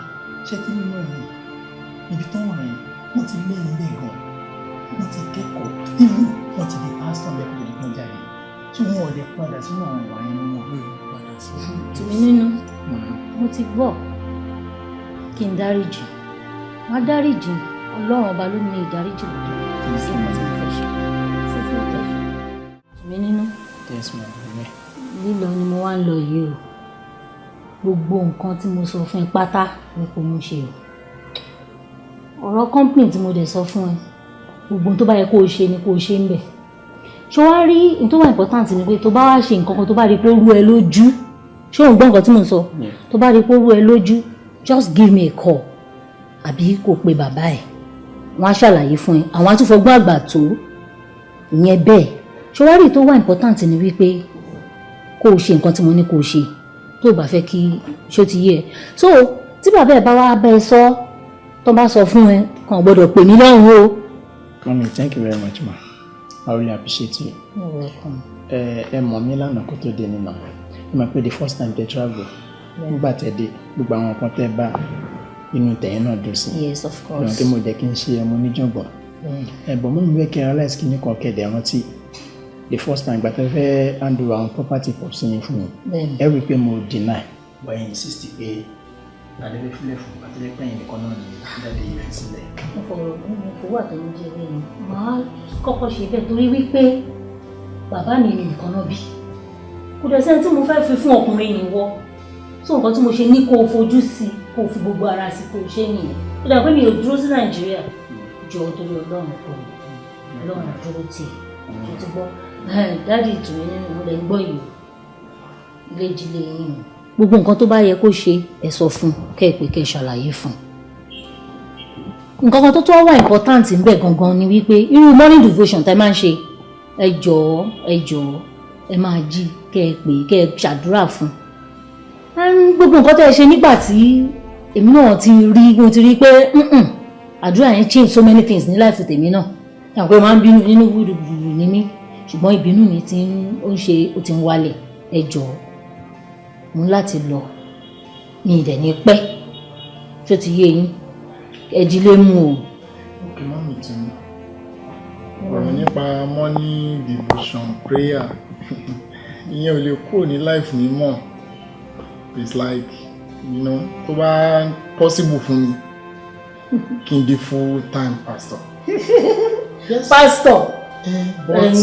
ṣé tí nínú ẹ̀mí ibi tó wà yẹn wọ́n ti lẹ́yìn bẹ́ẹ̀ gan wọ́n ti kẹ́kọ̀ọ́ nínú wọ́n ti di pásítọ̀ lẹ́kọ̀ọ́ ìgbọ́n jáde tí wọ́n ò lè padà sínú àwọn ìwà yẹn nínú ọ̀rẹ́ padà sí. tèmi nínú mo ti gbọ́ kí n dáríjì má dáríjì ọlọ́run ọba ló ní ìdáríjì lọ́dọ̀ kì í sí ọmọ tí mo fẹ́ ṣe fífi ìtọ́ tèmi nínú lílọ ni mo wá ń lọ yìí o gbogbo nǹkan tí mo sọ fún ẹ pátá ni kò mú ṣe o ọ̀rọ̀ company tí mo dẹ̀ sọ fún ẹ gbogbo tó bá yẹ kó o ṣe ni kó o ṣe ń bẹ̀ ṣé wàá rí n tó wà important ni pé tó bá wá ṣe nǹkan kan tó bá rí pé ó rú ẹ lójú ṣé òun gbọ́ nǹkan tí mo sọ tó bá rí pé ó rú ẹ lójú just give me a call àbí kò pe bàbá ẹ̀ wọ́n á ṣàlàyé fún ẹ àwọn àtúfọgbọ́n àgbà tó ìyẹn bẹ́ẹ̀ ṣé wàá rí tó wà important ni wípé kó o ṣe nǹkan tí mo ní kó o ṣe tó bá fẹ́ kí ṣó ti yé ẹ so tí bàbá ẹ̀ bá wá bá ẹ sọ tó bá sọ fún ẹ kàn gbọ́dọ̀ pè mí lọ́rùn o. Mami, thank you very much ma I really appreciate you. You're welcome. ẹ mọ̀ mí lánàá kó tó dé nínú ẹ mọ̀ pé the first time tẹ travel nígbà tẹ dé gbogbo àwọn nǹkan tẹ bá inú tẹ̀yìn náà dùn sí. Yes, of course. ìwọ̀n tí mo jẹ́ kí n ṣe ẹmu níjọ̀gbọ̀n ẹ̀bùn mọ́ mi bẹ́ẹ̀ kí n realize kí ní kan kẹ̀dẹ̀ rántí the first time gbàtẹ́ fẹ́ handle àwọn property pọ̀ sí yín fún mi ẹ rí i pé mo deny but I insist pé àdébẹ́ fílẹ̀ fún àtẹ́lẹ́ pẹ́yìn nìkan náà ní dáadé yìí fi sílẹ̀. mo fọwọ́ àtọ́jú jẹ́ lẹ́yìn màá kọ́kọ́ ṣe bẹ́ẹ̀ torí wípé bàbá mi ni nìkan náà bí kò dẹ̀ sẹ́ni tí mo fẹ́ fi fún ọkùnrin yìí wọ́ so nǹkan tí mo ṣe ní kó o fojú sí kó o fi gbogbo ara sí kó o ṣe nìyẹn ó dà pé mi ò dúró sí Nàìjíríà jọ torí Ọlọ́run kọ Ọlọ́run dúró tì í ṣe ti gbọ́ dáàdì ìtùmí nínú mo lè gbọ́ yìí ilé ìdílé yìí gbogbo nǹkan tó bá yẹ kó ṣe ẹ sọ fún kẹ́ ẹ pé kẹ́ ẹ ṣàlàyé fún nǹkan kan tó wà important ń bẹ gangan ni wípé irú morning devotion tẹ́ máa ń ṣe ẹ jọ̀ọ́ ẹ máa jí kẹ́ ẹ pè kẹ́ ẹ ṣàdúrà fún gbogbo nǹkan tẹ́ ẹ ṣe nígbà tí èmi náà mo ti rí pé àdúrà yẹn change so many things ní life tèmi náà àwọn pé máa ń bínú nínú gbùdùgbùdù ní mí ṣùgbọ́n ìbínú mi ó ti ń wálẹ̀ ẹ jọ̀ọ́ mo láti lọ ní ìdẹ̀ ní pẹ́ tó ti yé yín ẹ̀dílé mú o. ok mọ́mí tí ọ̀rọ̀ nípa morning devotion prayer ìyẹn ò lè kúrò ní life mi mọ́ it's like tó bá possible fún mi kí n di full time pastor. Yes. Pastor. But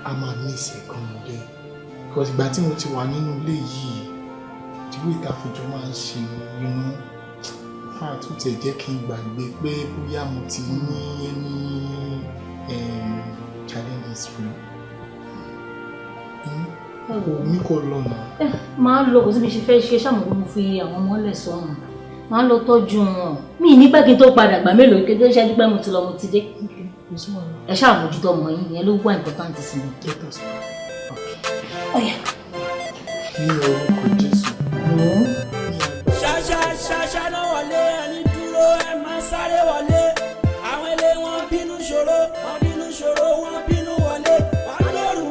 a máa ní ìṣẹ̀kan ọdẹ because ìgbà tí mo ti wà nínú ilé yìí ìdíwọ́ ìtàfijọ́ máa ń ṣe fáà tó tẹ̀ jẹ́ kí n gbàgbé pé bóyá mo ti ní challenges rí mi kò lọ́nà. máa lọ kò síbi ṣe fẹ́ ṣe ṣàmùkú mo fi àwọn ọmọ lẹ̀ sọ́run máa lọ tọ́jú wọn mi nígbà kí n tó padà gbà mélòó kí n tó ṣáájú pé mo ti lọ mo ti dé ẹ ṣàmójútó ọmọ yín yẹn ló wà important sí mi. ọ̀yà. ní orúkọ Jésù. ṣáṣá náà wọlé ẹni dúró ẹ máa sáré wọlé àwọn ilé wọn bínú ṣòro wọn bínú wọlé wọn dọ̀rù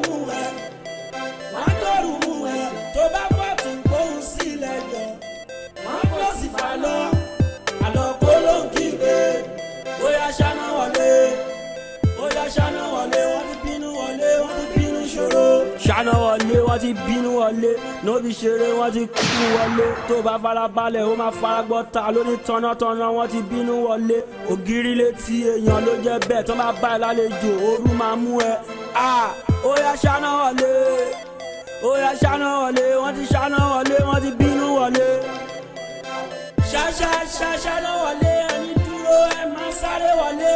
mú ẹ tó bá fọ́tún gbóhùn sílẹ̀ jọ wọn fọ́ sí fà lọ àlọ́ kó ló ń kígbe Shanawole wọ́n ti bínú wọlé nóbi ṣeré wọ́n ti kú wọlé tó bá farabalẹ̀ ó máa faragbọ́ta lóní tọ́nàtọ́nà wọ́n ti bínú wọlé ògiri létí èèyàn ló jẹ́ bẹ́ẹ̀ tó bá bá ẹ lálejò ooru máa mú ẹ. Ó yá Shanawole ó yá Shanawole wọ́n ti Shanawole wọ́n ti bínú wọlé. Shanawole ẹni dúró ẹ máa sáré wọlé.